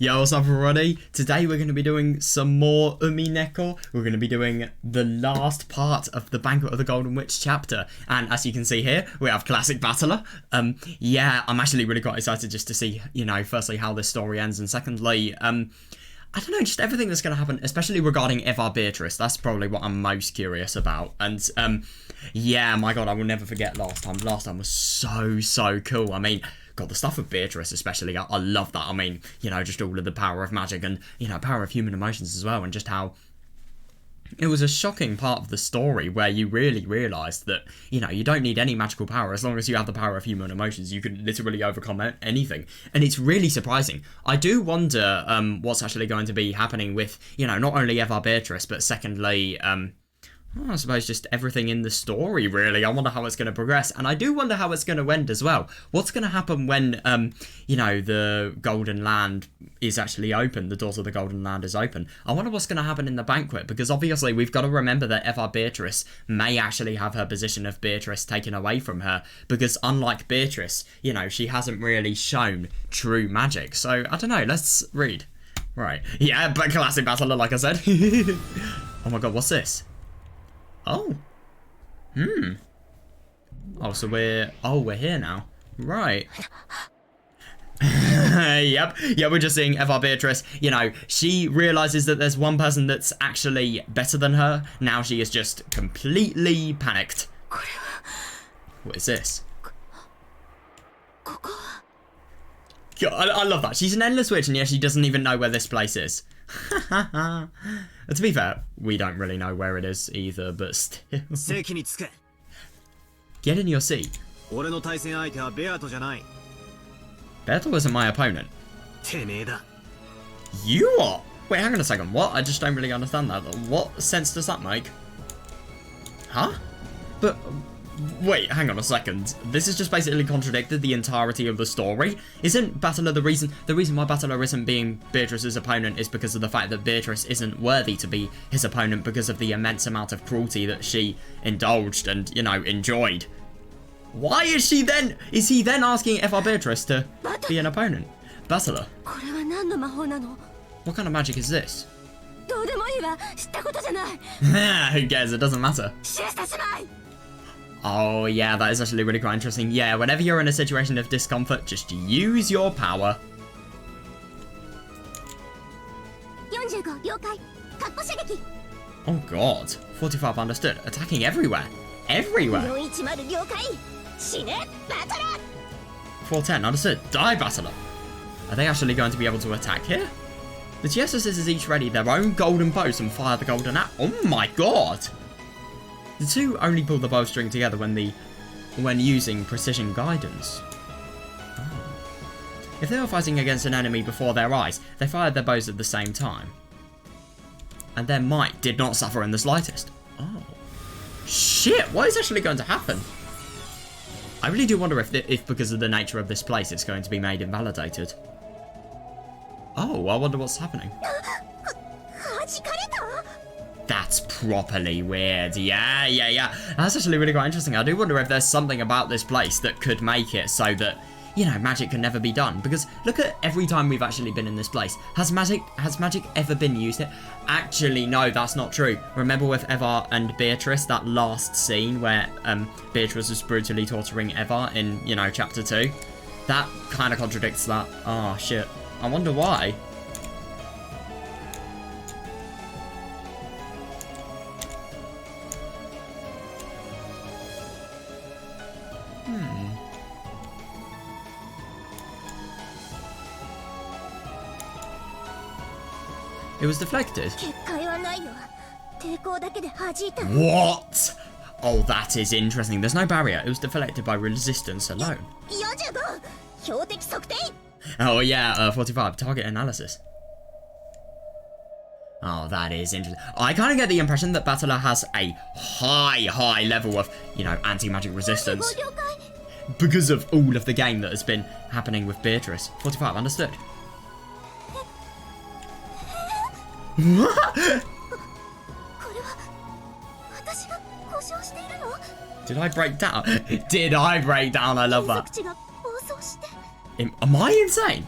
Yo, what's up everybody? Today we're going to be doing some more Umineko. We're going to be doing the last part of the Banquet of the Golden Witch chapter. And as you can see here, we have Classic Battler. Yeah, I'm actually really quite excited just to see, you know, firstly how this story ends, and secondly, I don't know, just everything that's going to happen, especially regarding Eva-Beatrice. That's probably what I'm most curious about. And, yeah, my god, I will never forget last time. Last time was so cool. I mean, god, the stuff with Beatrice especially, I love that. I mean, you know, just all of the power of magic and, you know, power of human emotions as well, and just how it was a shocking part of the story where you really realised that, you know, you don't need any magical power. As long as you have the power of human emotions, you can literally overcome anything. And it's really surprising. I do wonder what's actually going to be happening with, you know, not only Eva-Beatrice, but secondly, I suppose just everything in the story, really. I wonder how it's going to progress. And I do wonder how it's going to end as well. What's going to happen when, you know, the Golden Land is actually open, the doors of the Golden Land is open. I wonder what's going to happen in the Banquet, because obviously we've got to remember that Eva-Beatrice may actually have her position of Beatrice taken away from her, because unlike Beatrice, you know, she hasn't really shown true magic. So, I don't know, let's read. Right. Yeah, but Classic Battler, like I said. Oh my god, what's this? Oh. Oh, so we're here now. Right. Yep. Yeah, we're just seeing Eva-Beatrice. You know, she realizes that there's one person that's actually better than her. Now she is just completely panicked. What is this? God, I love that. She's an endless witch, and yet she doesn't even know where this place is. To be fair, we don't really know where it is either, but still. Get in your seat. Bertel isn't my opponent. You are? Wait, hang on a second. What? I just don't really understand that. What sense does that make? Huh? But wait, hang on a second. This has just basically contradicted the entirety of the story. Isn't Battler the reason why Battler isn't being Beatrice's opponent is because of the fact that Beatrice isn't worthy to be his opponent because of the immense amount of cruelty that she indulged and, you know, enjoyed. Why is he then asking Eva-Beatrice to be an opponent? Battler. What kind of magic is this? Who cares? It doesn't matter. Oh yeah, that is actually really quite interesting. Yeah, whenever you're in a situation of discomfort, just use your power. Oh god. 45 understood. Attacking everywhere. Everywhere. 410 understood. Die, Battler. Are they actually going to be able to attack here? The GSSs is each ready their own golden bows and fire the golden axe. Oh my god. The two only pull the bowstring together when using precision guidance. Oh. If they were fighting against an enemy before their eyes, they fired their bows at the same time. And their might did not suffer in the slightest. Oh. Shit, what is actually going to happen? I really do wonder if because of the nature of this place, it's going to be made invalidated. Oh, I wonder what's happening. That's properly weird. Yeah. That's actually really quite interesting. I do wonder if there's something about this place that could make it so that, you know, magic can never be done. Because look at every time we've actually been in this place. Has magic ever been used here? Actually, no, that's not true. Remember with Eva and Beatrice, that last scene where Beatrice was brutally torturing Eva in, you know, chapter 2? That kind of contradicts that. Oh, shit. I wonder why. It was deflected. What? Oh, that is interesting. There's no barrier. It was deflected by resistance alone. Oh yeah, 45. Target analysis. Oh, that is interesting. I kind of get the impression that Battler has a high level of, you know, anti-magic resistance. Because of all of the game that has been happening with Beatrice. 45, understood. What? Did I break down? Did I break down? I love that. Am I insane?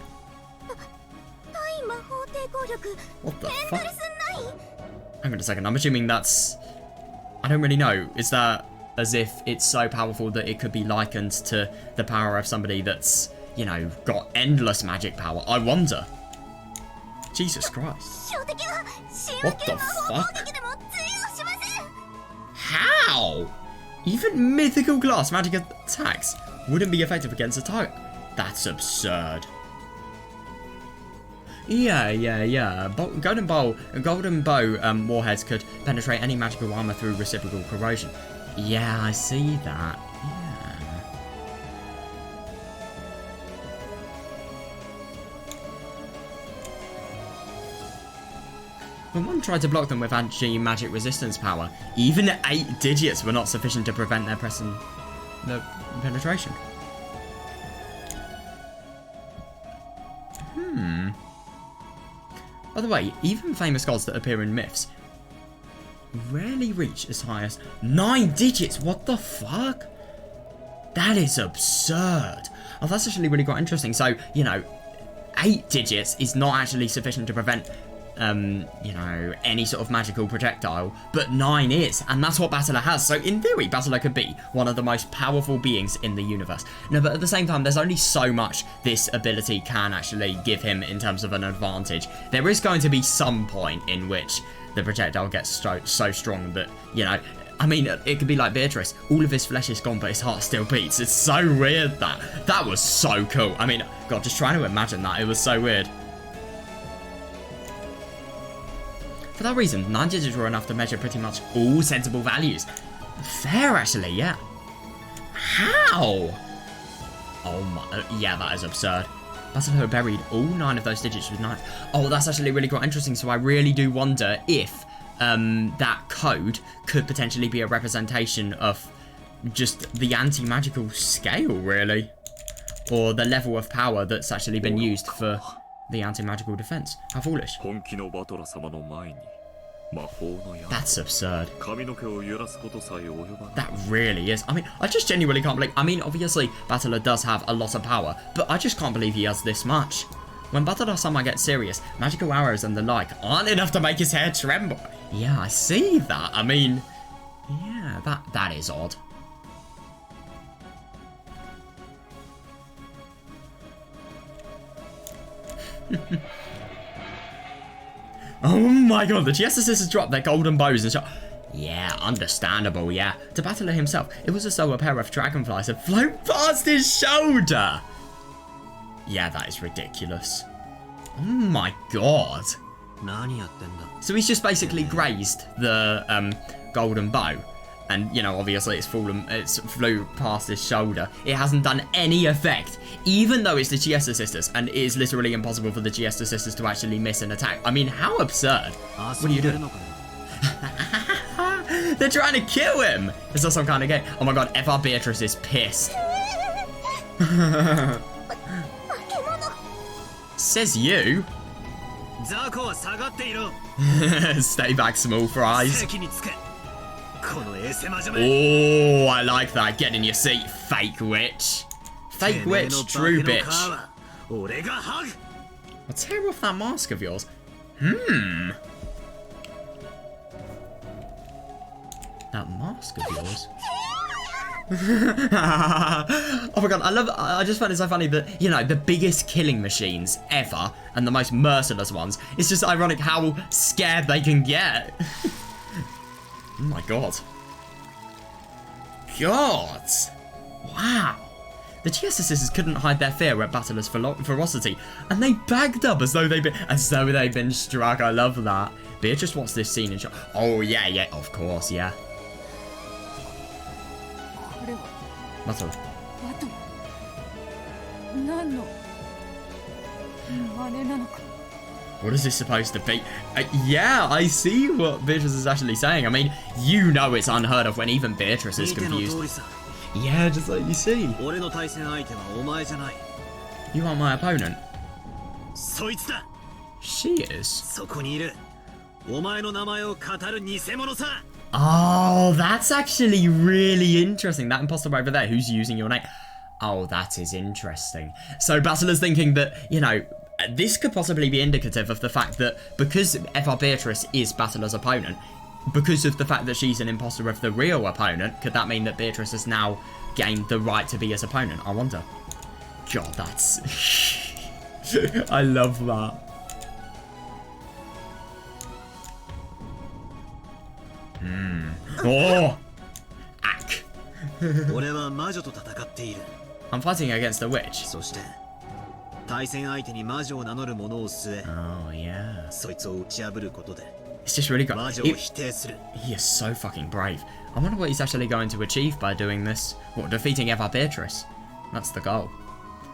What the fuck? Hang on a second, I'm assuming that's... I don't really know. Is that as if it's so powerful that it could be likened to the power of somebody that's, you know, got endless magic power? I wonder. Jesus Christ. What the fuck? How? Even mythical glass magic attacks wouldn't be effective against a target. That's absurd. Yeah. Golden bow warheads could penetrate any magical armor through reciprocal corrosion. Yeah, I see that. Yeah. When one tried to block them with anti-magic resistance power, even 8 digits were not sufficient to prevent their penetration. By the way, even famous gods that appear in myths rarely reach as high as 9 digits. What the fuck? That is absurd. Oh, that's actually really quite interesting. So, you know, 8 digits is not actually sufficient to prevent, you know, any sort of magical projectile, but 9 is, and that's what Battler has. So in theory, Battler could be one of the most powerful beings in the universe. No, but at the same time, there's only so much this ability can actually give him in terms of an advantage. There is going to be some point in which the projectile gets so strong that, you know, I mean, it could be like Beatrice. All of his flesh is gone, but his heart still beats. It's so weird, that. That was so cool. I mean, God, just trying to imagine that. It was so weird. For that reason, 9 digits were enough to measure pretty much all sensible values. Fair, actually, yeah. How? Oh my, yeah, that is absurd. Battler buried all 9 of those digits with 9. Oh, that's actually really quite interesting, so I really do wonder if that code could potentially be a representation of just the anti-magical scale, really. Or the level of power that's actually been used for the anti-magical defense. How foolish. That's absurd. That really is. I mean, I just genuinely can't believe... I mean, obviously, Battler does have a lot of power, but I just can't believe he has this much. When Battler-sama gets serious, magical arrows and the like aren't enough to make his hair tremble. Yeah, I see that. I mean, yeah, that is odd. Oh my god, the GS sisters dropped their golden bows and shot. Yeah, understandable, yeah. To Battler himself, it was as though a pair of dragonflies had flown past his shoulder. Yeah, that is ridiculous. Oh my god. So he's just basically grazed the golden bow. And, you know, obviously it's flew past his shoulder. It hasn't done any effect, even though it's the Chiesa sisters, and it is literally impossible for the Chiesa sisters to actually miss an attack. I mean, how absurd. What are you doing? They're trying to kill him. Is that some kind of game? Oh my god, Eva-Beatrice is pissed. Says you. Stay back, small fries. Oh, I like that. Get in your seat, fake witch. Fake witch, true bitch. I'll tear off that mask of yours. That mask of yours. Oh my god, I just find it so funny that, you know, the biggest killing machines ever and the most merciless ones, it's just ironic how scared they can get. Oh my god. God. Wow. The Chiesa sisters couldn't hide their fear at Battler's ferocity, and they bagged up as though they'd been struck. I love that. Beatrice watched this scene and shot. Oh yeah, of course, yeah. Battler. What is this supposed to be? Yeah, I see what Beatrice is actually saying. I mean, you know it's unheard of when even Beatrice is confused. Yeah, just like you see. You are my opponent. She is. Oh, that's actually really interesting. That imposter over there who's using your name. Oh, that is interesting. So Battler's thinking that, you know, this could possibly be indicative of the fact that because Eva-Beatrice is Battler's opponent, because of the fact that she's an imposter of the real opponent, could that mean that Beatrice has now gained the right to be his opponent? I wonder. God, that's... I love that. Oh! Ack. I'm fighting against a witch. Oh, yeah. It's just really good. He is so fucking brave. I wonder what he's actually going to achieve by doing this. What, defeating Eva-Beatrice? That's the goal.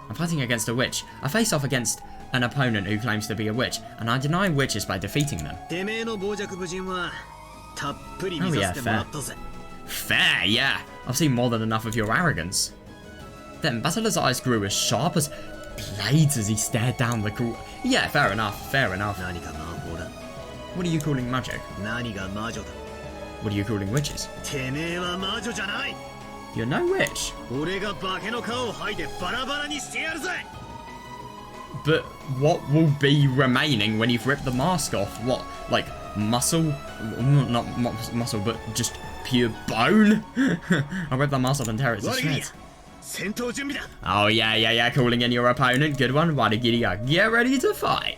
I'm fighting against a witch. I face off against an opponent who claims to be a witch, and I deny witches by defeating them. Oh yeah, fair. Fair, yeah. I've seen more than enough of your arrogance. Then Battler's eyes grew as sharp as blades as he stared down the cool. Yeah, fair enough, fair enough. What are you calling magic? What are you calling witches? You're no witch. But what will be remaining when you've ripped the mask off? What, like muscle? Not muscle, but just pure bone? I'll rip the mask off and tear it to shreds. Oh yeah, calling in your opponent. Good one. Wadagiria. Get ready to fight.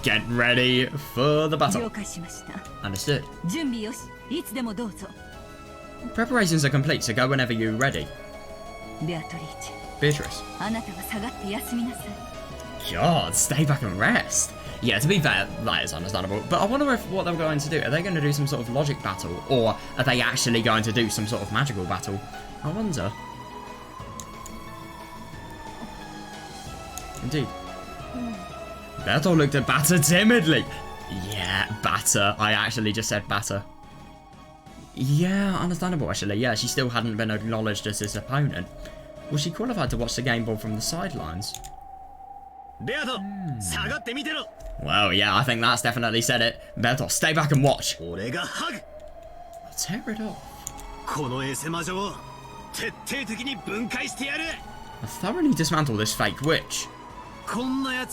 Get ready for the battle. Understood. Preparations are complete, so go whenever you're ready. Beatrice. God, stay back and rest. Yeah, to be fair, that is understandable. But I wonder if what they're going to do. Are they going to do some sort of logic battle? Or are they actually going to do some sort of magical battle? I wonder. Indeed. Bertol looked at Batter timidly. Yeah, Batter. I actually just said Batter. Yeah, understandable actually. Yeah, she still hadn't been acknowledged as his opponent. Was she qualified to watch the game board from the sidelines? Well, yeah, I think that's definitely said it. Bertol, stay back and watch. I'll tear it off. I'll thoroughly dismantle this fake witch. I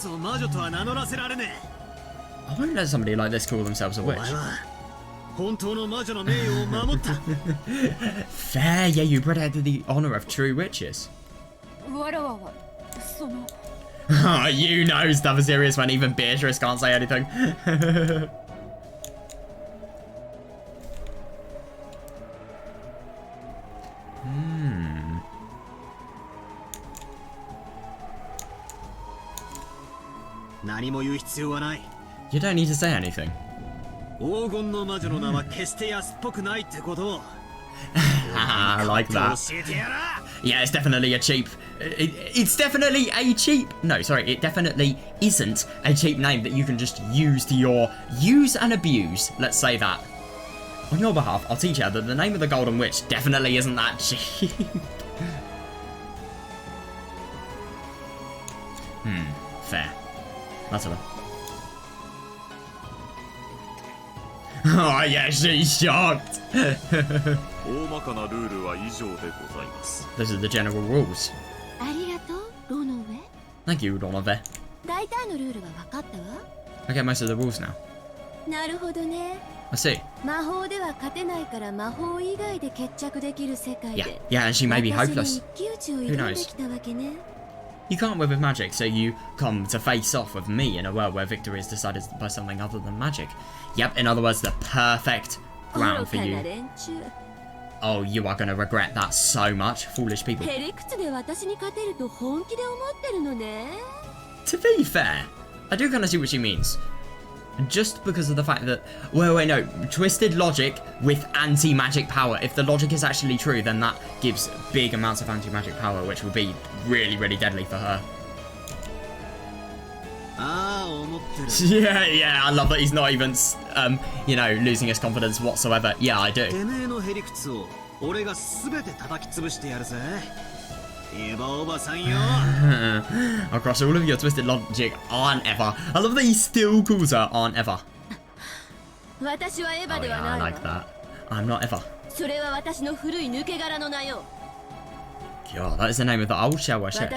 won't let somebody like this call themselves a witch. Fair, yeah, you protected the honor of true witches. You know stuff is serious when even Beatrice can't say anything. You don't need to say anything. I like that. Yeah, it's definitely a cheap... It's definitely a cheap... No, sorry, it definitely isn't a cheap name that you can just use to your... Use and abuse, let's say that. On your behalf, I'll teach her that the name of the Golden Witch definitely isn't that cheap. Fair. That's all. Oh yeah, she's shocked. Those are the general rules. Thank you, Ronove. I get most of the rules now. I see. Yeah, and she may be hopeless. Who knows? You can't win with magic, so you come to face off with me in a world where victory is decided by something other than magic. Yep, in other words, the perfect ground for you. Oh, you are going to regret that so much, foolish people. To be fair, I do kind of see what she means. Just because of the fact that, well, wait, no, twisted logic with anti-magic power. If the logic is actually true, then that gives big amounts of anti-magic power, which will be really, really deadly for her. Yeah, yeah, I love that he's not even, you know, losing his confidence whatsoever. Yeah, I do. Across all of your twisted logic, Aunt Eva. I love that he still calls her Aunt Eva. Oh yeah, I like that. I'm not Eva. God, that is the name of the old shower ship.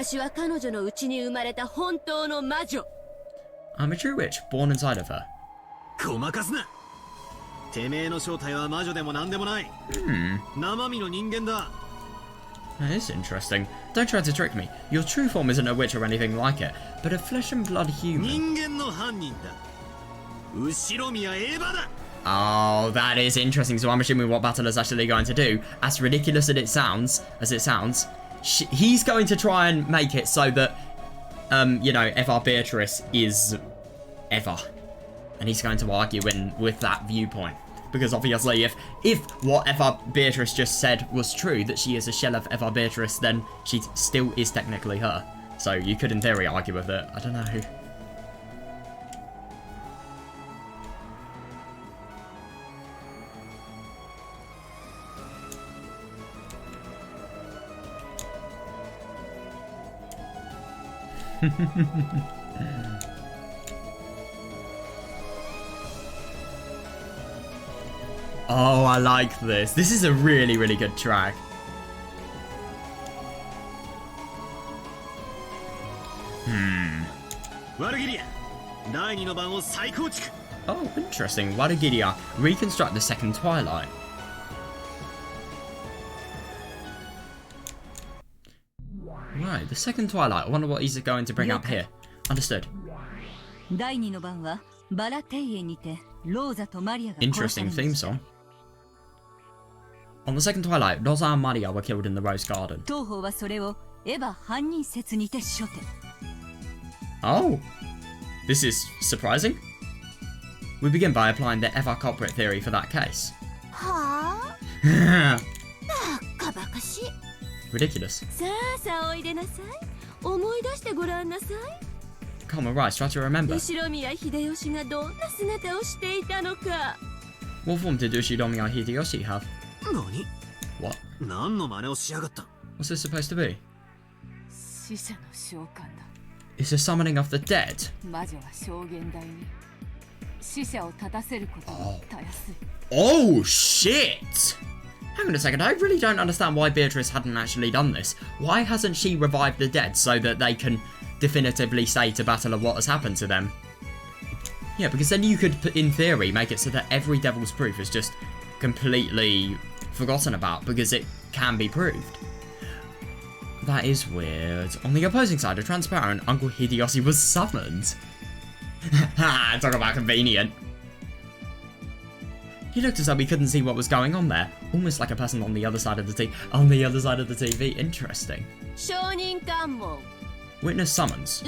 I'm a true witch, born inside of her. That is interesting. Don't try to trick me. Your true form isn't a witch or anything like it, but a flesh and blood human. Oh, that is interesting. So I'm assuming what Battle is actually going to do, as ridiculous as it sounds, he's going to try and make it so that, you know, Eva-Beatrice is Eva. And he's going to argue with that viewpoint. Because obviously if what Eva-Beatrice just said was true, that she is a shell of Eva-Beatrice, then she still is technically her. So you could in theory argue with it. I don't know. Oh, I like this. This is a really, really good track. Oh, interesting. Wadagiria. Reconstruct the second Twilight. Right, the second Twilight. I wonder what he's going to bring up here. Understood. Interesting theme song. On the second Twilight, Rosa and Maria were killed in the Rose Garden. Oh, this is surprising. We begin by applying the Eva culprit theory for that case. Ridiculous. Come on, right, try to remember. What form did Ushinomiya Hideyoshi have? What? What's this supposed to be? It's a summoning of the dead. Oh shit! Hang on a second, I really don't understand why Beatrice hadn't actually done this. Why hasn't she revived the dead so that they can definitively say to Battler what has happened to them? Yeah, because then you could, in theory, make it so that every Devil's Proof is just completely forgotten about because it can be proved. That is weird. On the opposing side, a transparent Uncle Hideyoshi was summoned. Ha! Talk about convenient. He looked as though we couldn't see what was going on there, almost like a person on the other side of the TV. Interesting. Witness summons.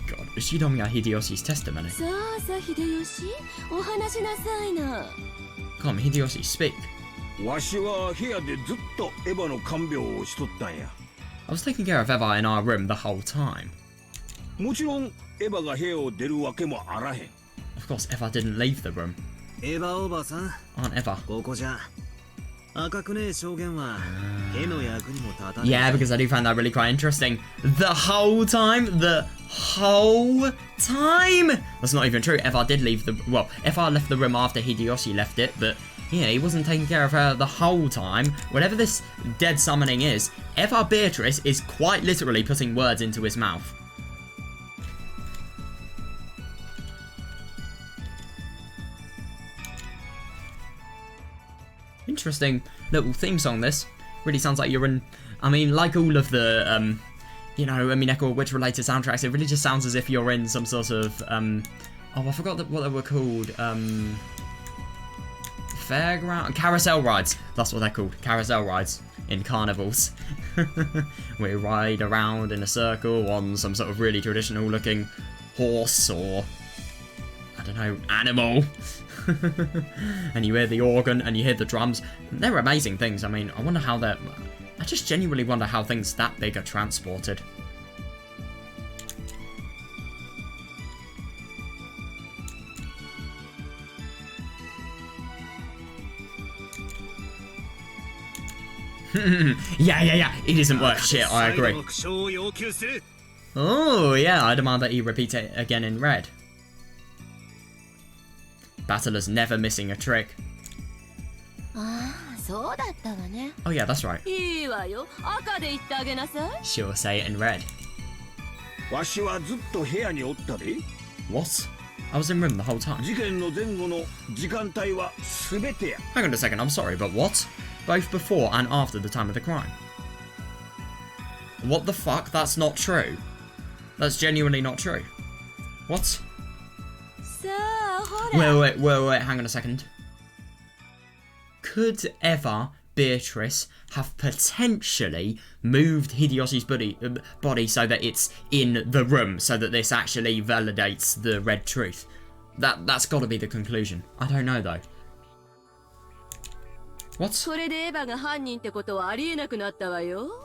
God, Ushinomiya Hideyoshi's testimony. Come, Hideyoshi, speak. I was taking care of Eva in our room the whole time. Of course, Eva didn't leave the room. Aunt Eva. Yeah, because I do find that really quite interesting. The whole time? The whole time? That's not even true. Eva did leave the... Well, Eva left the room after Hideyoshi left it, but... Yeah, he wasn't taking care of her the whole time. Whatever this dead summoning is, Eva-Beatrice is quite literally putting words into his mouth. Interesting little theme song, this. Really sounds like you're in... I mean, like all of the, you know, Umineko witch-related soundtracks, it really just sounds as if you're in some sort of, oh, I forgot what they were called. Fairground? Carousel rides. That's what they're called. Carousel rides in carnivals. We ride around in a circle on some sort of really traditional looking horse or, I don't know, animal. And you hear the organ and you hear the drums. They're amazing things. I mean, I wonder how they're... I just genuinely wonder how things that big are transported. Yeah. It isn't worth shit, I agree. Oh, yeah, I demand that he repeat it again in red. Battler's never missing a trick. Oh yeah, that's right. Sure, say it in red. What? I was in room the whole time. Hang on a second, I'm sorry, but what? Both before and after the time of the crime. What the fuck? That's not true. That's genuinely not true. What? Wait, hang on a second. Could Eva-Beatrice have potentially moved Hideyoshi's body so that it's in the room, so that this actually validates the red truth? That's got to be the conclusion. I don't know though. What?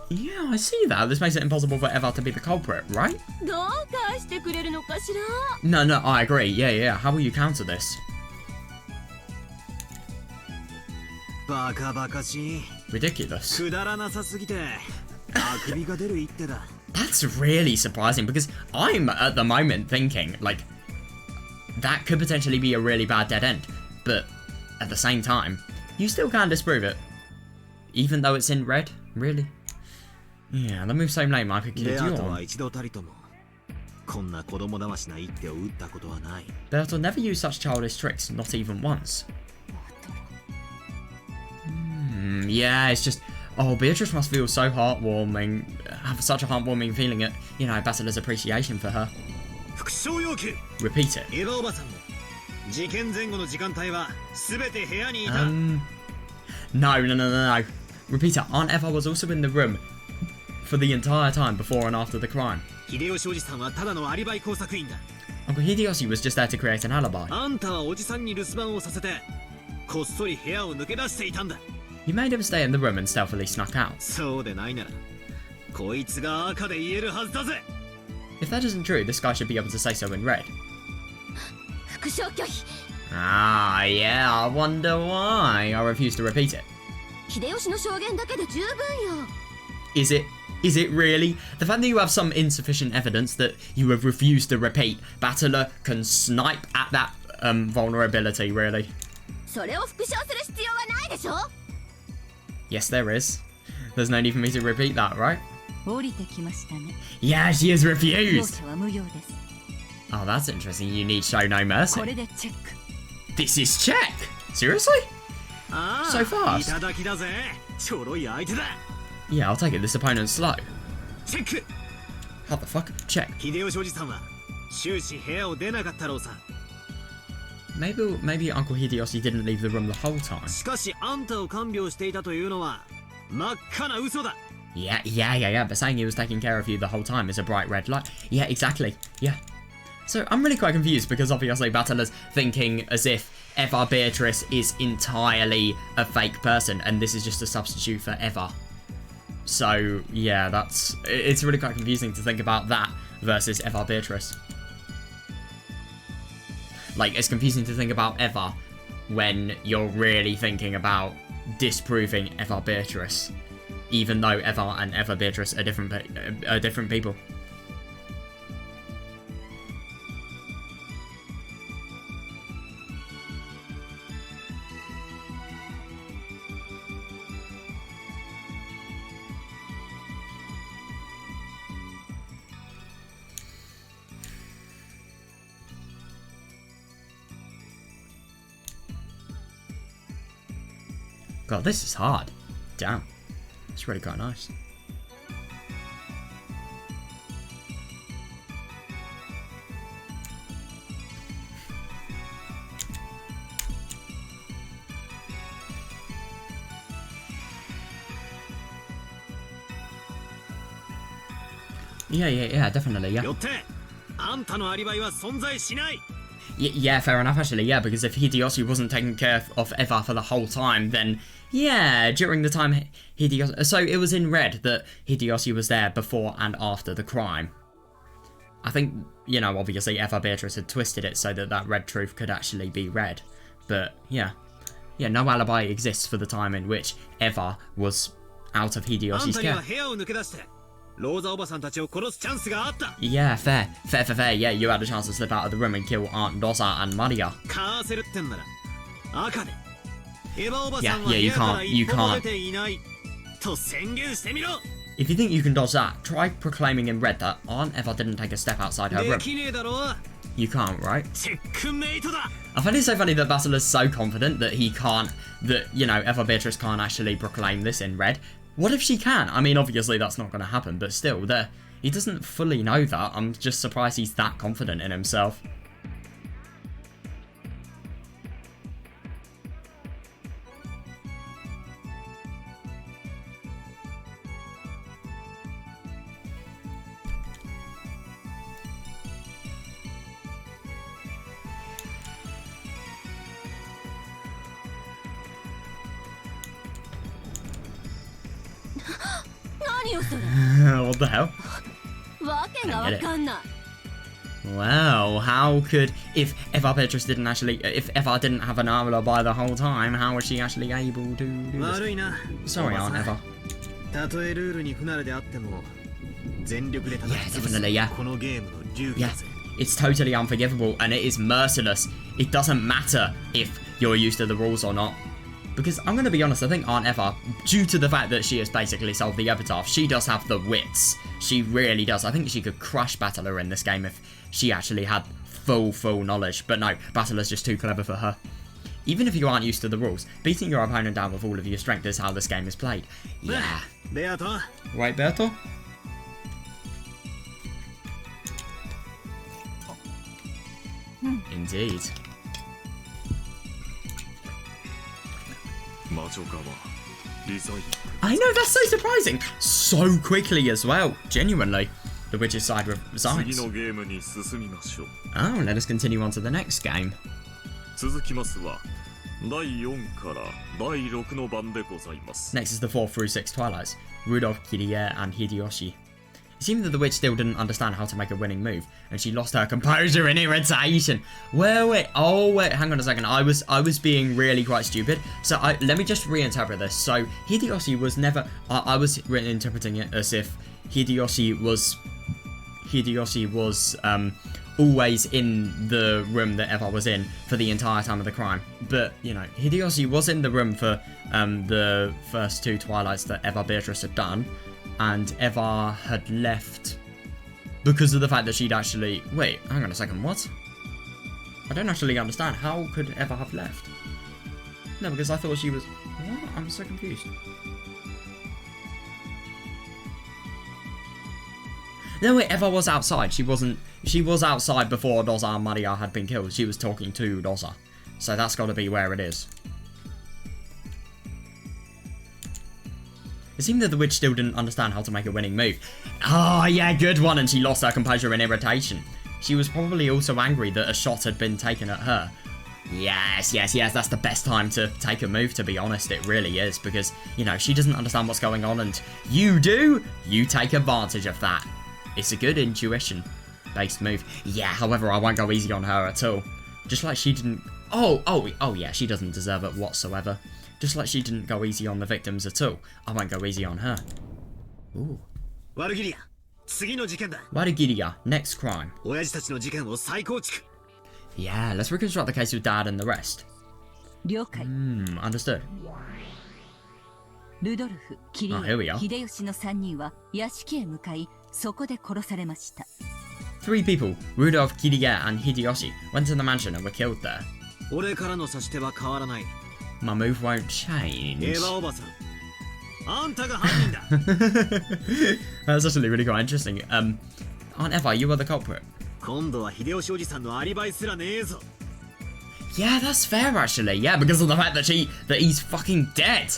Yeah, I see that. This makes it impossible for Eva to be the culprit, right? No, I agree. Yeah. How will you counter this? Ridiculous. That's really surprising because I'm at the moment thinking, like, that could potentially be a really bad dead end, but at the same time, you still can't disprove it. Even though it's in red? Really? Yeah, that move's so lame, I could kill you on. Berto never used such childish tricks, not even once. Yeah, it's just... Oh, Beatrice must feel so heartwarming, have such a heartwarming feeling at, you know, Battler's appreciation for her. Repeat it. No. Repeat it. Aunt Eva was also in the room for the entire time before and after the crime. Uncle Hideyoshi was just there to create an alibi. You made him stay in the room and stealthily snuck out. If that isn't true, this guy should be able to say so in red. Ah, yeah, I wonder why. I refuse to repeat it. Is it? Is it really? The fact that you have some insufficient evidence that you have refused to repeat, Battler can snipe at that vulnerability, really. Yes, there is. There's no need for me to repeat that, right? Yeah, she has refused! Oh, that's interesting. You need show no mercy. This is check! Seriously? So fast? Yeah, I'll take it. This opponent's slow. How the fuck? Check. Maybe Uncle Hideyoshi didn't leave the room the whole time. Yeah, but saying he was taking care of you the whole time is a bright red light. Yeah, exactly. Yeah. So I'm really quite confused because obviously Battler's thinking as if Eva-Beatrice is entirely a fake person and this is just a substitute for Eva. So yeah, it's really quite confusing to think about that versus Eva-Beatrice. Like, it's confusing to think about Eva when you're really thinking about disproving Eva-Beatrice, even though Eva and Eva-Beatrice are different people. God, this is hard. Damn. It's really quite nice. Yeah, definitely, yeah. Yeah, fair enough, actually, yeah, because if Hideyoshi wasn't taking care of Eva for the whole time, then, yeah, during the time Hideyoshi... So it was in red that Hideyoshi was there before and after the crime. I think, you know, obviously Eva-Beatrice had twisted it so that that red truth could actually be red. But, yeah. Yeah, no alibi exists for the time in which Eva was out of Hideyoshi's care. Yeah, fair. Yeah, you had a chance to slip out of the room and kill Aunt Rosa and Maria. Yeah, you can't. If you think you can dodge that, try proclaiming in red that Aunt Eva didn't take a step outside her room. You can't, right? I find it so funny that Basil is so confident that he can't, Eva-Beatrice can't actually proclaim this in red. What if she can? I mean, obviously that's not going to happen, but still, he doesn't fully know that. I'm just surprised he's that confident in himself. What the hell? Wow, how could... If Eva-Beatrice didn't actually... If Eva didn't have an alibi the whole time, how was she actually able to do this? Sorry, Aunt Eva. Yeah, definitely, yeah. Yeah, it's totally unforgivable, and it is merciless. It doesn't matter if you're used to the rules or not. Because I'm going to be honest, I think Aunt Eva, due to the fact that she has basically solved the epitaph, she does have the wits. She really does. I think she could crush Battler in this game if she actually had full knowledge. But no, Battler's just too clever for her. Even if you aren't used to the rules, beating your opponent down with all of your strength is how this game is played. Yeah. Right, Berto? Indeed. I know, that's so surprising. So quickly as well. Genuinely. The witch's side resigns. Oh, let us continue on to the next game. Next is the 4 through 6 Twilights. Rudolph, Kirie, and Hideyoshi. It seemed that the witch still didn't understand how to make a winning move, and she lost her composure in irritation. Wait, hang on a second. I was being really quite stupid. So let me just reinterpret this. So Hideyoshi was never. I was interpreting it as if Hideyoshi was always in the room that Eva was in for the entire time of the crime. But Hideyoshi was in the room for the first 2 Twilights that Eva-Beatrice had done. And Eva had left because of the fact that she'd actually... Wait, hang on a second, what? I don't actually understand. How could Eva have left? No, because I thought she was... What? I'm so confused. No, wait, Eva was outside. She wasn't... She was outside before Rosa and Maria had been killed. She was talking to Rosa. So that's got to be where it is. It seemed that the witch still didn't understand how to make a winning move. Oh, yeah, good one, and she lost her composure in irritation. She was probably also angry that a shot had been taken at her. Yes, that's the best time to take a move, to be honest. It really is, because, she doesn't understand what's going on, and you do. You take advantage of that. It's a good intuition-based move. Yeah, however, I won't go easy on her at all. Just like she didn't... Oh, yeah, she doesn't deserve it whatsoever. Just like she didn't go easy on the victims at all, I won't go easy on her. Ooh. Warugiria, next crime. Yeah, let's reconstruct the case with Dad and the rest. Understood. Oh, here we are. 3 people, Rudolph, Kirie, and Hideyoshi, went to the mansion and were killed there. My move won't change. That's actually really quite interesting. Aunt Eva, you are the culprit. Yeah, that's fair actually. Yeah, because of the fact that he's fucking dead.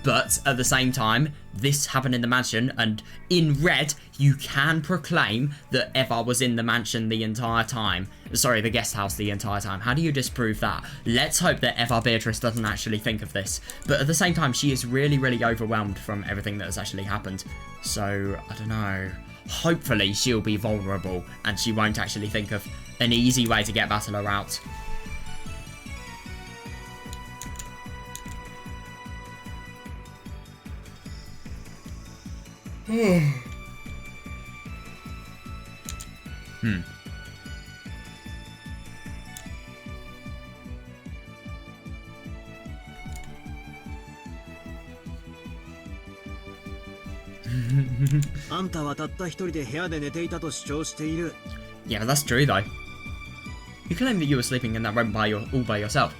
But at the same time, this happened in the mansion, and in red, you can proclaim that Eva was in the mansion the entire time. Sorry, the guest house the entire time. How do you disprove that? Let's hope that Eva-Beatrice doesn't actually think of this. But at the same time, she is really, really overwhelmed from everything that has actually happened. So, I don't know. Hopefully, she'll be vulnerable, and she won't actually think of an easy way to get Battler out. Yeah, but that's true though. You claim that you were sleeping in that room all by yourself.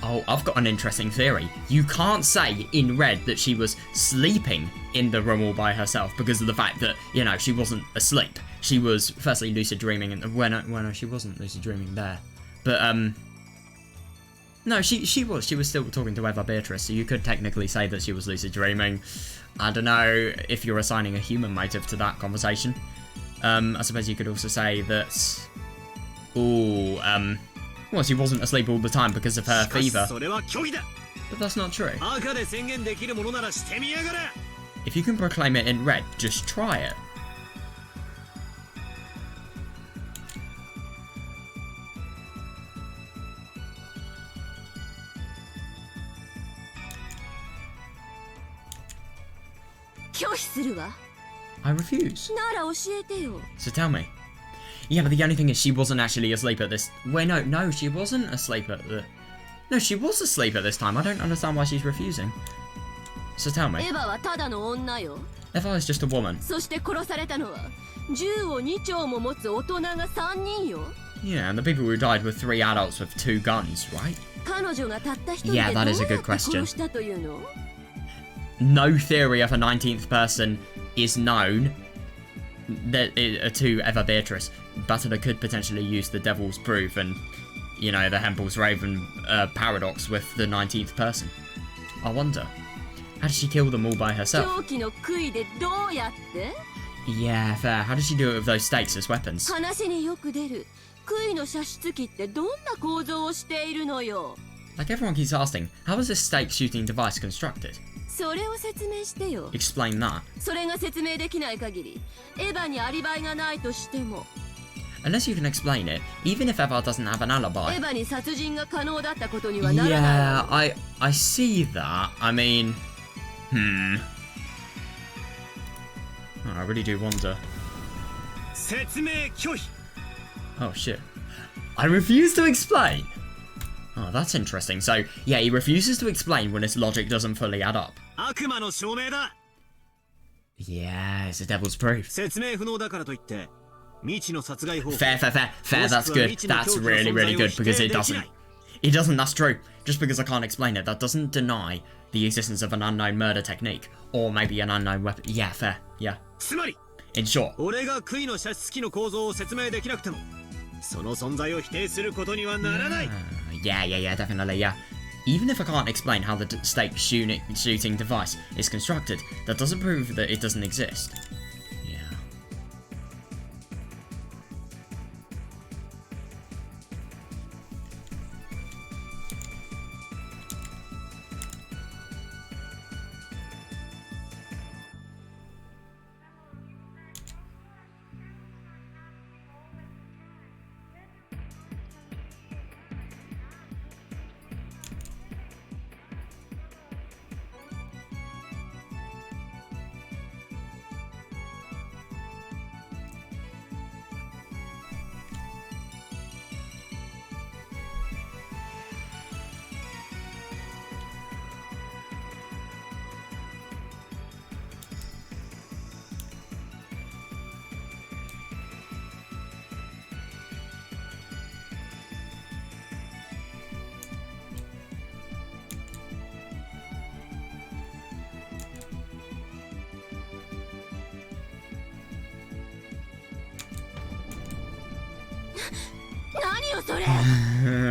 Oh, I've got an interesting theory. You can't say in red that she was sleeping in the room all by herself because of the fact that, you know, she wasn't asleep. She was firstly lucid dreaming, and when she wasn't lucid dreaming there. But no, she was still talking to Eva-Beatrice, so you could technically say that she was lucid dreaming. I don't know if you're assigning a human motive to that conversation. I suppose you could also say that, well, she wasn't asleep all the time because of her fever. But that's not true. If you can proclaim it in red, just try it. I refuse. So tell me. Yeah, but the only thing is she wasn't actually asleep at this... Wait, no, she wasn't asleep at the... No, she was asleep at this time. I don't understand why she's refusing. So tell me. Eva is just a woman. Yeah, and the people who died were 3 adults with 2 guns, right? Yeah, that is a good question. No theory of a 19th person is known to Eva-Beatrice. Butler could potentially use the Devil's Proof and, you know, the Hempel's Raven paradox with the 19th person. I wonder, how did she kill them all by herself? Yeah, fair. How did she do it with those stakes as weapons? Like everyone keeps asking, how is this stake shooting device constructed? Explain that. Unless you can explain it, even if Eva doesn't have an alibi. Yeah, I see that. I mean, Oh, I really do wonder. Oh shit. I refuse to explain! Oh, that's interesting. So, yeah, he refuses to explain when his logic doesn't fully add up. Yeah, it's a Devil's Proof. Fair, that's good. That's really good, because it doesn't, that's true. Just because I can't explain it, that doesn't deny the existence of an unknown murder technique, or maybe an unknown weapon. Yeah, fair, yeah. In short. Yeah, definitely, yeah. Even if I can't explain how the stake shooting device is constructed, that doesn't prove that it doesn't exist. Yeah.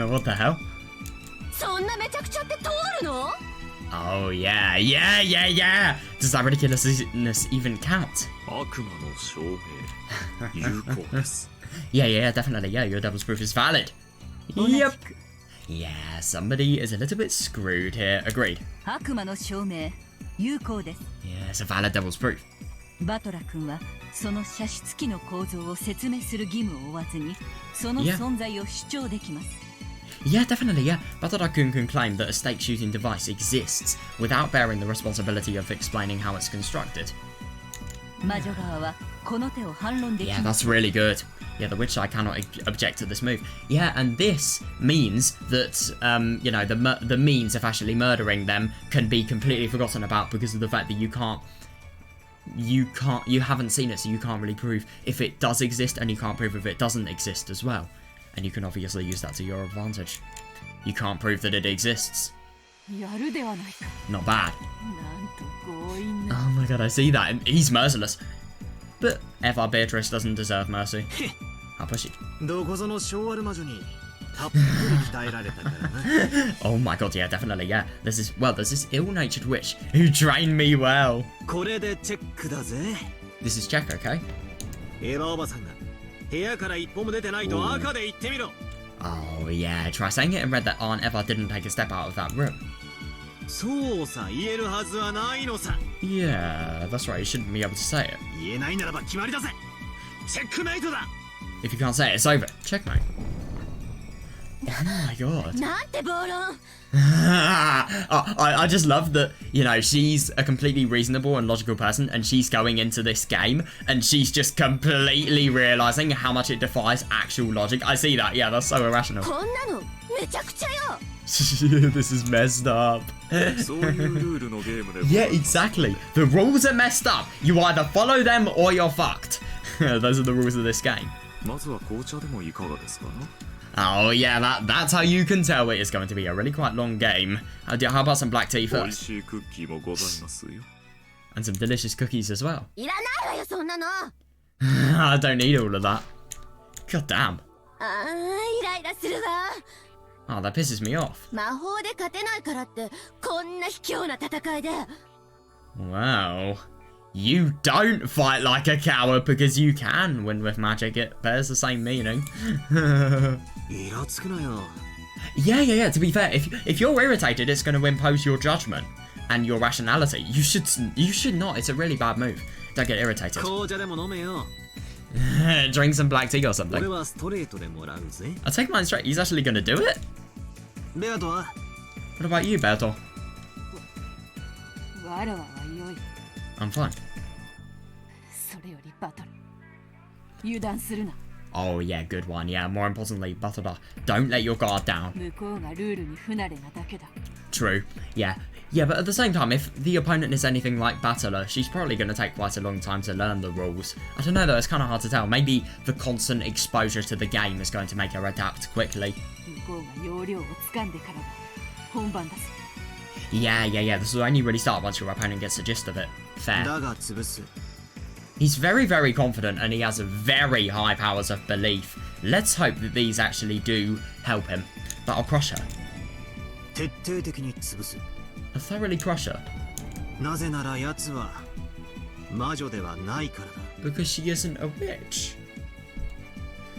What the hell? Oh yeah. Does that ridiculousness even count? Yeah, definitely. Yeah, your Devil's Proof is valid. Yep. Yeah, somebody is a little bit screwed here. Agreed. Yeah, it's a valid Devil's Proof. Yeah, definitely, yeah. Butler-kun can claim that a stake shooting device exists without bearing the responsibility of explaining how it's constructed. Yeah, that's really good. Yeah, the witch side cannot object to this move. Yeah, and this means that, you know, the means of actually murdering them can be completely forgotten about because of the fact that you haven't seen it, so you can't really prove if it does exist, and you can't prove if it doesn't exist as well. And you can obviously use that to your advantage. You can't prove that it exists. Not bad. Oh my god, I see that. And he's merciless. But Eva-Beatrice doesn't deserve mercy. How push it? Oh my god, yeah, definitely, yeah. There's this ill-natured witch who trained me well. This is check, okay? Ooh. Oh yeah, try saying it in red that Aunt Eva didn't take a step out of that room. Yeah, that's right, you shouldn't be able to say it. If you can't say it, it's over. Checkmate. Oh my god. I just love that, you know, she's a completely reasonable and logical person, and she's going into this game and she's just completely realizing how much it defies actual logic. I see that, yeah, that's so irrational. This is messed up. Yeah, exactly. The rules are messed up. You either follow them or you're fucked. Those are the rules of this game. Oh yeah, that's how you can tell it is going to be a really quite long game. How about some black tea first? And some delicious cookies as well. I don't need all of that. God damn. Oh, that pisses me off. Wow. You don't fight like a coward because you can win with magic. It bears the same meaning. Yeah. To be fair, if you're irritated, it's going to impose your judgment and your rationality. You should not. It's a really bad move. Don't get irritated. Drink some black tea or something. I'll take mine straight. He's actually going to do it? What about you, Berto? I'm fine. Oh yeah, good one. Yeah, more importantly, Batara, don't let your guard down. True. Yeah, but at the same time, if the opponent is anything like Battler, she's probably going to take quite a long time to learn the rules. I don't know though, it's kind of hard to tell. Maybe the constant exposure to the game is going to make her adapt quickly. Yeah, this will only really start once your opponent gets the gist of it. Fair. He's very, very confident and he has very high powers of belief. Let's hope that these actually do help him. But I'll crush her. I'll thoroughly crush her. Because she isn't a witch.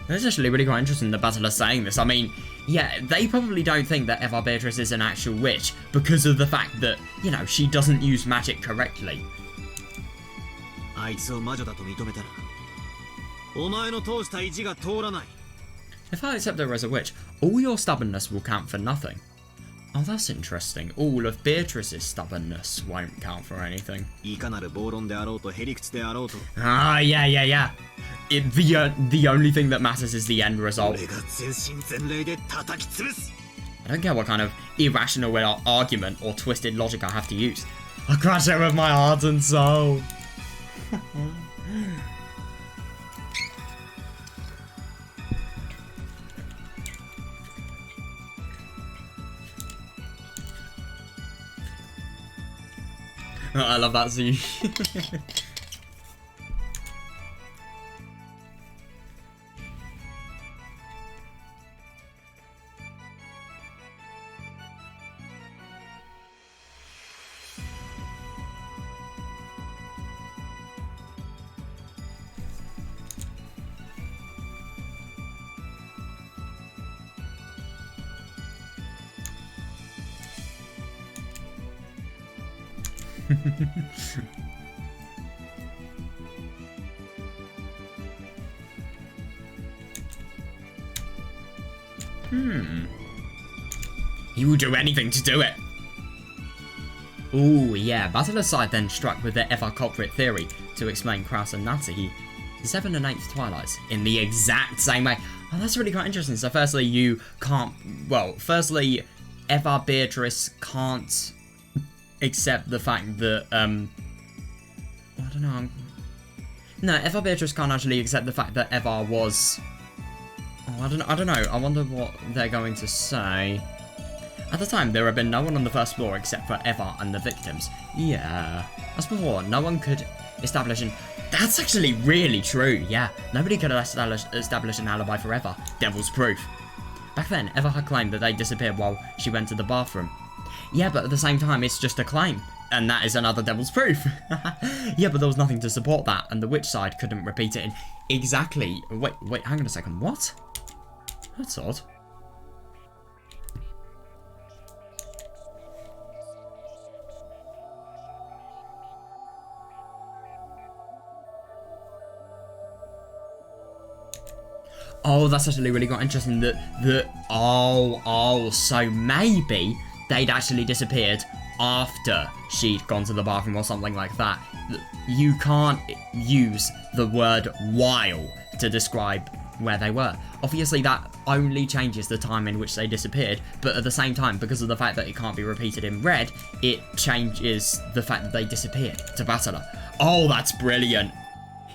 It's actually really quite interesting the Battler saying this. I mean, yeah, they probably don't think that Eva-Beatrice is an actual witch because of the fact that, you know, she doesn't use magic correctly. If I accept her as a witch, all your stubbornness will count for nothing. Oh, that's interesting. All of Beatrice's stubbornness won't count for anything. Ah, yeah. The only thing that matters is the end result. I don't care what kind of irrational argument or twisted logic I have to use. I'll crush it with my heart and soul. I love that scene. He will do anything to do it. Ooh, yeah. Battler's side then struck with the Eva-Culprit theory to explain Kraus and Natsuki, the 7th and 8th Twilights, in the exact same way. Oh, that's really quite interesting. So firstly, you can't... Well, firstly, Eva-Beatrice can't accept the fact that... I don't know. No, Eva-Beatrice can't actually accept the fact that Eva was... Oh, I don't know. I wonder what they're going to say. At the time, there had been no one on the first floor except for Eva and the victims. Yeah. As before, no one could establish an... That's actually really true, yeah. Nobody could establish an alibi for Eva. Devil's proof. Back then, Eva had claimed that they disappeared while she went to the bathroom. Yeah, but at the same time, it's just a claim. And that is another devil's proof. Yeah, but there was nothing to support that, and the witch side couldn't repeat it in exactly... Wait, hang on a second. What? That's odd. Oh, that's actually really quite interesting so maybe they'd actually disappeared after she'd gone to the bathroom or something like that. You can't use the word while to describe where they were. Obviously, that only changes the time in which they disappeared, but at the same time, because of the fact that it can't be repeated in red, it changes the fact that they disappeared to Battler. Oh, that's brilliant.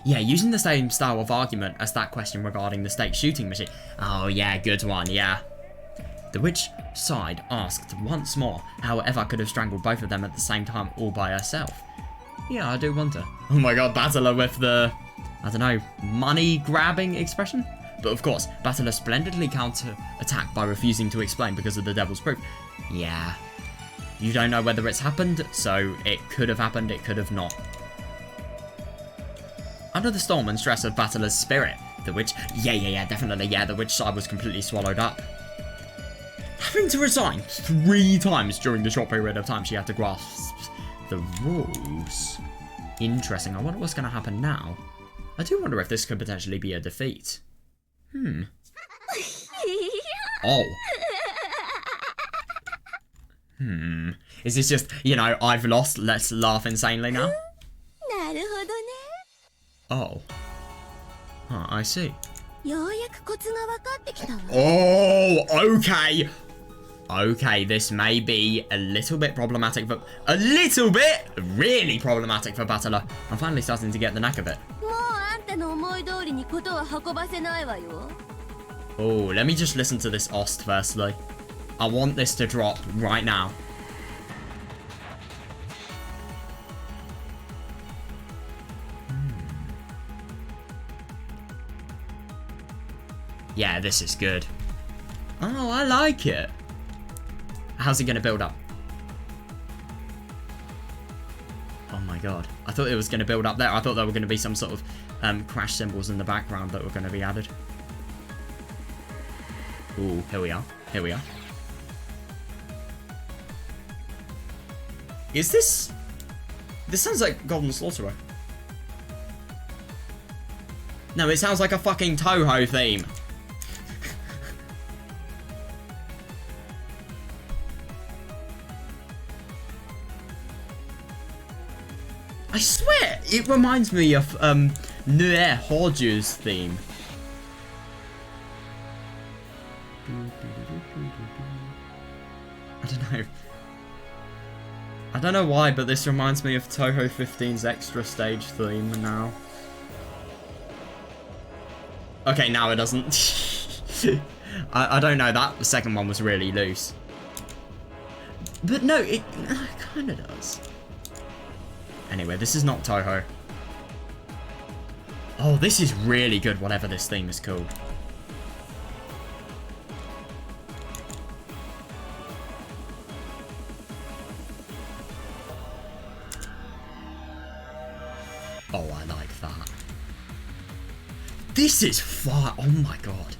Yeah, using the same style of argument as that question regarding the state shooting machine. Oh yeah, good one, yeah. The witch side asked once more how Eva could have strangled both of them at the same time all by herself. Yeah, I do wonder. Oh my god, Battler with the, I don't know, money-grabbing expression? But of course, Battler splendidly counter-attacked by refusing to explain because of the devil's proof. Yeah. You don't know whether it's happened, so it could have happened, it could have not. Under the storm and stress of Battler's spirit, the witch... Yeah, definitely, yeah, the witch side was completely swallowed up. Having to resign 3 times during the short period of time she had to grasp the rules. Interesting, I wonder what's going to happen now. I do wonder if this could potentially be a defeat. Oh. Is this just, you know, I've lost, let's laugh insanely now? Oh. Huh, I see. Oh, okay. Okay, this may be a little bit problematic for... A little bit? Really problematic for Battler. I'm finally starting to get the knack of it. Oh, let me just listen to this Ost firstly. I want this to drop right now. Yeah, this is good. Oh, I like it. How's it going to build up? Oh my god. I thought it was going to build up there. I thought there were going to be some sort of crash symbols in the background that were going to be added. Ooh, here we are. Here we are. Is this... This sounds like Golden Slaughterer. No, it sounds like a fucking Toho theme. I swear, it reminds me of Nuer Horju's theme. I don't know. I don't know why, but this reminds me of Toho 15's extra stage theme now. Okay, now it doesn't. I don't know, that second one was really loose. But no, it kind of does. Anyway, this is not Toho. Oh, this is really good, whatever this theme is called. Oh, I like that. This is fire. Oh my god.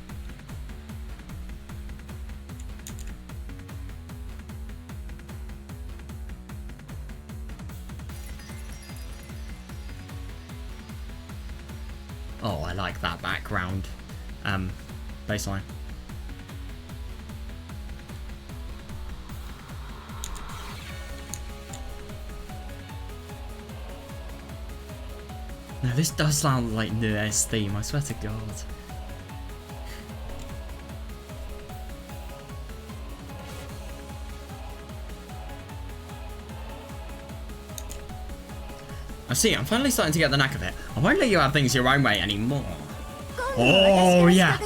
Oh, I like that background baseline. No, this does sound like Nue's theme, I swear to God. I see, I'm finally starting to get the knack of it. I won't let you have things your own way anymore. Oh, yeah.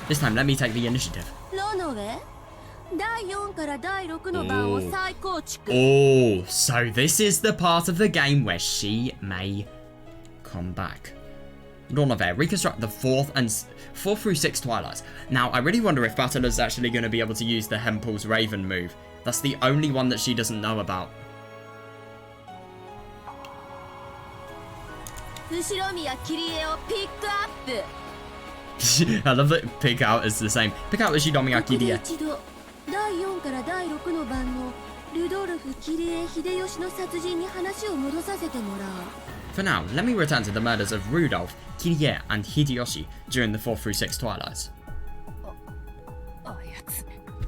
This time, let me take the initiative. Oh, so this is the part of the game where she may come back. Ronove, reconstruct the 4th through 6th Twilights. Now, I really wonder if Battler's actually going to be able to use the Hempel's Raven move. That's the only one that she doesn't know about. I love that pick out is the same. Pick out Ushinomiya Kirie. For now, let me return to the murders of Rudolph, Kirie, and Hideyoshi during the 4th through 6th Twilights.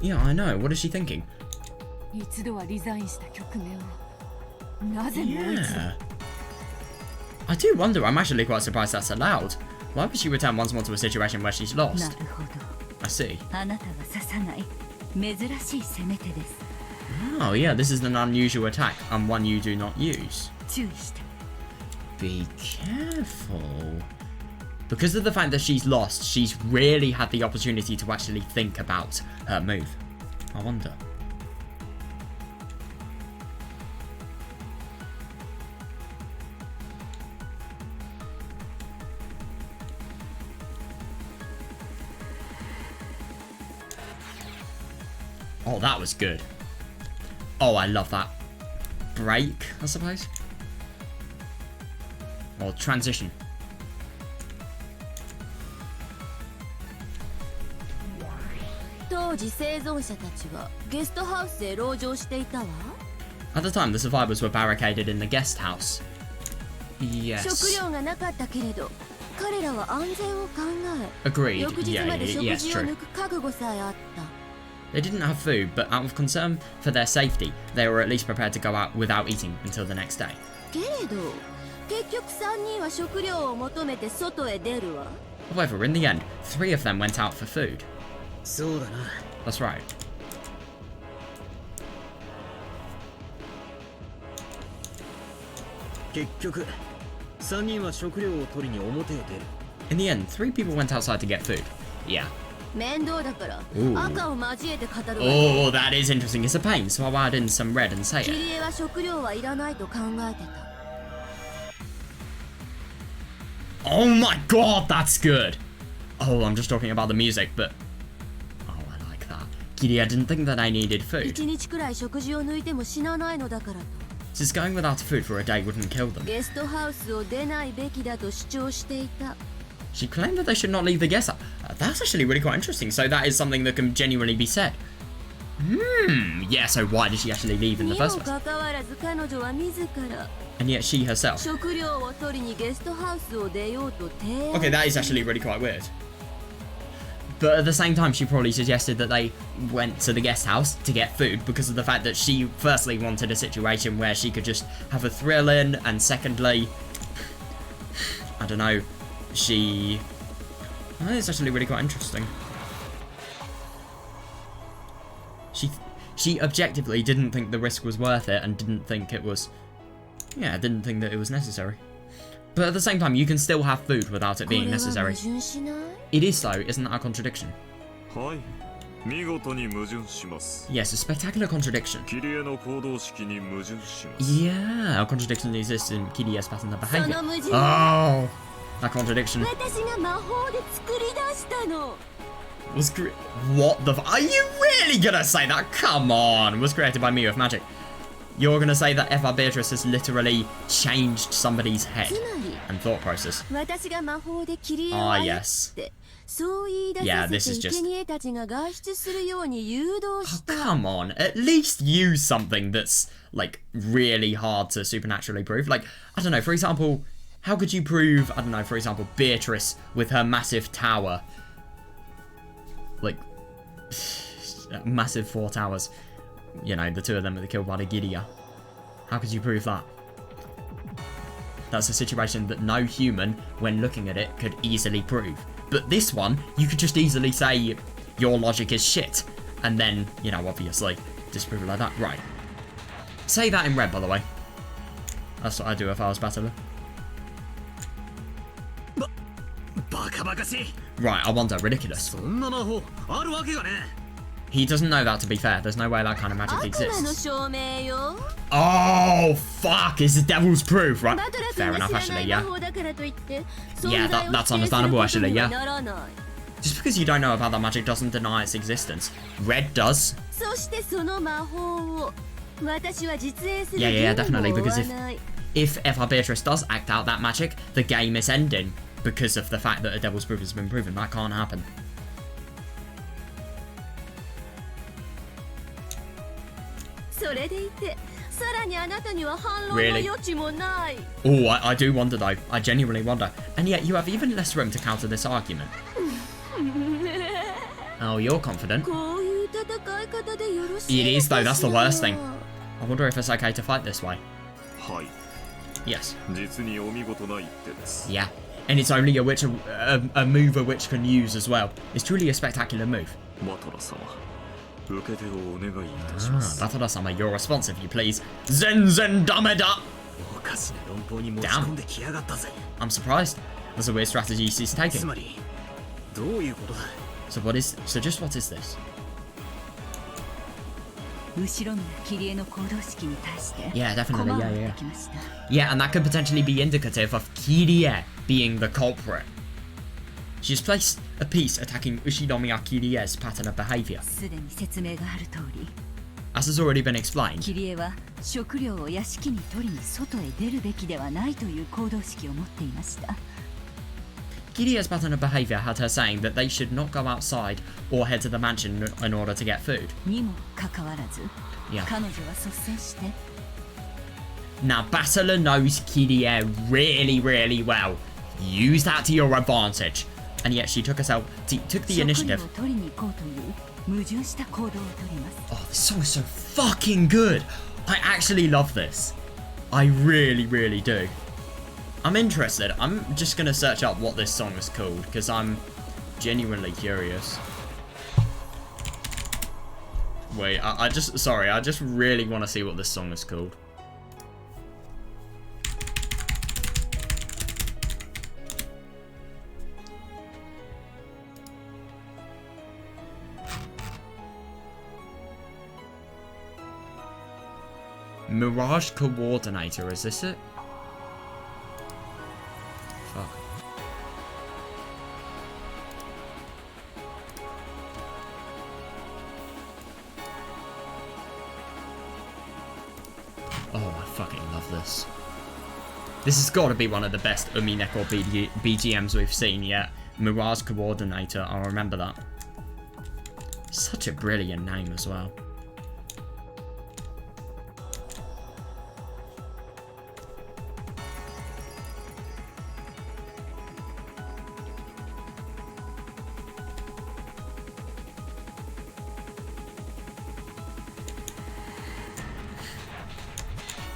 Yeah, I know. What is she thinking? Yeah. I do wonder. I'm actually quite surprised that's allowed. Why would she return once more to a situation where she's lost? I see. Oh yeah, this is an unusual attack and one you do not use. Be careful. Because of the fact that she's lost, she's really had the opportunity to actually think about her move. I wonder. Oh, that was good. Oh, I love that. Break, I suppose. Or transition. At the time, the survivors were barricaded in the guest house. Yes. Agreed. Yes, true. They didn't have food, but out of concern for their safety, they were at least prepared to go out without eating until the next day. However, in the end, 3 of them went out for food. That's right. In the end, 3 people went outside to get food. Yeah. Ooh. Oh, that is interesting. It's a pain, so I'll add in some red and say it. Oh my god, that's good! Oh, I'm just talking about the music, but... Oh, I like that. Kirie didn't think that I needed food. Since going without food for a day wouldn't kill them. She claimed that they should not leave the guest house. That's actually really quite interesting. So that is something that can genuinely be said. Yeah, so why did she actually leave in the first place? And yet she herself. Okay, that is actually really quite weird. But at the same time, she probably suggested that they went to the guest house to get food because of the fact that she firstly wanted a situation where she could just have a thrill in, and secondly, I don't know, she... Oh, it's actually really quite interesting. She objectively didn't think the risk was worth it and didn't think it was... Yeah, didn't think that it was necessary. But at the same time, you can still have food without it being necessary. It is though, isn't that a contradiction? Yes, a spectacular contradiction. Yeah, a contradiction exists in Kirie's pattern of behavior. Oh, that contradiction. What the are you really gonna say that? Come on, was created by me with magic. You're gonna say that Eva-Beatrice has literally changed somebody's head and thought process. Ah, yes. Yeah, this is just... Oh, come on, at least use something that's, like, really hard to supernaturally prove. Like, I don't know, for example, how could you prove, I don't know, for example, Beatrice with her massive tower? Like, massive 4 towers. You know, the 2 of them that were killed by the Gidia. How could you prove that? That's a situation that no human, when looking at it, could easily prove. But this one, you could just easily say, your logic is shit. And then, you know, obviously, disprove it like that. Right. Say that in red, by the way. That's what I'd do if I was battler. Right, I want that ridiculous. He doesn't know that, to be fair. There's no way that kind of magic exists. Oh, fuck! It's the devil's proof, right? Fair enough, actually, yeah. Yeah, that's understandable, actually, yeah. Just because you don't know about that magic doesn't deny its existence. Red does. Yeah, definitely, because if Eva-Beatrice does act out that magic, the game is ending because of the fact that a devil's proof has been proven. That can't happen. Really? Oh, I do wonder though. I genuinely wonder. And yet you have even less room to counter this argument. Oh, you're confident. It is though, that's the worst thing. I wonder if it's okay to fight this way. Yes. Yeah. And it's only a move a witch can use as well. It's truly a spectacular move. Batara-sama, your response if you please. Zen Dameda! Damn. I'm surprised. That's a weird strategy she's taking. So just what is this? Yeah, definitely, yeah. Yeah, and that could potentially be indicative of Kirie being the culprit. She's placed a piece attacking Ushinomiya Kirie's pattern of behaviour. As has already been explained, Kirie's pattern of behaviour had her saying that they should not go outside or head to the mansion in order to get food. Yeah. Now, Battler knows Kirie really, really well. Use that to your advantage. And yet she took the initiative. Oh, this song is so fucking good. I actually love this. I really, really do. I'm interested. I'm just going to search up what this song is called because I'm genuinely curious. Wait, I just really want to see what this song is called. Mirage Coordinator, is this it? Fuck. Oh, I fucking love this. This has got to be one of the best Umineko BGMs we've seen yet. Mirage Coordinator, I'll remember that. Such a brilliant name as well.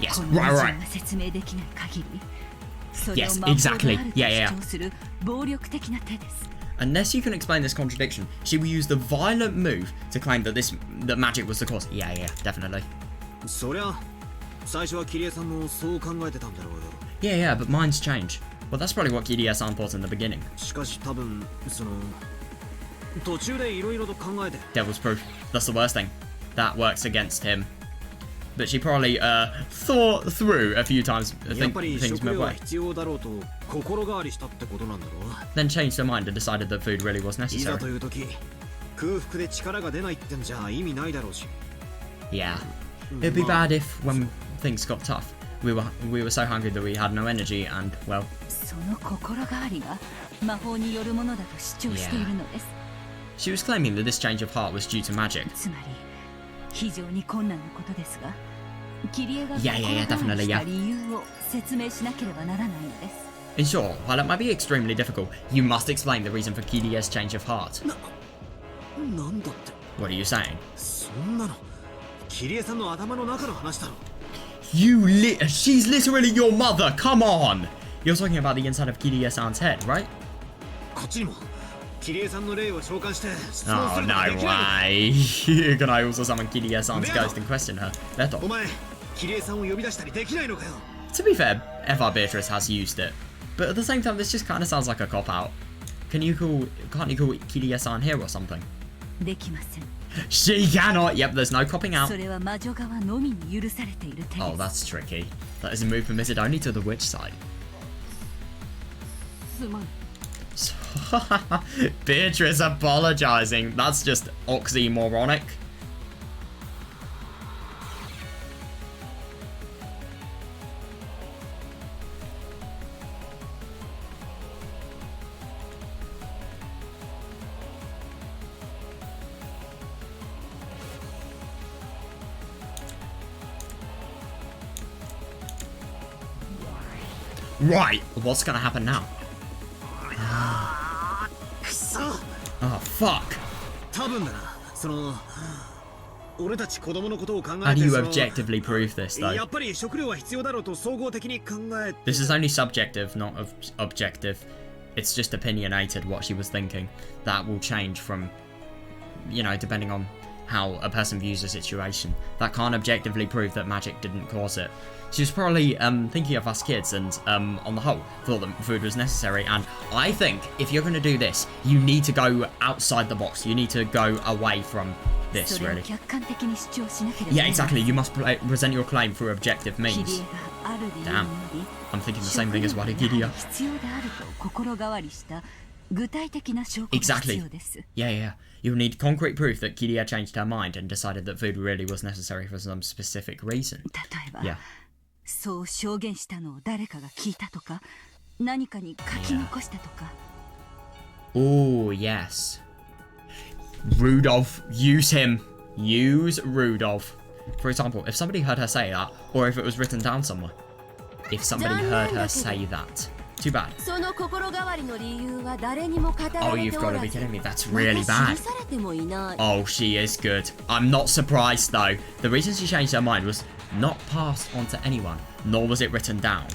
Yes, right. Yes, exactly. Yeah. Unless you can explain this contradiction, she will use the violent move to claim that that magic was the cause. Yeah, definitely. Yeah, but minds change. Well, that's probably what Kirie-san thought in the beginning. Devil's proof. That's the worst thing. That works against him. But she probably thought through a few times things my way. Then changed her mind and decided that food really was necessary. Yeah. It'd be bad if, when things got tough, we were so hungry that we had no energy and, well... Yeah. She was claiming that this change of heart was due to magic. Yeah, definitely, yeah. In short, while it might be extremely difficult, you must explain the reason for Kirie's change of heart. She's literally your mother. Come on. You're talking about the inside of Kirie-san's head, right? Oh, no way. Can I also summon Kirie-san's ghost and question her? To be fair, Eva-Beatrice has used it. But at the same time, this just kind of sounds like a cop-out. Can't you call Kirie-san here or something? She cannot! Yep, there's no copping out. Oh, that's tricky. That is a move permitted only to the witch side. Beatrice apologizing. That's just oxymoronic. Right, what's gonna happen now? Oh, fuck. How do you objectively prove this, though? This is only subjective, not objective. It's just opinionated what she was thinking. That will change from, you know, depending on how a person views a situation. That can't objectively prove that magic didn't cause it. She was probably thinking of us kids and, on the whole, thought that food was necessary. And I think if you're going to do this, you need to go outside the box. You need to go away from this, really. Yeah, exactly. You must present your claim through objective means. Damn. I'm thinking the same thing as Warigiria. Exactly. Yeah. You'll need concrete proof that Kirie changed her mind and decided that food really was necessary for some specific reason. Yeah. Oh, yes. Rudolph. Use him. Use Rudolph. For example, if somebody heard her say that, or if it was written down somewhere. If somebody heard her say that. Too bad. Oh, you've got to be kidding me. That's really bad. Oh, she is good. I'm not surprised, though. The reason she changed her mind was not passed on to anyone, nor was it written down.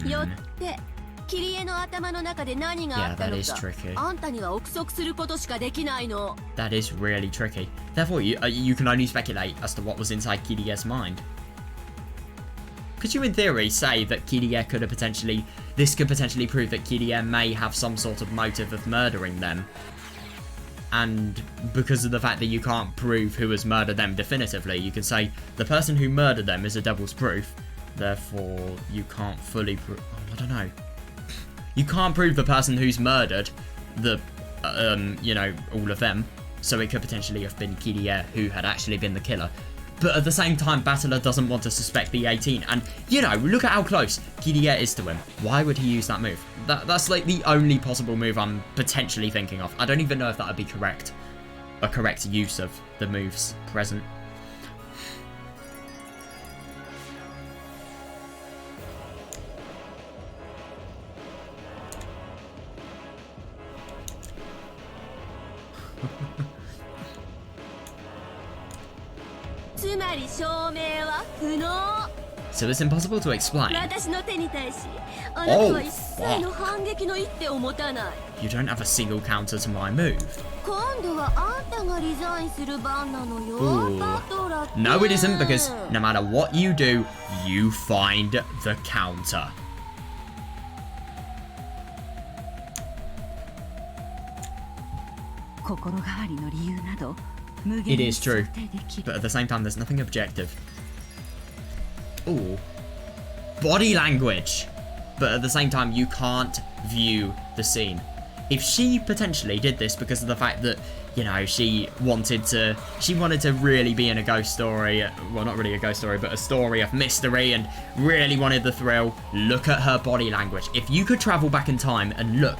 Yeah, that is tricky. That is really tricky. Therefore, you can only speculate as to what was inside Kirie's mind. Could you, in theory, say that Kirie could have potentially... This could potentially prove that Kirie may have some sort of motive of murdering them. And because of the fact that you can't prove who has murdered them definitively, you can say the person who murdered them is a devil's proof. Therefore, you can't fully prove... Oh, I don't know. You can't prove the person who's murdered the... you know, all of them. So it could potentially have been Kirie who had actually been the killer. But at the same time, Battler doesn't want to suspect the 18. And, you know, look at how close Kirie is to him. Why would he use that move? That's like the only possible move I'm potentially thinking of. I don't even know if that would be correct. A correct use of the moves present. So it's impossible to explain. Oh, fuck. You don't have a single counter to my move. Ooh. No, it isn't, because no matter what you do, you find the counter. It is true, but at the same time, there's nothing objective. Ooh. Body language! But at the same time, you can't view the scene. If she potentially did this because of the fact that, you know, she wanted to really be in a ghost story, well, not really a ghost story, but a story of mystery and really wanted the thrill, look at her body language. If you could travel back in time and look,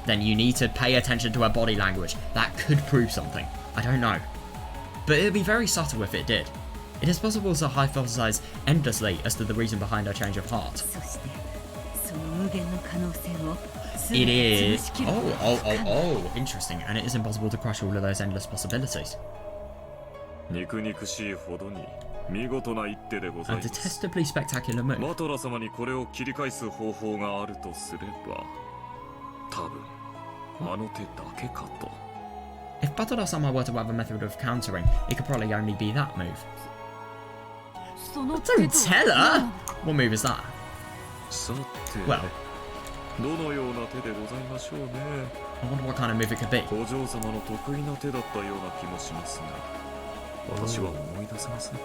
then you need to pay attention to her body language. That could prove something. I don't know. But it would be very subtle if it did. It is possible to hypothesize endlessly as to the reason behind her change of heart. It is... Oh, interesting. And it is impossible to crush all of those endless possibilities. A detestably spectacular move. マトラ様にこれを切り返す方法があるとすれば、多分あの手だけかと。If Batora-sama were to have a method of countering, it could probably only be that move. Don't tell her! What move is that? さて、 Well, どのような手でございましょうね。 I wonder what kind of move it could be. お嬢様の得意な手だったような気もしますが、私は思い出せません。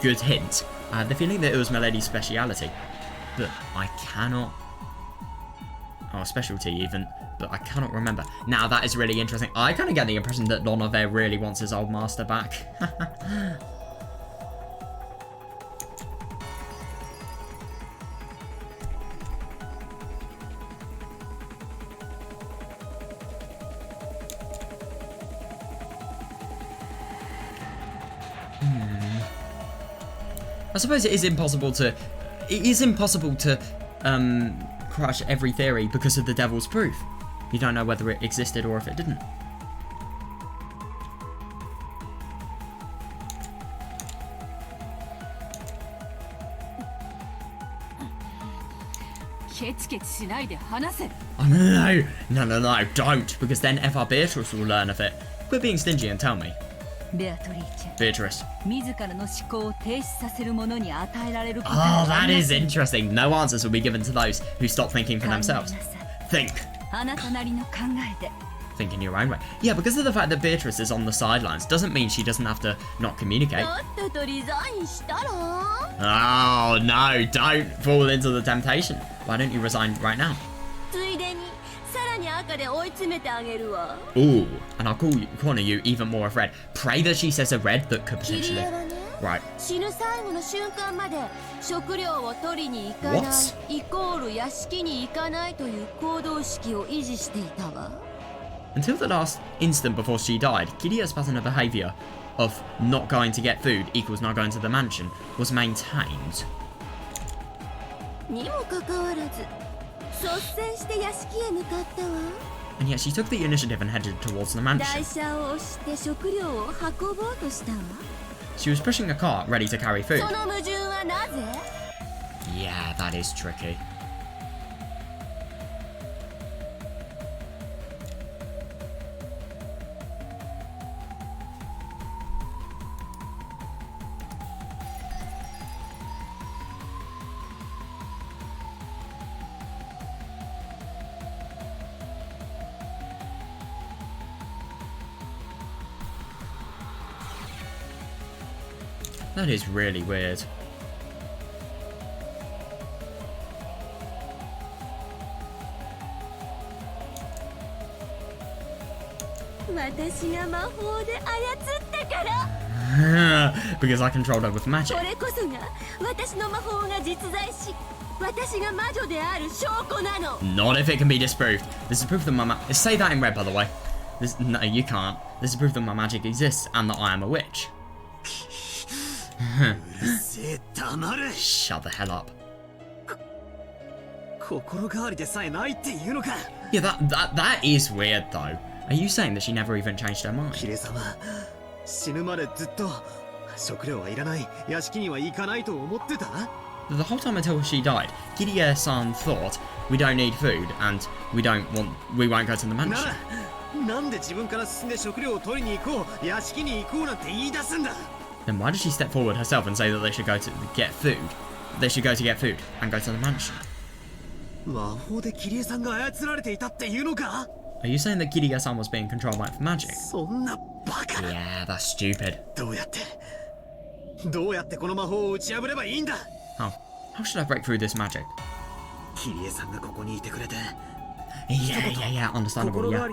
Good hint. I had the feeling that it was Milady's speciality, but I cannot... Oh, specialty even, but I cannot remember. Now that is really interesting. I kind of get the impression that Lonove really wants his old master back. I suppose it is impossible to crush every theory because of the devil's proof. You don't know whether it existed or if it didn't. Oh no, don't, because then Eva-Beatrice will learn of it. Quit being stingy and tell me. Beatrice. Oh, that is interesting. No answers will be given to those who stop thinking for themselves. Think. Think in your own way. Yeah, because of the fact that Beatrice is on the sidelines doesn't mean she doesn't have to not communicate. Oh no, don't fall into the temptation. Why don't you resign right now? Ooh, and I'll corner you even more of red. Pray that she says a red that could potentially... Right. What? Until the last instant before she died, Kiria's pattern of behaviour of not going to get food equals not going to the mansion was maintained. And yet she took the initiative and headed towards the mansion. She was pushing a cart ready to carry food. Yeah, that is tricky. That is really weird. Because I controlled her with magic. Not if it can be disproved. This is proof that my say that in red, by the way. No, you can't. This is proof that my magic exists and that I am a witch. Shut the hell up. Yeah, that is weird though. Are you saying that she never even changed her mind? The whole time until she died, Kirie-san thought, we don't need food and we won't go to the mansion. Then why did she step forward herself and say that they should go to get food? They should go to get food and go to the mansion. Are you saying that Kirie-san was being controlled by magic? Yeah, that's stupid. How should I break through this magic? Yeah, understandable, yeah.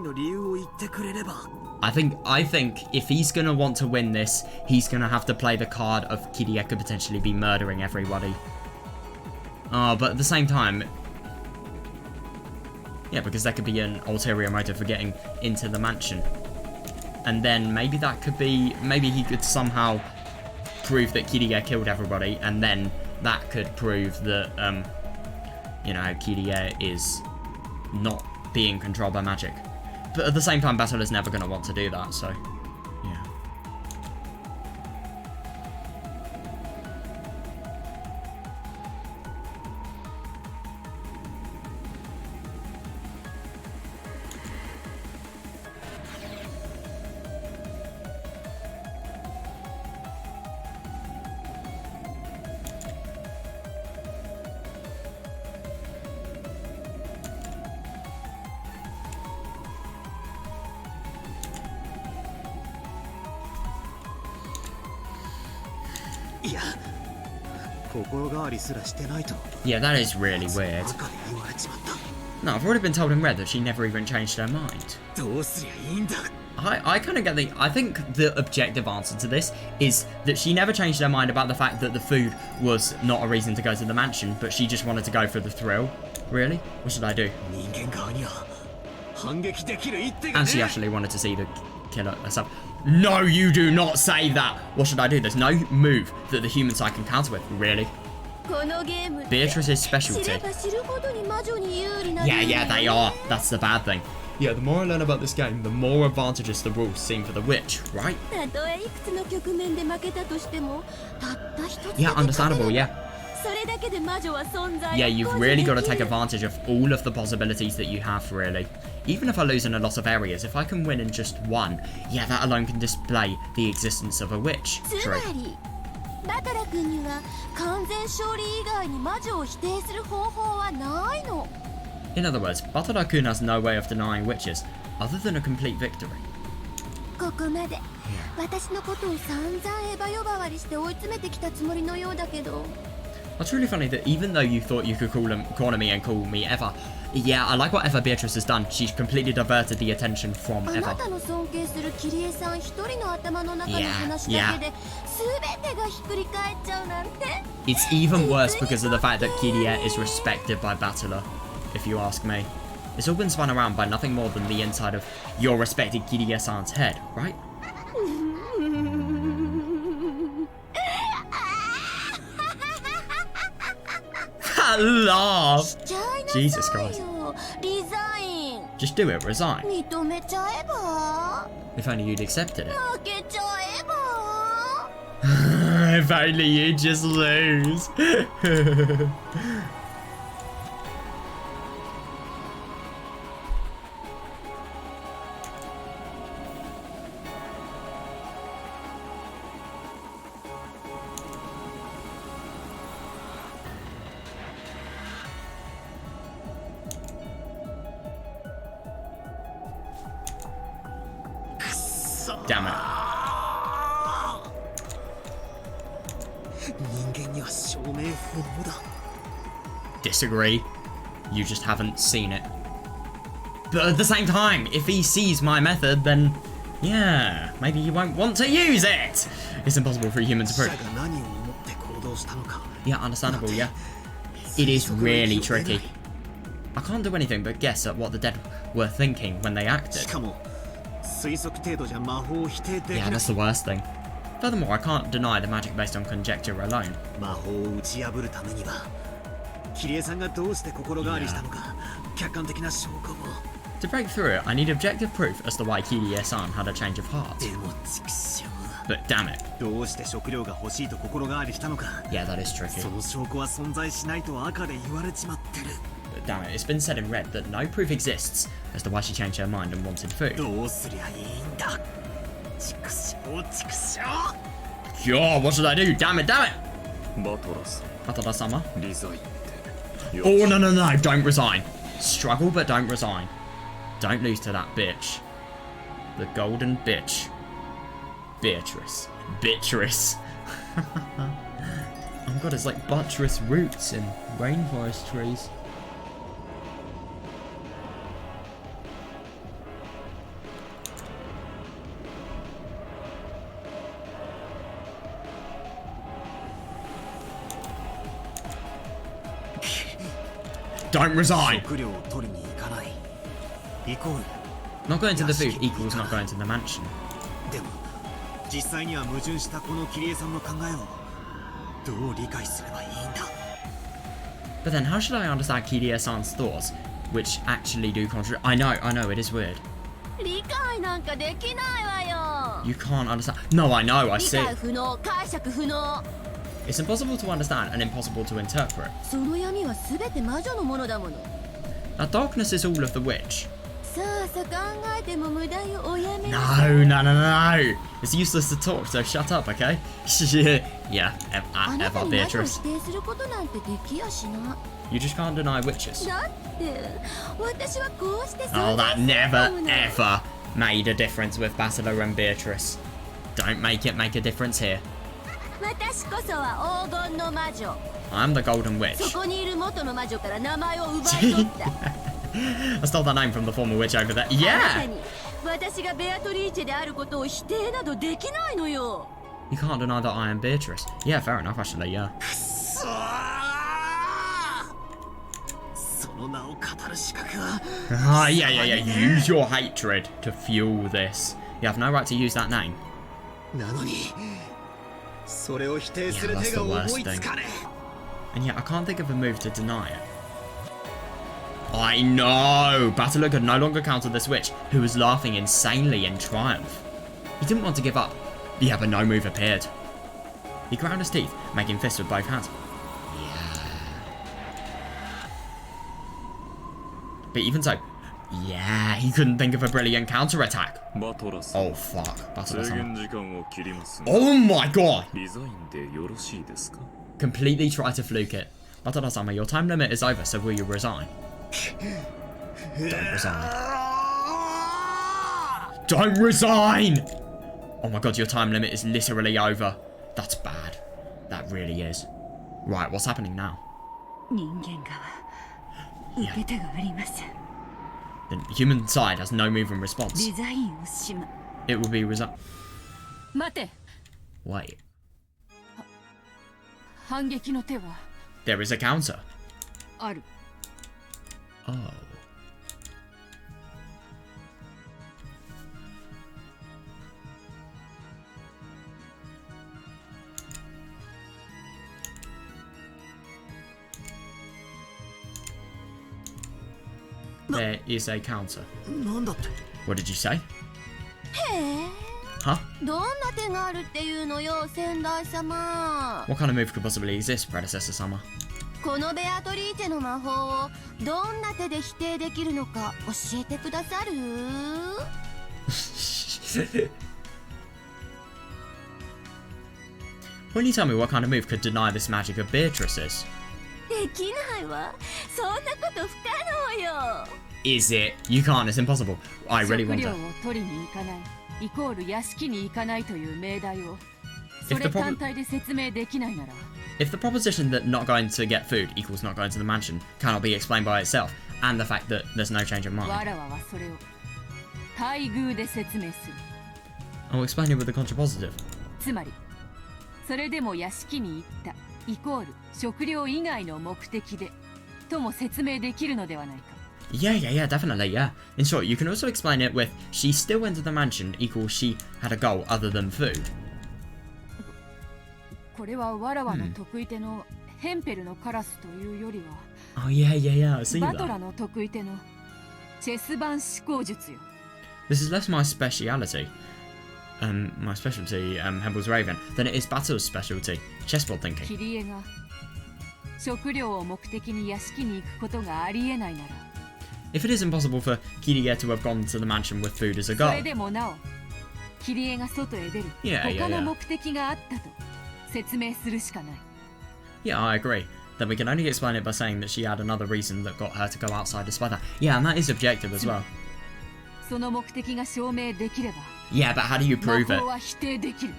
I think if he's gonna want to win this, he's gonna have to play the card of Kirie could potentially be murdering everybody. But at the same time... Yeah, because there could be an ulterior motive for getting into the mansion. And then maybe that could be... Maybe he could somehow prove that Kirie killed everybody, and then that could prove that, you know, Kirie is not being controlled by magic. But at the same time, Battle is never going to want to do that, so... Yeah. Yeah, that is really weird. No, I've already been told in red that she never even changed her mind. I kind of get I think the objective answer to this is that she never changed her mind about the fact that the food was not a reason to go to the mansion, but she just wanted to go for the thrill. Really? What should I do? And she actually wanted to see the killer herself. No, you do not say that! What should I do? There's no move that the human side can counter with. Really? Beatrice's specialty. Yeah, they are. That's the bad thing. Yeah, the more I learn about this game, the more advantageous the rules seem for the witch, right? Yeah, understandable, yeah. Yeah, you've really got to take advantage of all of the possibilities that you have, really. Even if I lose in a lot of areas, if I can win in just one, yeah, that alone can display the existence of a witch. True. In other words, Batara-kun has no way of denying witches, other than a complete victory. That's really funny that even though you thought you could corner me and call me Eva, yeah, I like what Eva-Beatrice has done. She's completely diverted the attention from Eva. Yeah. It's even worse because of the fact that Kirie is respected by Battler, if you ask me. It's all been spun around by nothing more than the inside of your respected Kirie-san's head, right? That laugh! Jesus Christ. Just do it, resign. If only you'd accepted it. If only you'd just lose. Damn it. Disagree. You just haven't seen it. But at the same time, if he sees my method, then yeah, maybe he won't want to use it. It's impossible for a human to prove. Yeah, understandable, yeah. It is really tricky. I can't do anything but guess at what the dead were thinking when they acted. Yeah, that's the worst thing. Furthermore, I can't deny the magic based on conjecture alone. To break through it, I need objective proof as to why Kirie-san had a change of heart. But damn it. Yeah, that is tricky. But damn it, it's been said in red that no proof exists as to why she changed her mind and wanted food. Sure, what should I do? Damn it, damn it! Batara-sama? Oh, no, don't resign. Struggle, but don't resign. Don't lose to that bitch. The golden bitch. Beatrice. Beatrice. Oh my god, it's like buttress roots in rainforest trees. Don't resign! Not going to the food equals not going to the mansion. But then how should I understand Kirie-san's thoughts, which actually do contradict? I know, it is weird. You can't understand. No, I know, I see. It's impossible to understand and impossible to interpret. Now, darkness is all of the witch. No. It's useless to talk, so shut up, okay? Yeah, Eva-Beatrice. You just can't deny witches. Oh, that never, ever made a difference with Battler and Beatrice. Don't make it make a difference here. 私こそは黄金の魔女。 I'm the Golden Witch. そこにいる元の魔女から名前を奪い取った。 I stole that name from the former witch over there. あなた Yeah! に私がベアトリーチェであることを否定などできないのよ。 You can't deny that I am Beatrice. Yeah, fair enough, actually, yeah. その名を語る資格は Ah, yeah, yeah, yeah. Use your hatred to fuel this. You have no right to use that name. なのにそれを否定する Yeah, that's 手 the が worst 思いつかね And yet, I can't think of a move to deny it. I know! Battler could no longer counter this witch, who was laughing insanely in triumph. He didn't want to give up. Yeah, but no move appeared. He ground his teeth, making fists with both hands. Yeah. But even so, yeah, he couldn't think of a brilliant counterattack. バトラさん Oh fuck, 制 Battler-sama. 限時間を切りますが Oh my god! リザインでよろしいですか Completely try to fluke it. Battler-sama, your time limit is over, so will you resign? Don't resign. Don't resign! Oh my god, your time limit is literally over. That's bad. That really is. Right, what's happening now? 人間側受け手がありません。 The human side has no move in response. デザインをしま。 It will be resign. 待て。 Wait, 反撃の手は there is a counter. ある。 Oh. There is a counter. なんだって What did you say? へえ。 Huh? どんな手があるっていうのよ、先代様。 What kind of move could possibly exist, Predecessor Summer? このベアトリーチェの魔法をどんな手で否定できるのか教えてくださる？ Will you tell me what kind of move could deny this magic of Beatrice's? できないわ。そんなこと不可能よ。 Is it? You can't, it's impossible. I really 食 want 料 to. を取りに行かないイコール屋敷に行かないという命題を If そ the れ problem- 単体で説明できないなら If the proposition that not going to get food equals not going to the mansion cannot be explained by itself, and the fact that there's no change of わ mind, らわはそれを待遇で説明する I'll explain it with the contrapositive. つまりそれでも屋敷に行ったイコール食料以外の目的でとも説明できるのではないか Yeah, yeah, yeah, definitely, yeah. In short, you can also explain it with she still entered the mansion equals she had a goal other than food. これはわらわの得意手のヘンペルのカラスというよりは Oh, yeah, yeah, yeah, I see バト that. ラの得意手のチェス盤思考術よ This is less my speciality, my specialty, Hempel's Raven, than it is Battle's specialty, chessboard thinking. キリエが食料を目的に屋敷に行くことがありえないなら If it is impossible for Kirie to have gone to the mansion with food as a そ goal, れでもなおキリエが外へ出る Yeah, yeah, 他の yeah. 目的があったと説明するしかない yeah, I agree. Then we can only explain it by saying that she had another reason that got her to go outside despite that. Yeah, and that is objective as well. その目的が証明できれば Yeah, but how do you 魔 prove 法 it? は否定できる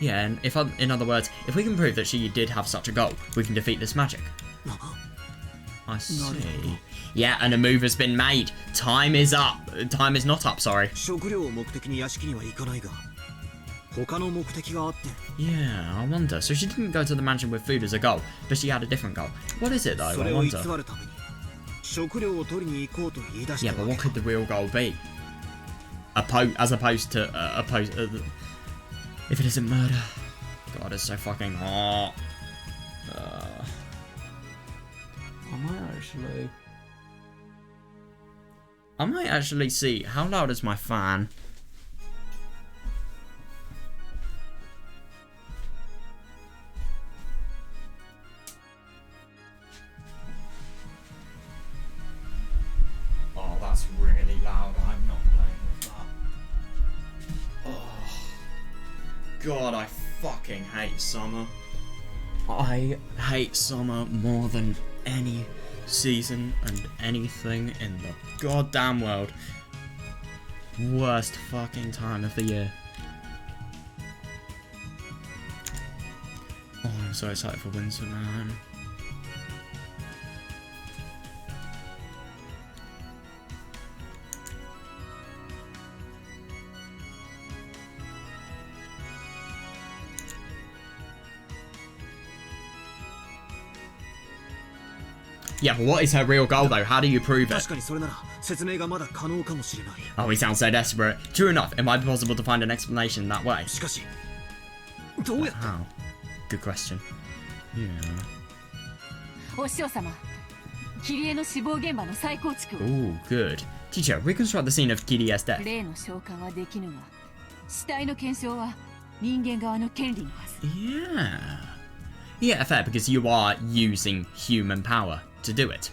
Yeah, and if, in other words, if we can prove that she did have such a goal, we can defeat this magic. I see. Yeah, and a move has been made. Time is up. Time is not up, sorry. 食料を目的に屋敷には行かないが他の目的があって Yeah, I wonder. So she didn't go to the mansion with food as a goal, but she had a different goal. What is it though? そ I れを偽 wonder. るために食料を取りに行こうと言い出し Yeah, た but わ what け could the real goal be? As opposed to if it isn't murder. God, it's so fucking hot. I might actually see how loud is my fan. Oh, that's really loud. I'm not playing with that. Oh, God, I fucking hate summer. I hate summer more than any season and anything in the goddamn world. Worst fucking time of the year. so excited for Windsor, man. Yeah, but what is her real goal, though? How do you prove it? 確かにそれなら説明がまだ可能かもしれない。 Oh, he sounds so desperate. True enough, it might be possible to find an explanation that way. しかしどうやって How? Good question. Yeah. お師匠様、キリエの死亡現場の再構築を。 Ooh, good. Teacher, reconstruct the scene of Kirie's death. 例の召喚はできぬが、死体の検証は人間側の権利のはず。 Yeah. Yeah, fair, because you are using human power to do it.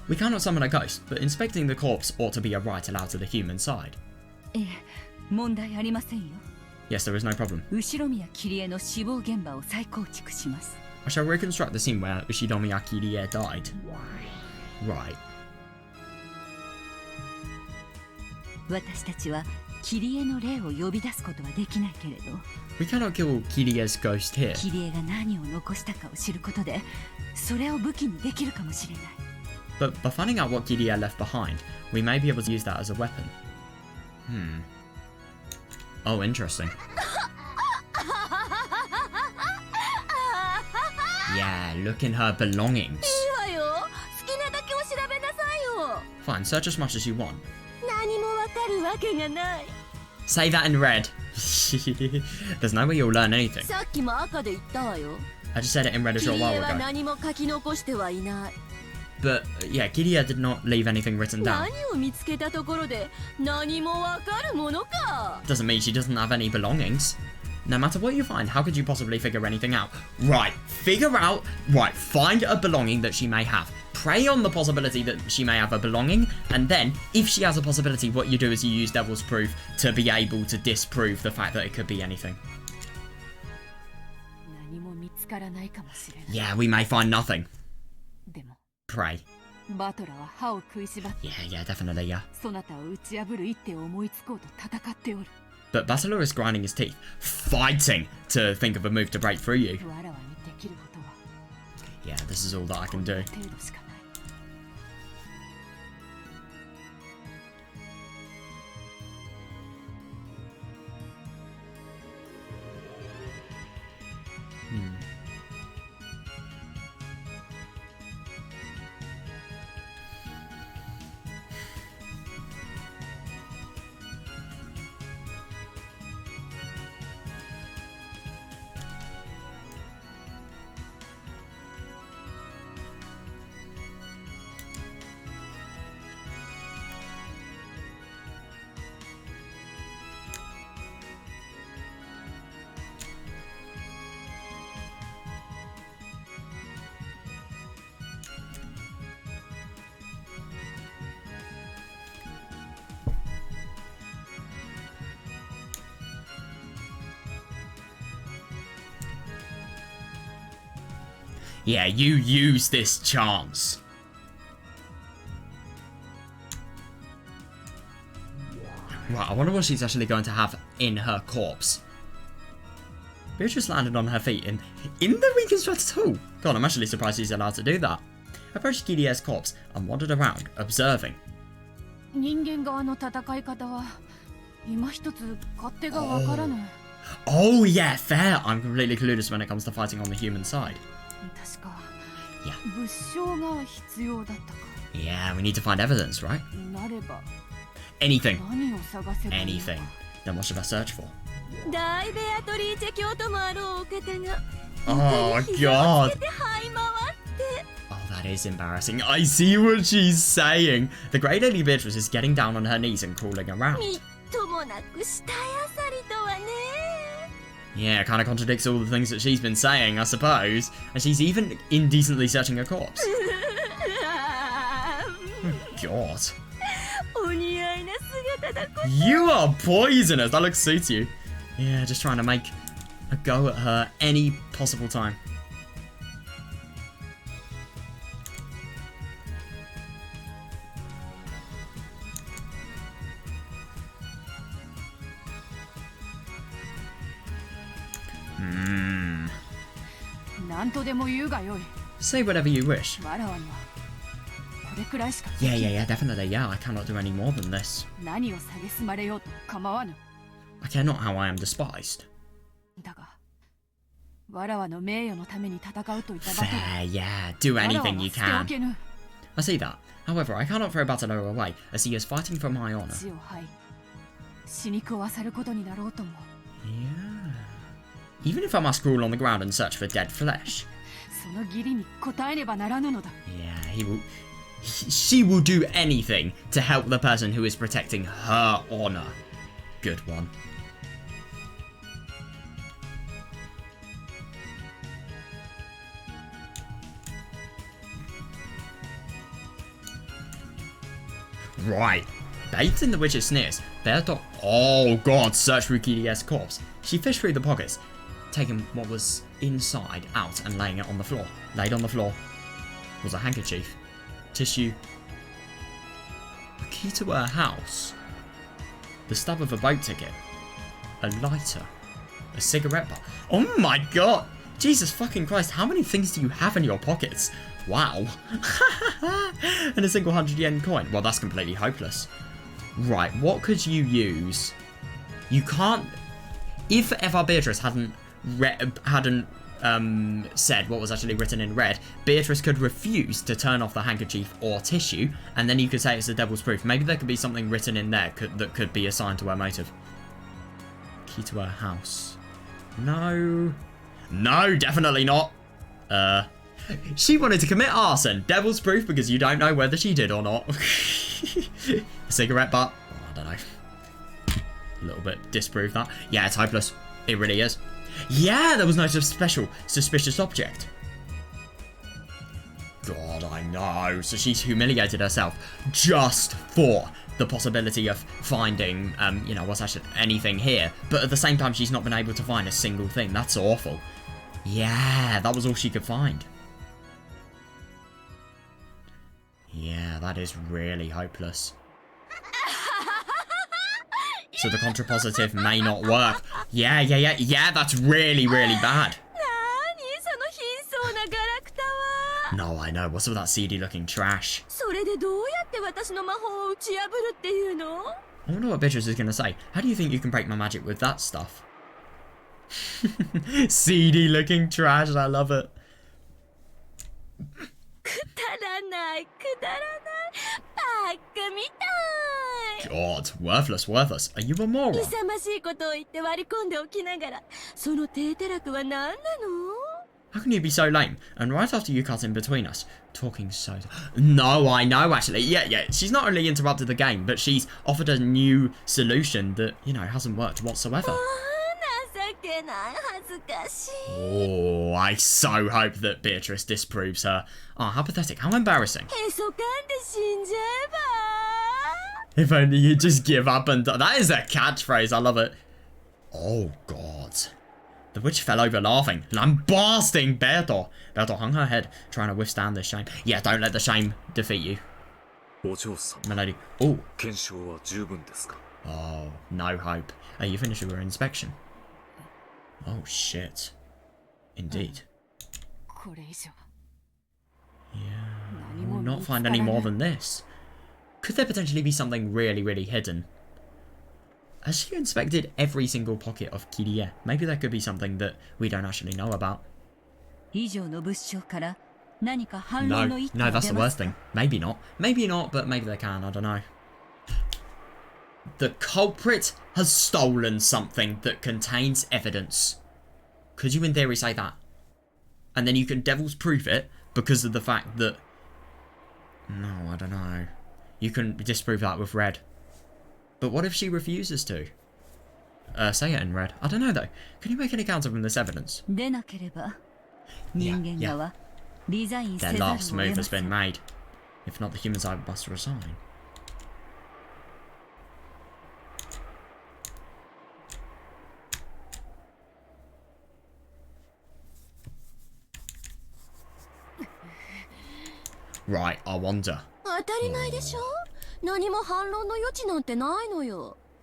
We cannot summon a ghost, but inspecting the corpse ought to be a right allowed to the human side. ええ、問題ありませんよ。 Yes, there is no problem. 後ろ宮キリエの死亡現場を再構築します。 I shall reconstruct the scene where Ushinomiya Kirie died. Right. 私たちはキリエの霊を呼び出すことはできないけれど、 We cannot kill Kirie's ghost here. キリエが何を残したかを知ることで、それを武器にできるかもしれない。 But by finding out what Kirie left behind, we may be able to use that as a weapon. Oh, interesting. Yeah, look in her belongings. いいわよ。好きなだけを調べなさいよ。 Fine, search as much as you want. 何もわかるわけがない。 Say that in red. There's no way you'll learn anything. さっきも赤で言ったわよ。 I just said it in red a キ short リ while エは ago. 何も書き残してはいない。 But yeah, Kirie did not leave anything written down. 何を見つけたところで何もわかるものか。 Doesn't mean she doesn't have any belongings. No matter what you find, how could you possibly figure anything out? Right, find a belonging that she may have. Prey on the possibility that she may have a belonging, and then, if she has a possibility, what you do is you use Devil's Proof to be able to disprove the fact that it could be anything. 何も見つからないかもしれない。 Yeah, we may find nothing. でも、 Pray. バトラは歯を食いしばって、 Yeah, definitely, yeah. そなたを打ち破る一手を思いつこうと戦っておる。 But Basilar is grinding his teeth, fighting to think of a move to break through you. わらわにできることは Yeah, this is all that I こ can んな do. 程度しかない。 Yeah, you use this chance. Right, I wonder what she's actually going to have in her corpse. Beatrice landed on her feet in the reconstructed hall. God, I'm actually surprised she's allowed to do that. Approached Kirie's corpse and wandered around, observing. 人間側の戦い方は今一つ勝手がわからない。 Oh yeah, fair. I'm completely clueless when it comes to fighting on the human side. 確か、 Yeah. 物証が必要だったか。 Yeah, we need to find evidence, right? なれば Anything. 何を探せばいいのか。 Anything. Then what should I search for? 大ベアトリーチェ教ともあろうお方が Oh 床に膝を god. つけて這い回って Oh, that is embarrassing. I see what she's saying. The Great Lady Beatrice is getting down on her knees and crawling around. みっともなく死体あさりとはね Yeah, it kind of contradicts all the things that she's been saying, I suppose. And she's even indecently searching a corpse. God. お似合いな姿だこ You are poisonous. That looks suits you. Yeah, just trying to make a go at her any possible time. 何とでも言うがよい。 Say whatever you wish. わらわにはこれくらいしか Yeah, yeah, yeah, definitely, yeah. I cannot do any more than this. 何を蔑まれようと構わぬ。 I care not how I am despised. だがわらわの名誉のために戦うといったバトル。 Fair, yeah. Do わらわ anything は you 捨てお can. けぬ。 I see that. However, I cannot throw Battler away, as he is fighting for my honor. 血を吐い死肉を漁ることになろうとも。 Yeah. Even if I must crawl on the ground and search for dead flesh. その義理に応えねばならぬのだ。 Yeah, she will do anything to help the person who is protecting her honor. Good one. Right. Bathed in the witch's sneers, Berto. Oh god, search for Ukidie's corpse. She fished through the pockets, taking what was inside out and laying it on the floor. Laid on the floor was a handkerchief, tissue, a key to her house, the stub of a boat ticket, a lighter, a cigarette butt. Oh my god! Jesus fucking Christ, how many things do you have in your pockets? Wow. And a single 100 yen coin. Well, that's completely hopeless. Right, what could you use? You can't... If Eva-Beatrice hadn't said what was actually written in red, Beatrice could refuse to turn off the handkerchief or tissue, and then you could say it's the devil's proof. Maybe there could be something written in there that could be assigned to her motive. Key to her house. No. No, definitely not. She wanted to commit arson. Devil's proof because you don't know whether she did or not. A cigarette butt. Oh, I don't know. A little bit disprove that. Yeah, it's hopeless. It really is. Yeah, there was no special suspicious object. God, I know. So she's humiliated herself just for the possibility of finding, you know, what's actually anything here. But at the same time, she's not been able to find a single thing. That's awful. Yeah, that was all she could find. Yeah, that is really hopeless. So the contrapositive may not work. Yeah, that's really, really bad. No, I know. What's all that seedy looking trash? I wonder what Beatrice is going to say. How do you think you can break my magic with that stuff? Seedy looking trash, I love it. God, worthless. Are you a moron? How can you be so lame? And right after you cut in between us, talking so... No, I know, actually. Yeah. She's not only interrupted the game, but she's offered a new solution that, you know, hasn't worked whatsoever. Oh, I so hope that Beatrice disproves her. Oh, how pathetic. How embarrassing. If only you just give up and... That is a catchphrase. I love it. Oh, God. The witch fell over laughing, lambasting Berto. Berto hung her head, trying to withstand this shame. Yeah, don't let the shame defeat you. Milady. Oh. Oh, no hope. Are you finished with your inspection? Oh, shit. Indeed. Yeah. We'll not find any more than this. Could there potentially be something really, really hidden? Has she inspected every single pocket of Kirie? Maybe there could be something that we don't actually know about. No, that's the worst thing. Maybe not. Maybe not, but maybe they can. I don't know. The culprit has stolen something that contains evidence. Could you in theory say that? And then you can devil's proof it because of the fact that... No, I don't know. You can disprove that with red. But what if she refuses to? Say it in red. I don't know though. Can you make any counter from this evidence? Yeah. Their last move has been made. If not, the humans I must resign. Right, I wonder.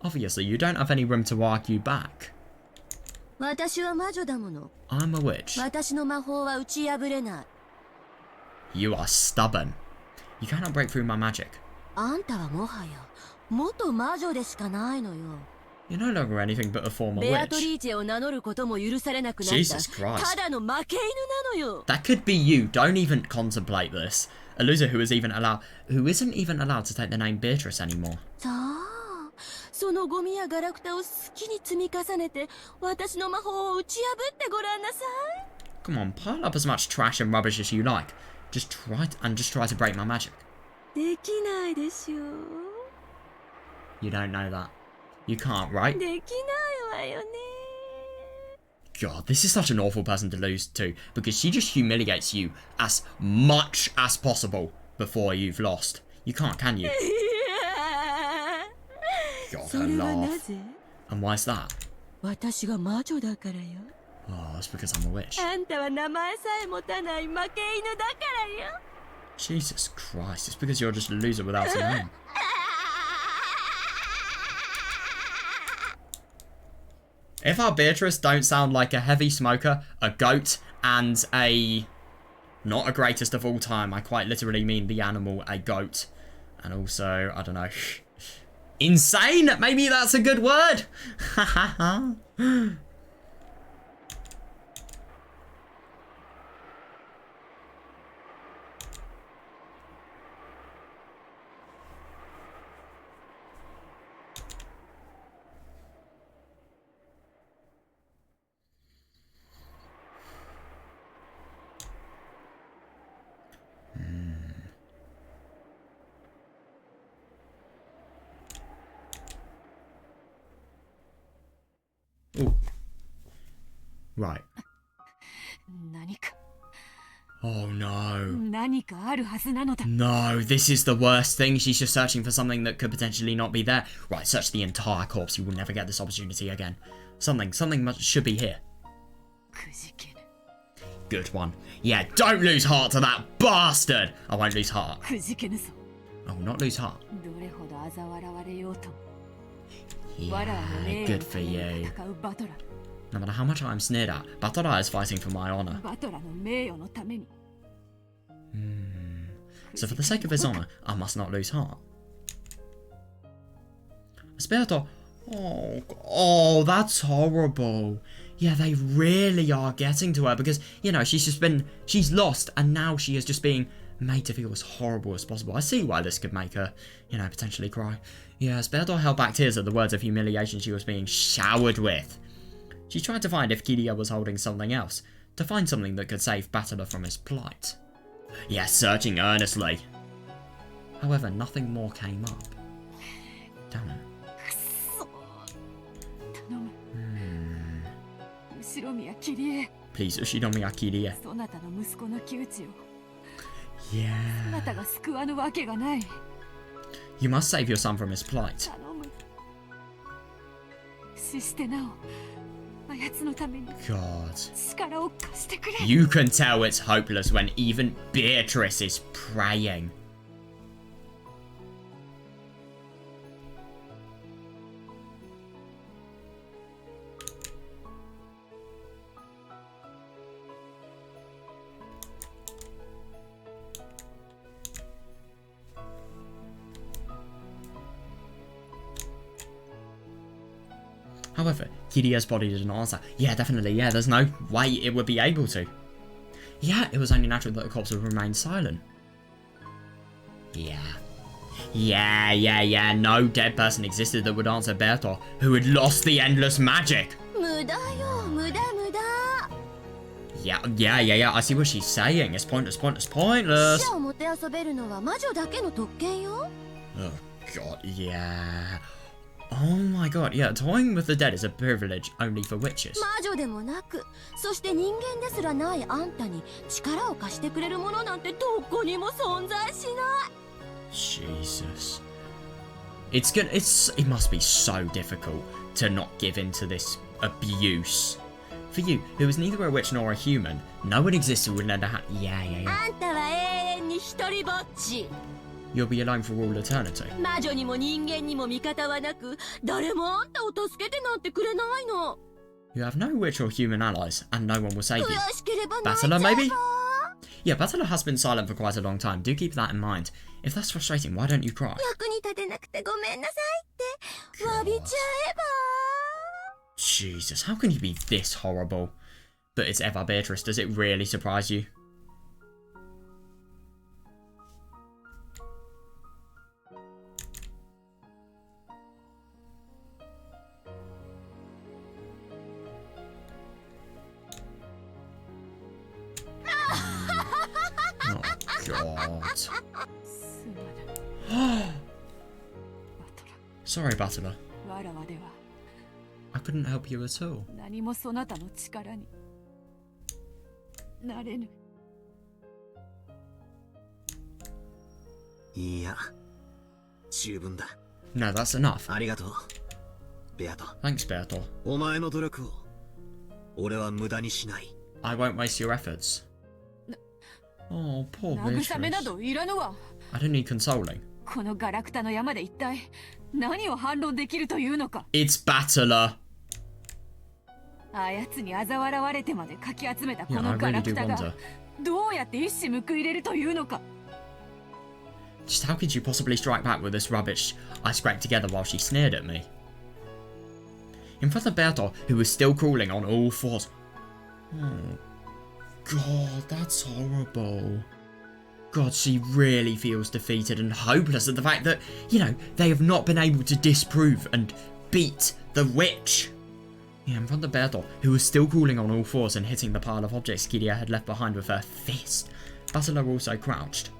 Obviously, you don't have any room to argue back. 私は魔女だもの。 I'm a witch. 私の魔法は打ち破れない。 You are stubborn. You cannot break through my magic. あんたはもはや元魔女でしかないのよ。 You're no longer anything but a former ベアト witch. リーチェを名乗ることも許されなくなった Jesus Christ. ただの負け犬なのよ。 That could be you. Don't even contemplate this. A loser who isn't even allowed to take the name Beatrice anymore. さあ、そのゴミやガラクタを好きに積み重ねて私の魔法を打ち破ってごらんなさい。 Come on, pile up as much trash and rubbish as you like. Just try to break my magic. できないでしょう。 You don't know that. You can't, right? できないわよね。 God, this is such an awful person to lose to, because she just humiliates you as much as possible before you've lost. You can't, can you? God, そ her れはな laugh. ぜ？ And why's that? 私が魔女だからよ。 Oh, that's because I'm a witch. あんたは名前さえ持たない負け犬だからよ。 Jesus Christ, it's because you're just a loser without a name. If our Beatrice don't sound like a heavy smoker, a goat, and a... not a greatest of all time, I quite literally mean the animal, a goat. And also, I don't know... insane? Maybe that's a good word? Ooh. Right. 何か Oh no. 何かあるはずなのだ。 No, this is the worst thing. She's just searching for something that could potentially not be there. Right, search the entire corpse. You will never get this opportunity again. Something should be here. くじけぬ。 Good one. Yeah, don't lose heart to that bastard. I won't lose heart. くじけぬぞ。 I will not lose heart. どれほど嘲笑われようとも。わらわの Yeah, 名誉 good の for ために you. 戦うバトラ。 No matter how much I'm sneered at, Batara is fighting for my honor. バトラの名誉のために。 So for the sake of his honor, I must not lose heart. Asperto. Oh, that's horrible. Yeah, they really are getting to her because, you know, she's lost and now she is just being made to feel as horrible as possible. I see why this could make her, you know, potentially cry. Yeah, Asperto held back tears at the words of humiliation she was being showered with. She tried to find if Kiria was holding something else, to find something that could save Batala from his plight. Yes, searching earnestly. However, nothing more came up. Damn it. 頼む。後ろ宮キリエ。 Please, Ushinomiya Kirie. そなたの息子の窮地を Yeah. そなたが救わぬわけがない。 You must save your son from his plight. 頼む。死してなお、あやつのために God. 力を貸してくれ。 You can tell it's hopeless when even Beatrice is praying. However, Kiria's body didn't answer. Yeah, definitely, yeah, there's no way it would be able to. Yeah, it was only natural that the corpse would remain silent. Yeah. Yeah, no dead person existed that would answer Berto, who had lost the endless magic. 無駄よ、無駄無駄。 Yeah, I see what she's saying. It's pointless. 死者をもてあそべるのは魔女だけの特権よ。 Oh, God, yeah. Oh my god, yeah, toying with the dead is a privilege only for witches. 魔女でもなく、そして人間ですらないあんたに力を貸してくれるものなんてどこにも存在しない。 Jesus. It must be so difficult to not give in to this abuse. For you, who is neither a witch nor a human, no one exists who would let her Yeah. あんたは永遠に一人ぼっち。 You'll be alone for all eternity. 魔女にも人間にも味方はなく、誰もあんたを助けてなんてくれないの。You have no witch or human allies, and no one will save you. 悔しければ泣いちゃ Battler, え maybe? ば Yeah, Battler has been silent for quite a long time. Do keep that in mind. If that's frustrating, why don't you cry? 役に立てなくてごめんなさいって詫びちゃえば Jesus, how can you be this horrible? But it's Eva-Beatrice, does it really surprise you? Oh, God. すまないバトラ Sorry, Battler. わらわでは I couldn't help you at all. 何もそなたの力になれぬ。いや、十分だ。 No, that's enough. ありがとう、ベアト。 Thanks, Bertor. お前の努力を俺は無駄にしない。 I won't waste your efforts. Oh, poor 慰めな Beatrice. どいらぬわ。 I don't need consoling. このガラクタの山で一体何を反論できるというのか。 It's Battler. あやつに嘲笑われてまでかき集めたこ Yeah, I のガ really ラク do タ wonder. がどうやって一矢報いれるというのか。 Just how could you possibly strike back with this rubbish I scraped together while she sneered at me? In front of Bertor, who was still crawling on all fours. Oh, God, that's horrible. God, she really feels defeated and hopeless at the fact that, you know, they have not been able to disprove and beat the witch. Yeah, in front of Bertor, who was still crawling on all fours and hitting the pile of objects Kiria had left behind with her fist, Battler also crouched,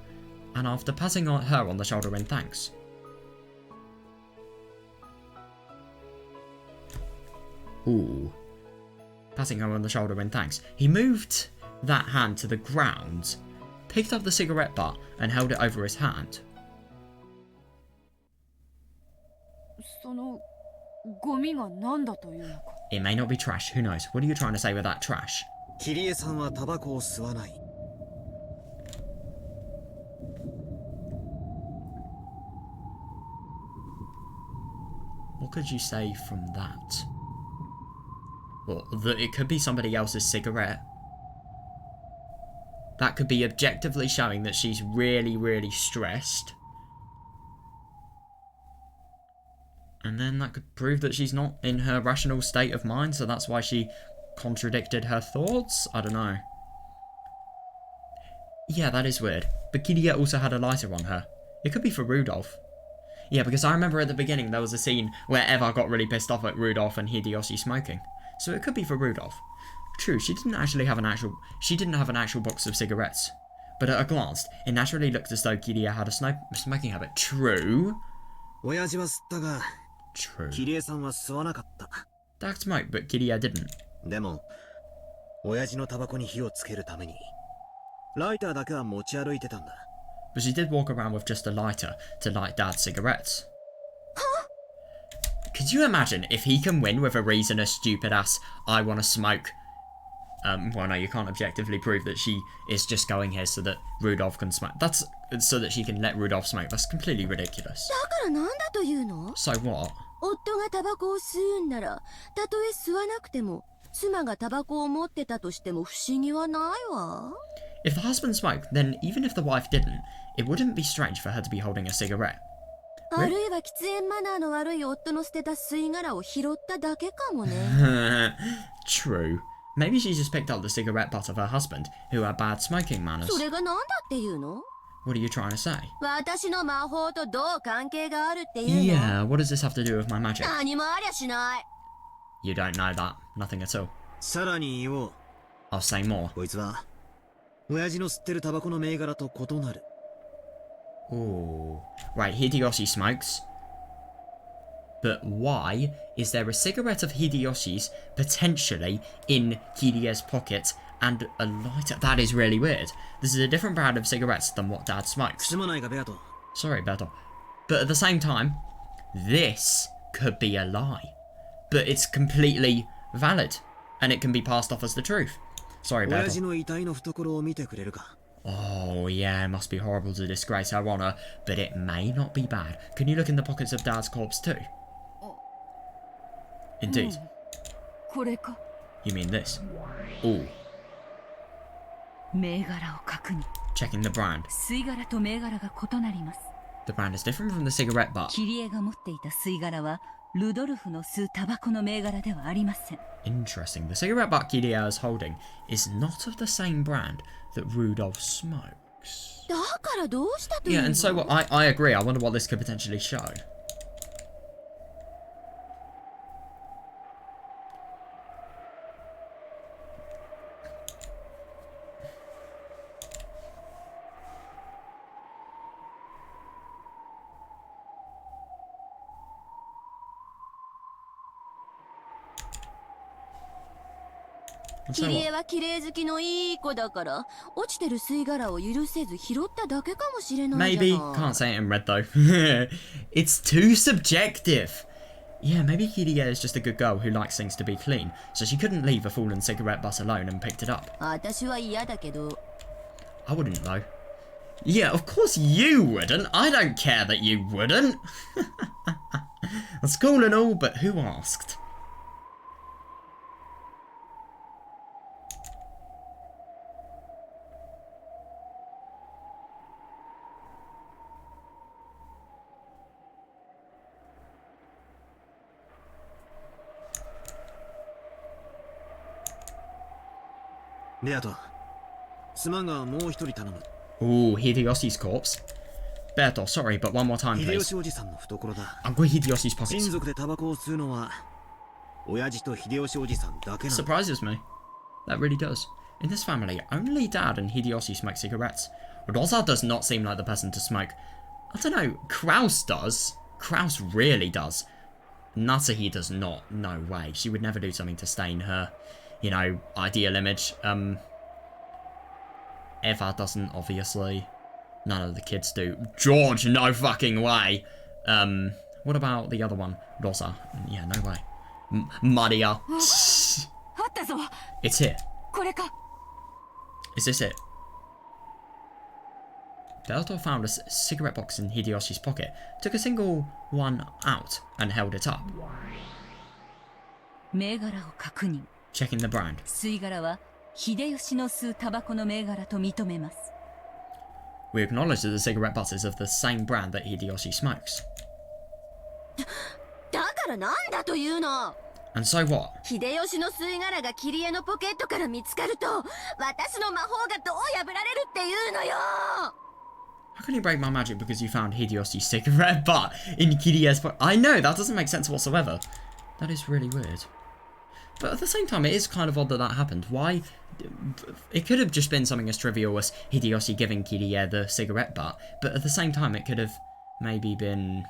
and after patting her on the shoulder in thanks. Ooh. Patting her on the shoulder in thanks. He moved that hand to the ground, picked up the cigarette butt, and held it over his hand. そのゴミが何だというのか。 It may not be trash, who knows? What are you trying to say with that trash? キリエさんはタバコを吸わない。 What could you say from that? Well, that it could be somebody else's cigarette. That could be objectively showing that she's really, really stressed. And then that could prove that she's not in her rational state of mind, so that's why she contradicted her thoughts? I don't know. Yeah, that is weird. But Kiria also had a lighter on her. It could be for Rudolph. Yeah, because I remember at the beginning there was a scene where Eva got really pissed off at Rudolph and Hideyoshi smoking. So it could be for Rudolph. True, she didn't have an actual box of cigarettes. But at a glance, it naturally looked as though Kiria had a smoking habit. True. 親父は吸ったが、 True. キリエさんは吸わなかった。 Dad smoked, but Kiria didn't. でも、親父のタバコに火をつけるために、ライターだけは持ち歩いてたんだ。 But she did walk around with just a lighter to light Dad's cigarettes. Could you imagine if he can win with a reason as stupid as, I want to smoke? Well, no, you can't objectively prove that she is just going here so that Rudolph can smoke. That's so that she can let Rudolph smoke. That's completely ridiculous. だからなんだというの So what? 夫がタバコを吸うんならたとえ吸わなくても妻がタバコを持ってたとしても不思議はないわ If the husband smoked, then even if the wife didn't, it wouldn't be strange for her to be holding a cigarette. あるいは喫煙マナーの悪い夫の捨てた吸い殻を拾っただけかもね True. Maybe she just picked up the cigarette butt of her husband, who had bad smoking manners. それがなんだっていうの What are you trying to say? 私の魔法とどう関係があるっていうの Yeah, what does this have to do with my magic? 何もありゃしない You don't know that. Nothing at all. さらに言おう。 I'll say more. こいつは、親父の吸ってるタバコの銘柄と異なる。 Ooh. Right, Hideyoshi smokes. But why is there a cigarette of Hideyoshi's potentially in Kiria's pocket and a lighter? That is really weird. This is a different brand of cigarettes than what Dad smokes. すまないがベアト。 Sorry, Beto. But at the same time, this could be a lie. But it's completely valid. And it can be passed off as the truth. Sorry, 親父 Beto. の遺体の懐を見てくれるか。 Oh, yeah, it must be horrible to disgrace her honour, but it may not be bad. Can you look in the pockets of Dad's corpse too? Indeed. これか。 You mean this? Ooh. 銘柄を確認。 Checking the brand. 吸い殻と銘柄が異なります。 The brand is different from the cigarette butt. キリエが持っていた吸い殻はルドルフの吸うタバコの銘柄ではありません。 Interesting. The cigarette butt Kiria is holding is not of the same brand that Rudolph smokes. だからどうしたという Yeah, の and so what? I agree. I wonder what this could potentially show. And キ so リ what? エは綺麗好きのいい子だから落ちてる吸い殻を許せず拾っただけかもしれないじゃ Maybe. ない。 Can't say it in red though. It's too subjective. Yeah, maybe Kiria is just a good girl who likes things to be clean, so she couldn't leave a fallen cigarette butt alone and picked it up. 私は嫌だけど。 I wouldn't though. Yeah, of course you wouldn't. I don't care that you wouldn't. That's cool and all, but who asked? Beato, すまんがもう一人頼む。 Ooh, Hideyoshi's corpse. Berto, sorry, but one more time, 秀 please. 吉おじさんの懐だ。 I'll go Hideyoshi's 親 pockets. 族でタバコを吸うのは親父と秀吉おじさんだけなんだ。 Surprises me. That really does. In this family, only Dad and Hideyoshi smoke cigarettes. Rosa does not seem like the person to smoke. I don't know, Kraus does. Kraus really does. Natsuhi does not. No way. She would never do something to stain her, ideal image. Eva doesn't, obviously. None of the kids do. George, no fucking way. What about the other one? Rosa. Yeah, no way. Maria. あったぞ。 It's here. これか。 Is this it? Berto found a cigarette box in Hideyoshi's pocket, took a single one out, and held it up, 銘柄を確認。 checking the brand. 吸い殻は秀吉の吸うタバコの銘柄と認めます。 We acknowledge that the cigarette butt is of the same brand that Hideyoshi smokes. だからなんだというの。 And so what? 秀吉の吸い殻がキリエのポケットから見つかると私の魔法がどう破られるっていうのよ。 How can you break my magic because you found Hideyoshi's cigarette butt in Kirie's pocket? I know, that doesn't make sense whatsoever. That is really weird. But at the same time, it is kind of odd that that happened. Why? It could have just been something as trivial as Hideyoshi giving Kirie the cigarette butt, but at the same time, it could have maybe been...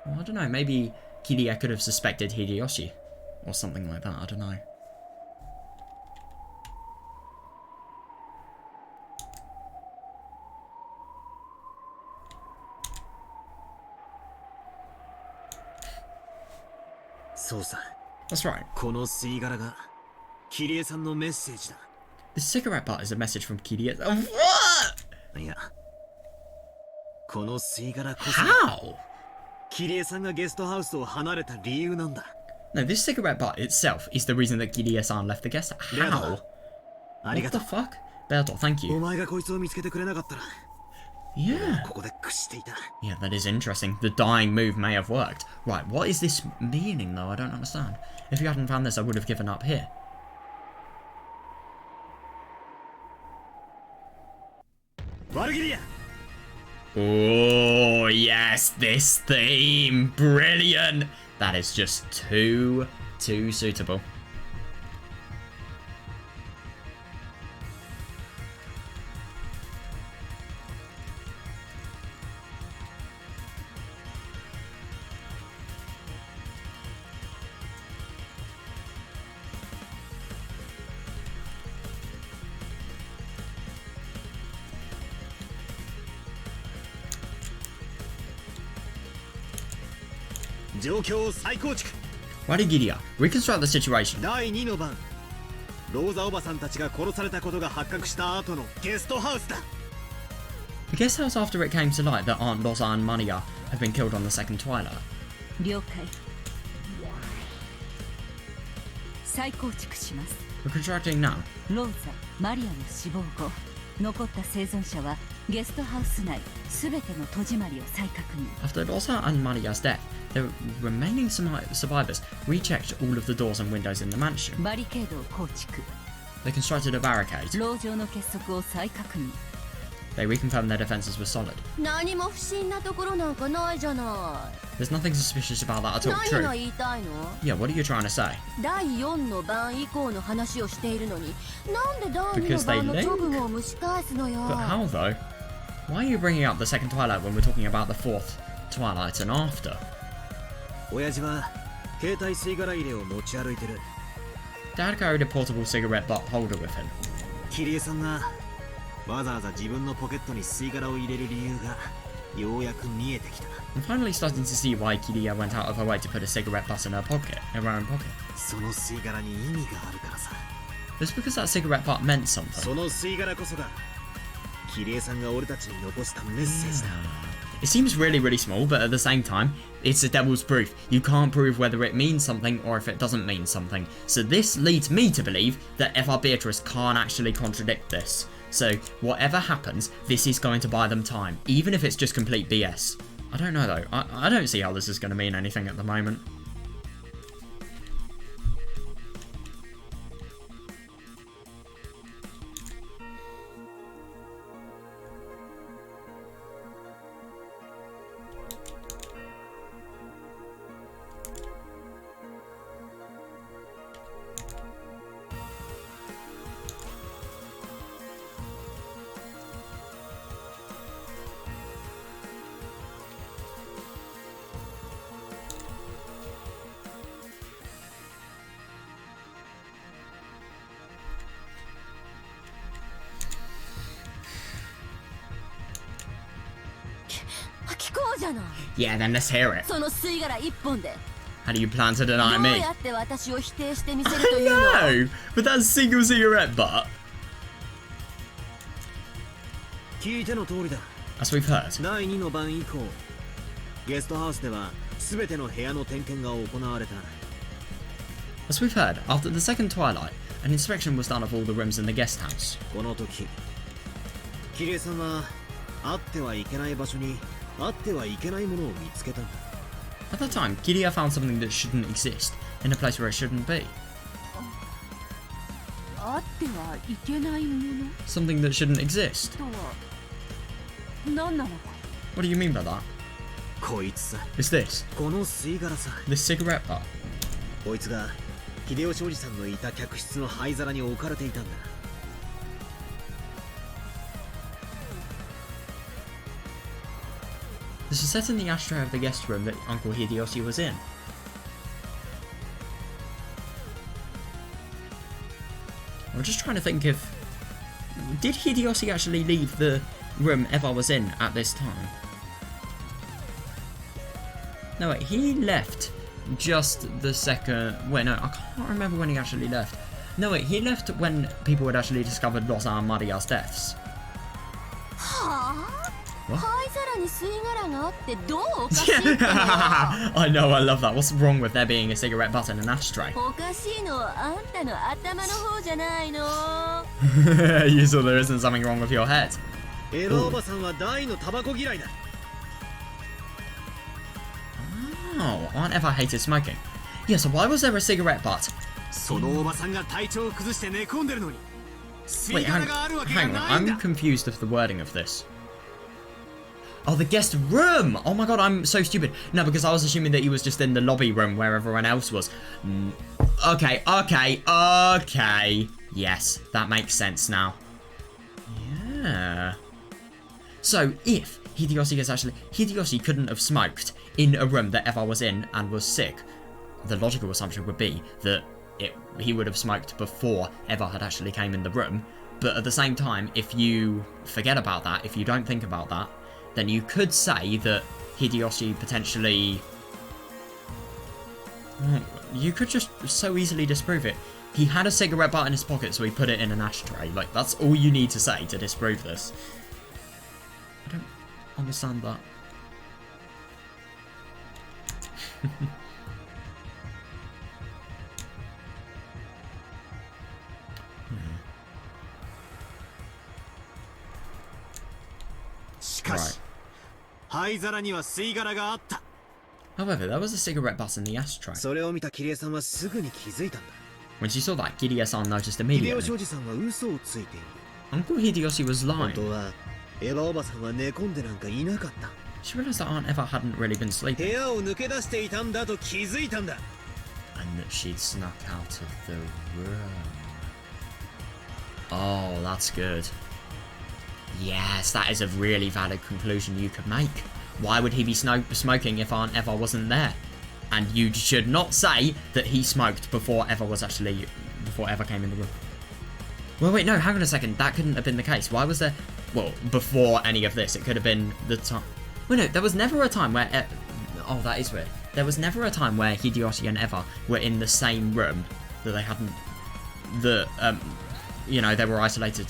Well, I don't know, maybe Kirie could have suspected Hideyoshi, or something like that, I don't know. That's right. この吸い殻がキリエさんのメッセージだ。 The cigarette butt is a message from Kirie. Oh, what? いや、この吸い殻こそ How? キリエさんがゲストハウスを離れた理由なんだ。 No, this cigarette butt itself is the reason that Kirie-san left the guest. How? ありが What と the fuck? Berto, thank う。お you. 前がこいつを見つけてくれなかったら Yeah. ここで屈していた。 Yeah, that is interesting. The dying move may have worked. Right, what is this meaning, though? I don't understand. If you hadn't found this, I would have given up here. Oh, yes, this theme. Brilliant. That is just too suitable. Warigiria, reconstruct the situation. 第2の番、ローザおばさんたちが殺されたことが発覚した後のゲストハウスだ。 The guest house after it came to light that Aunt Rosa and Mania have been killed on the second twilight. 了解。再構築します。 We're constructing now. ローザ、マリアの死亡後、残った生存者はゲストハウス内すべての戸締まりを再確認。 After Rosa and Maria's death, the remaining survivors rechecked all of the doors and windows in the mansion. バリケードを構築。 They constructed a barricade. 牢城の結束を再確認。 They reconfirmed their defenses were solid. 何も不審なところなんかないじゃな There's nothing suspicious about that い。 at all. 何が True. 言いたいの？ Yeah, what are you trying to say? 第4の番以降の話をしているのに、なんで第2 Because の they 番の link. 直後を蒸し返すのよ。 But how though? Why are you bringing up the second Twilight when we're talking about the fourth Twilight and after? 親父は携帯吸い殻入れを持ち歩いてる。 Dad carried a portable cigarette butt holder with him. キリエさんがわざわざ自分のポケットに吸い殻を入れる理由がようやく見えてきた。 I'm finally starting to see why Kiria went out of her way to put a cigarette butt in her pocket, in her own pocket. その吸い殻に意味があるからさ。 It's because that cigarette butt meant something. その吸い殻こそがキリエさんが俺たちに残したメッセージだ。 It seems really, really small, but at the same time, it's a devil's proof. You can't prove whether it means something or if it doesn't mean something. So this leads me to believe that Eva-Beatrice can't actually contradict this. So whatever happens, this is going to buy them time, even if it's just complete BS. I don't know though. I don't see how this is going to mean anything at the moment. Yeah, then let's hear it. その吸い殻一本で How do you plan to ど deny う me? やって私を否定してみせるというの？ No! But that single cigarette butt, 聞いての通りだ。 as we've heard. 第2の番以降、ゲストハウスでは全ての部屋の点検が行われた。 As we've heard, after the second Twilight, an inspection was done of all the rooms in the guest house. この時、キリエさんはあってはいけない場所にあってはいけないものを見つけた。 At that time, Kiria found something that shouldn't exist, in a place where it shouldn't be. あってはいけないもの Something that shouldn't exist. とは何なのか。 What do you mean by that? こいつさ、 It's this. この吸い殻さ。 This cigarette butt. こいつが秀吉おじさんのいた客室の灰皿に置かれていたんだ。 This is set in the ashtray of the guest room that Uncle Hideyoshi was in. I'm just trying to think if... Did Hideyoshi actually leave the room Eva was in at this time? No, wait, he left just the second... Wait, no, I can't remember when he actually left. No, wait, he left when people had actually discovered Rosa and Maria's deaths. はあ？ What? 灰皿に吸い殻があってどうおかしいってのよ？ I know, I love that. What's wrong with there being a cigarette butt in an ashtray? おかしいのはあんたの頭の方じゃないの？ You saw there isn't something wrong with your head. エヴァおばさんは大のタバコ嫌いだ。 Oh, Aunt Eva hated smoking. Yeah, so why was there a cigarette butt? そのおばさんが体調を崩して寝込んでるのに吸 Wait, い殻があるわけが hang on. ないんだ。 I'm confused of the wording of this. Oh, the guest room! Oh my god, I'm so stupid. No, because I was assuming that he was just in the lobby room where everyone else was. Okay. Yes, that makes sense now. Yeah. So, if Hideyoshi is actually... Hideyoshi couldn't have smoked in a room that Eva was in and was sick. The logical assumption would be that he would have smoked before Eva had actually came in the room. But at the same time, if you forget about that, if you don't think about that, then you could say that Hideyoshi potentially... You could just so easily disprove it. He had a cigarette butt in his pocket, so he put it in an ashtray. Like, that's all you need to say to disprove this. I don't understand that. かし、灰皿には吸い殻があった。 However, there was a cigarette butt in the ashtray. それを見たキリエさんはすぐに気づいたんだ。 When she saw that, Kiria-san noticed 秀 immediately. 吉おじさんは嘘をついている。 Uncle Hideyoshi was 本 lying. 当はエヴァおばさんは寝込んでなんかいなかった。 She realized that Aunt Eva hadn't really been 部 sleeping, 屋を抜け出していたんだと気づいたんだ。 and that she'd snuck out of the room. Oh, that's good. Yes, that is a really valid conclusion you could make. Why would he be smoking if Aunt Eva wasn't there? And you should not say that he smoked before Eva came in the room. Well, wait, no, hang on a second. That couldn't have been the case. Why was there... Well, before any of this, it could have been the time... Well, no, there was never a time where... Oh, that is weird. There was never a time where Hideyoshi and Eva were in the same room that they hadn't... you know, they were isolated.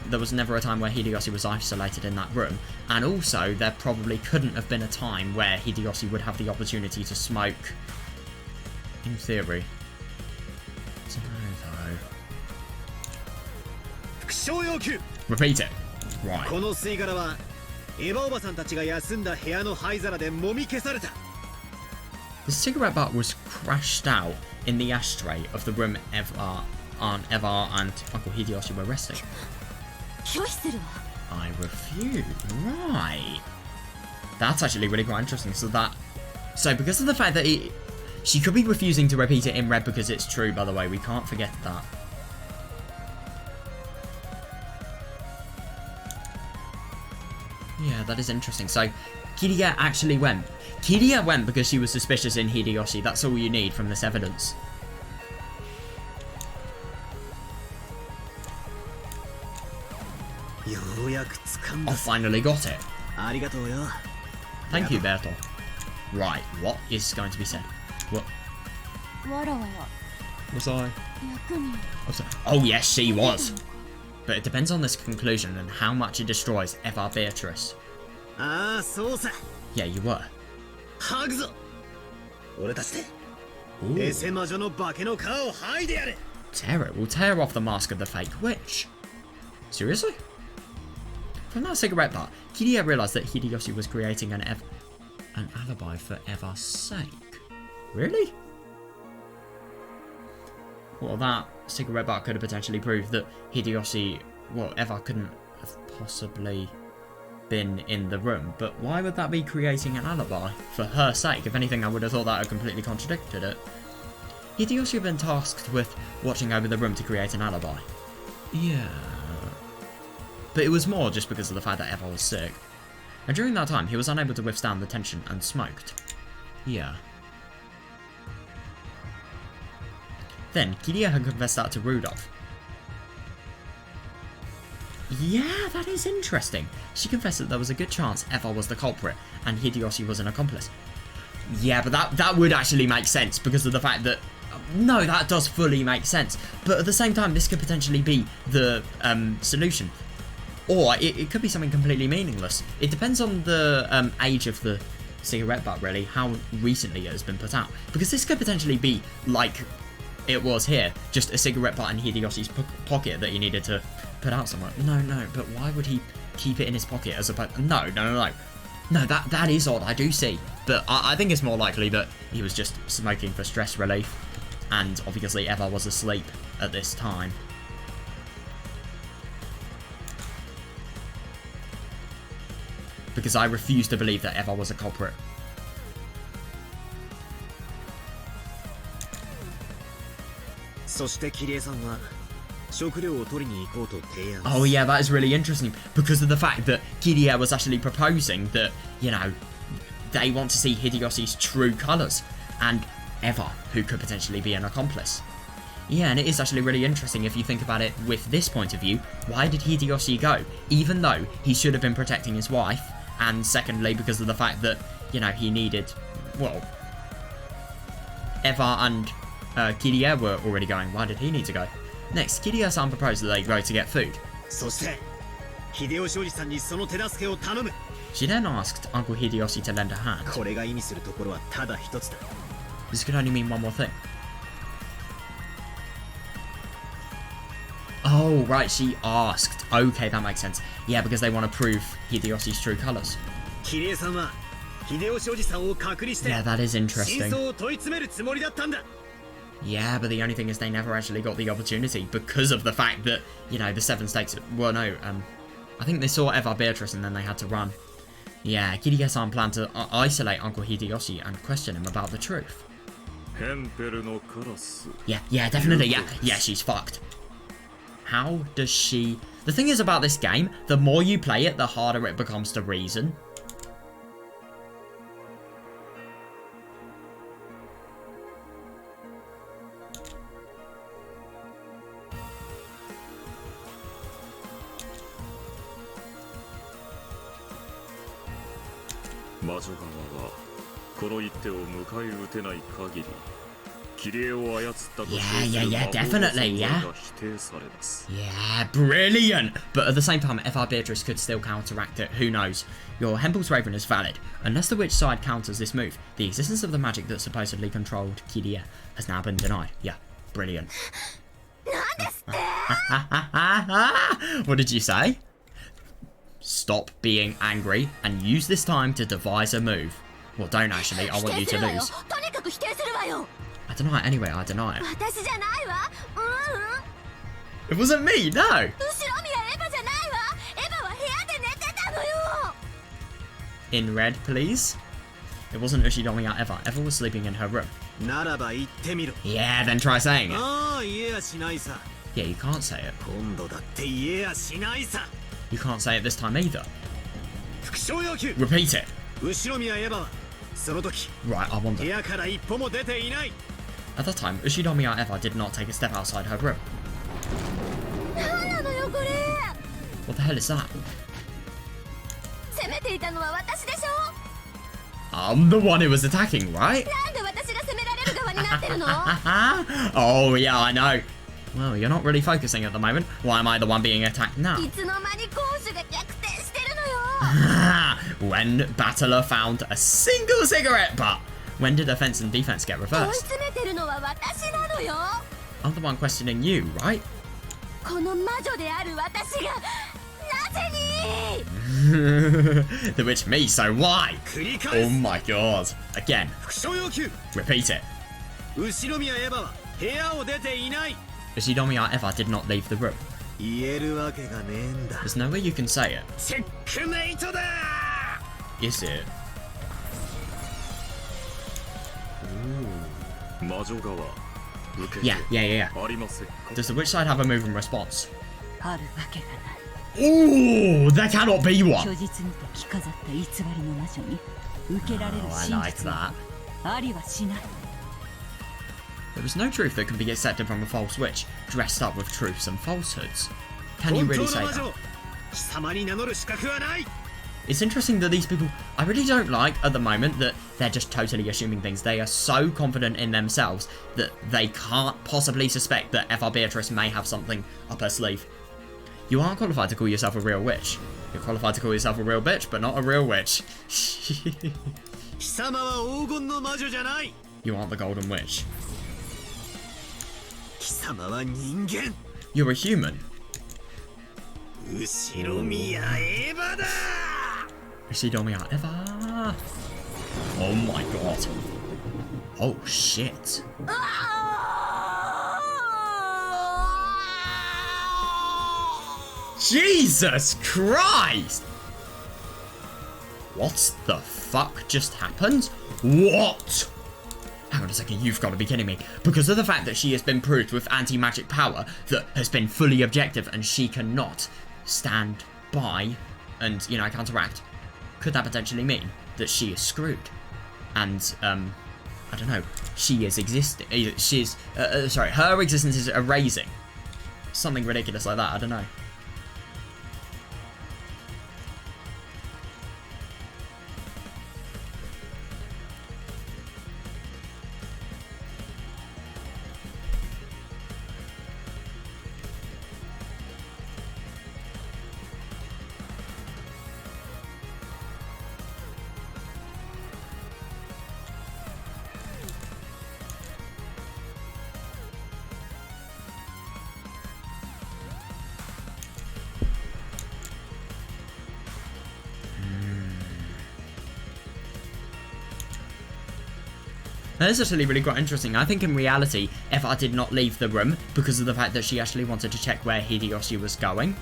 There was never a time where Hideyoshi was isolated in that room. And also, there probably couldn't have been a time where Hideyoshi would have the opportunity to smoke. In theory. So, though. 復唱要求。 Repeat it. Right. この吸い殻はエヴァおばさんたちが休んだ部屋の灰皿で揉み消された。 The cigarette butt was crashed out in the ashtray of the room Aunt Eva and Uncle Hideyoshi were resting. 拒否するわ。 I refuse. Right. That's actually really quite interesting. So because of the fact that she could be refusing to repeat it in red because it's true, by the way, we can't forget that. Yeah, that is interesting. So Kiria actually went. Kiria went because she was suspicious in Hideyoshi. That's all you need from this evidence. I finally got it. ありがとうよ。 Thank you, Berto. Right, what is going to be said? What わらわは was I? 役に Oh yes, she was. But it depends on this conclusion and how much it destroys Eva-Beatrice. ああ、そうさ。 Yeah, you were. 吐くぞ。俺たちで。エセ魔女の化けの皮を剥いでやれ。 Tear it. We'll tear off the mask of the fake witch. Seriously? From that cigarette butt, Kiria realized that Hideyoshi was creating an alibi for Eva's sake. Really? Well, that cigarette butt could have potentially proved that Hideyoshi, well, Eva couldn't have possibly been in the room. But why would that be creating an alibi for her sake? If anything, I would have thought that had completely contradicted it. Hideyoshi had been tasked with watching over the room to create an alibi. Yeah. But it was more just because of the fact that Eva was sick. And during that time, he was unable to withstand the tension and smoked. Yeah. Then, Kiria had confessed that to Rudolph. Yeah, that is interesting. She confessed that there was a good chance Eva was the culprit and Hideyoshi was an accomplice. Yeah, but that would actually make sense because of the fact that... No, that does fully make sense. But at the same time, this could potentially be the solution. Or it could be something completely meaningless. It depends on the age of the cigarette butt, really, how recently it has been put out. Because this could potentially be like it was here, just a cigarette butt in Hideyoshi's pocket that he needed to put out somewhere. No, but why would he keep it in his pocket as opposed... No, that is odd, I do see. But I think it's more likely that he was just smoking for stress relief. And obviously Eva was asleep at this time. Because I refuse to believe that Eva was a culprit. Oh yeah, that is really interesting. Because of the fact that Kiria was actually proposing that, you know, they want to see Hideyoshi's true colours. And Eva, who could potentially be an accomplice. Yeah, and it is actually really interesting if you think about it with this point of view. Why did Hideyoshi go? Even though he should have been protecting his wife. And secondly, because of the fact that, you know, he needed... Well, Eva and Kiria were already going. Why did he need to go? Next, Kiria-san proposed that they go to get food. She then asked Uncle Hideyoshi to lend a hand. This could only mean one more thing. Oh, right, she asked. Okay, that makes sense. Yeah, because they want to prove Hideyoshi's true colours. キリエさんは秀吉おじさんを隔離して Yeah, that is 真 interesting. 相を問い詰めるつもりだったんだ Yeah, but the only thing is they never actually got the opportunity because of the fact that, you know, the seven states... Well, no, I think they saw Eva-Beatrice and then they had to run. Yeah, Kirie-san planned to isolate Uncle Hideyoshi and question him about the truth. ヘンペルのカラス Yeah, definitely, yeah, she's fucked. How does she... The thing is about this game, the more you play it, the harder it becomes to reason. Yeah, definitely, yeah. Yeah, brilliant! But at the same time, Eva-Beatrice could still counteract it, who knows? Your Hempel's Raven is valid. Unless the witch side counters this move, the existence of the magic that supposedly controlled Kirie has now been denied. Yeah, brilliant. What did you say? Stop being angry and use this time to devise a move. Well, don't actually, I want you to lose. I deny it anyway, I deny it. It wasn't me, no! In red, please. It wasn't Ushinomiya Eva. Eva was sleeping in her room. ならば言ってみろ Yeah, then try saying it. ああ言えやしないさ Yeah, you can't say it. 今度だって言えやしないさ You can't say it this time either. 副将要求 Repeat it. 後宮エヴァはその時 Right, I 部 wonder. 屋から一歩も出ていない At that time, Ushinomiya Eva did not take a step outside her room. What the hell is that? I'm the one who was attacking, right? Oh, yeah, I know. Well, you're not really focusing at the moment. Why am I the one being attacked now? When Battler found a single cigarette butt. When did offense and defense get reversed? I'm the one questioning you, right? The witch me, so why? 繰り返 Oh す my god. Again. 副将要求 Repeat it. 後宮エヴァは部屋を出ていない Ushinomiya Eva did not leave the room. 言えるわけがねえんだ There's no way you can say it. チェックメイトだ Is it? 魔女側受け Yeah. ありませんか Does the witch side have a move in response? あるわけがない Ooh, there cannot be 虚 one. 実にて着飾った偽りの魔女に受けられる Oh, I 真 like 実 that. はありはしない There is no truth that can be accepted from a false witch, dressed up with truths and falsehoods. Can you 本 really 当の say 魔 that? 女貴様に名乗る資格はない It's interesting that these people, I really don't like at the moment that they're just totally assuming things. They are so confident in themselves that they can't possibly suspect that Eva-Beatrice may have something up her sleeve. You aren't qualified to call yourself a real witch. You're qualified to call yourself a real bitch, but not a real witch. 貴様は黄金の魔女じゃない You aren't the golden witch. 貴様は人間 You're a human. 後宮エヴァだ Ushinomiya Eva. Oh my god. Oh shit. Jesus Christ! What the fuck just happened? What? Hang on a second, you've got to be kidding me. Because of the fact that she has been proved with anti-magic power that has been fully objective and she cannot stand by and, you know, counteract, could that potentially mean that she is screwed? And, I don't know, she is existing, she's, sorry, her existence is erasing. Something ridiculous like that, I don't know. That is actually really quite interesting. I think in reality, Eva did not leave the room because of the fact that she actually wanted to check where Hideyoshi was going.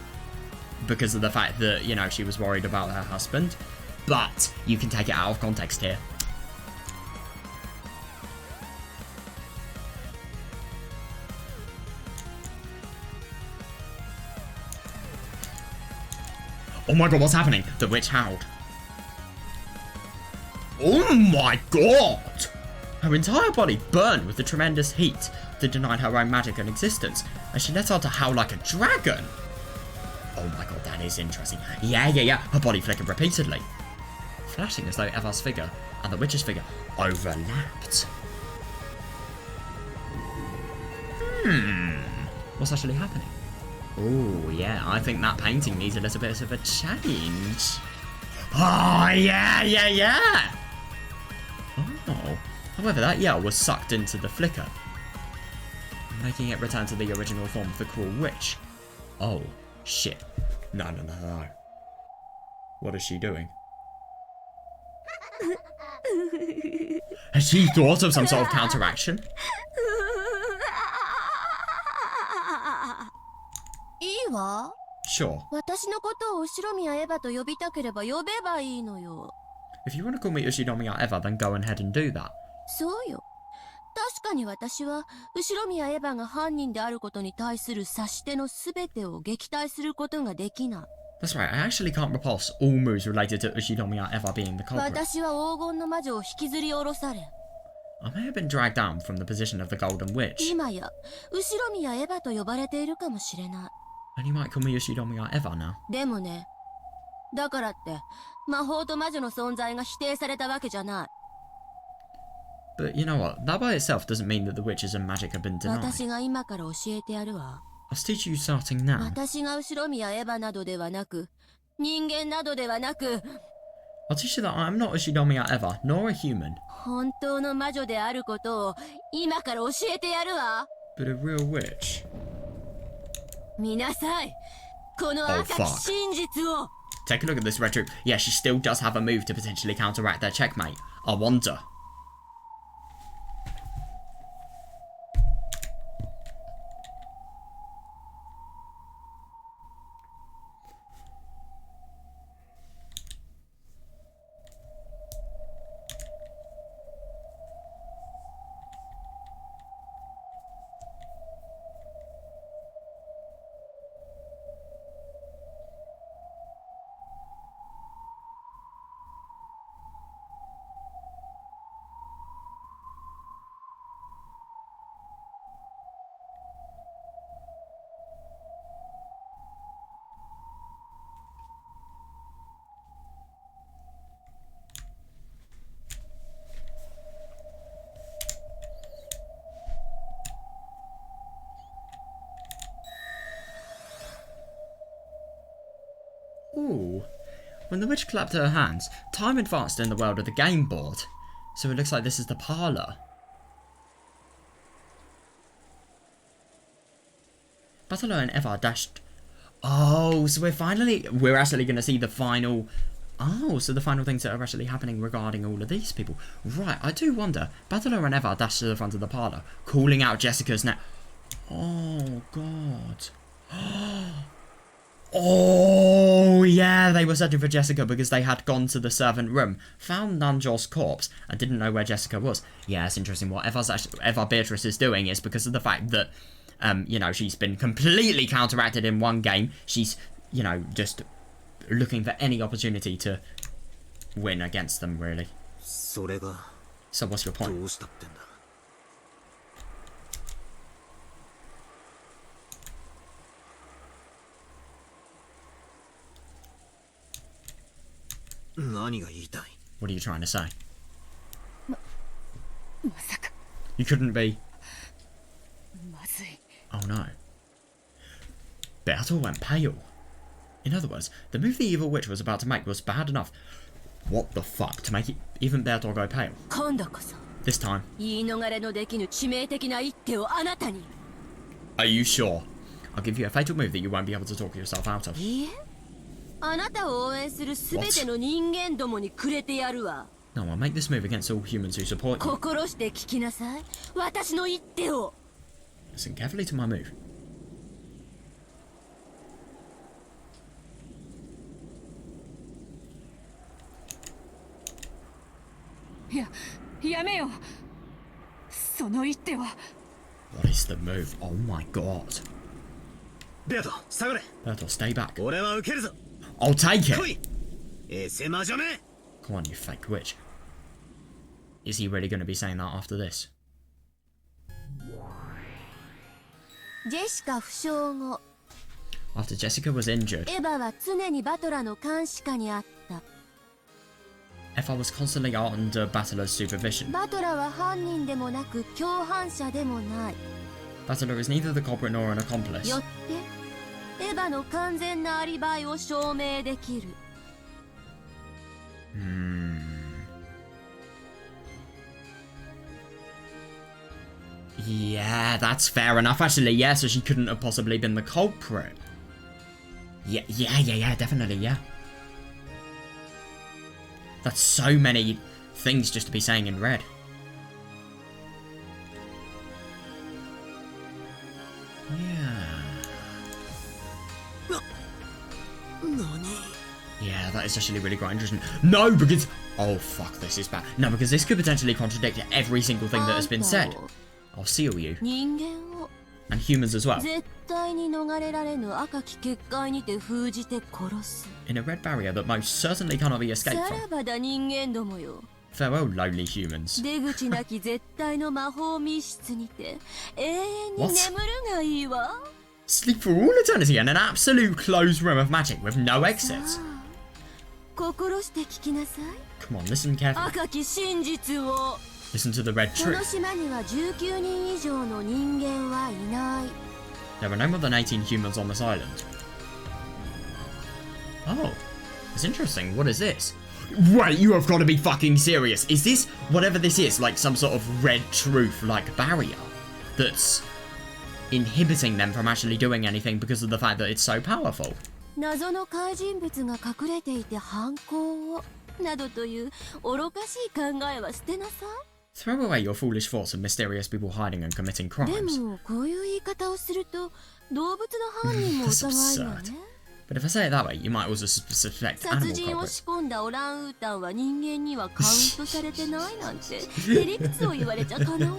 Because of the fact that, you know, she was worried about her husband. But you can take it out of context here. Oh my god, what's happening? The witch howled. Oh my god! Her entire body burned with the tremendous heat that denied her own magic and existence, and she let out to howl like a dragon. Oh my god, that is interesting. Yeah. Her body flickered repeatedly, flashing as though Eva's figure and the witch's figure overlapped. What's actually happening? Oh, yeah, I think that painting needs a little bit of a change. Oh, yeah. Oh, however, that yell was sucked into the flicker, making it return to the original form of the cruel witch. Oh, shit. No. What is she doing? Has she thought of some sort of counteraction? いいわ。 Sure. 私のことを後ろ宮エヴァと呼びたければ呼べばいいのよ。 If you want to call me Ushinomiya Eva, then go ahead and do that. そうよ。確かに私は後ろ宮エヴァが犯人であることに対する指し手のすべてを撃退することができない。 That's right, I actually can't repulse all moves related to Ushinomiya Eva being the culprit. 私は黄金の魔女を引きずり下ろされ。 I may have been dragged down from the position of the Golden Witch. 今や後ろ宮エヴァと呼ばれているかもしれない。 And you might call me Ushinomiya Eva now. でもね、だからって魔法と魔女の存在が否定されたわけじゃない。 But you know what? That by itself doesn't mean that the witches and magic have been denied. 私が今から教えてやるわ。 I'll teach you starting now. 私が後ろ宮エヴァなどではなく、人間などではなく、 I'll teach you that I'm not Ushinomiya Eva, nor a human, 本当の魔女であることを今から教えてやるわ。 but a real witch. 見なさい。この赤き真実を。 Take a look at this red troop. Yeah, she still does have a move to potentially counteract their checkmate. I wonder. Ooh. When the witch clapped her hands, time advanced in the world of the game board. So it looks like this is the parlour. Battler and Eva dashed... Oh, so we're actually going to see the final... Oh, so the final things that are actually happening regarding all of these people. Right, I do wonder. Battler and Eva dashed to the front of the parlour, calling out Jessica's name. Oh, God. Oh, yeah, they were searching for Jessica because they had gone to the servant room, found Nanjor's corpse, and didn't know where Jessica was. Yeah, it's interesting. What Eva-Beatrice is doing is because of the fact that, you know, she's been completely counteracted in one game. She's, you know, just looking for any opportunity to win against them, really. So what's your point? What are you trying to say? You couldn't be... Oh no. Bertel went pale. In other words, the move the evil witch was about to make was bad enough. What the fuck, to make even Bertel go pale? This time. Are you sure? I'll give you a fatal move that you won't be able to talk yourself out of. あなたを応援するすべての人間どもにくれてやるわ。No, I'll make this move against all humans who support you. 心して聞きなさい。私の一手を。 Listen carefully to my move. やめよ。その一手は。What is the move? Oh my god. ベアト、下がれ。 Bertel, stay back. 俺は受けるぞ。 I'll take 来 it! い。エセ魔女め。 Come on, you fake witch. Is he really going to be saying that after this? ジェシカ負傷後、 After Jessica was injured, エヴァは常にバトラの監視下にあった。 Eva was constantly under Battler's supervision. バトラは犯人でもなく共犯者でもない。 Battler is neither the culprit nor an accomplice. よってエヴァの完全なアリバイを証明できる。 Yeah, that's fair enough. Actually, yeah, so she couldn't have possibly been the culprit. Yeah, definitely, yeah. That's so many things just to be saying in red. Yeah, that is actually really quite interesting. No, because... Oh, fuck, this is bad. No, because this could potentially contradict every single thing that has been said. I'll seal you. 人間を And humans as well. 絶対に逃れられぬ赤き結界にて封じて殺す。 In a red barrier that most certainly cannot be さ escaped ら from. ばだ人間どもよ。 Farewell, lowly humans. 出口なき絶対の魔法密室にて永遠に What? 眠るがいいわ。 Sleep for all eternity in an absolute closed room of magic with no exits. 心して聞きなさい。 Come on, listen carefully. 赤き真実を。 Listen to the red この truth. 島には19人以上の人間はいない。 There are no more than 18 humans on this island. Oh, it's interesting. What is this? Wait, you have got to be fucking serious. Is this, whatever this is, like some sort of red truth-like barrier that's inhibiting them from actually doing anything because of the fact that it's so powerful? 謎の怪人物が隠れていて犯行をなどという愚かしい考えは捨てなさ Throw away your foolish thoughts of mysterious people hiding and committing い。で crimes. もこういう言い方をすると動物の犯人も That's 疑いよ absurd. ね。 But if I say it that way, you might also suspect 殺 animal 人を culprits. 仕込んだオランウータンは人間にはカウントされてないなんてへりくつを言われちゃかなわない。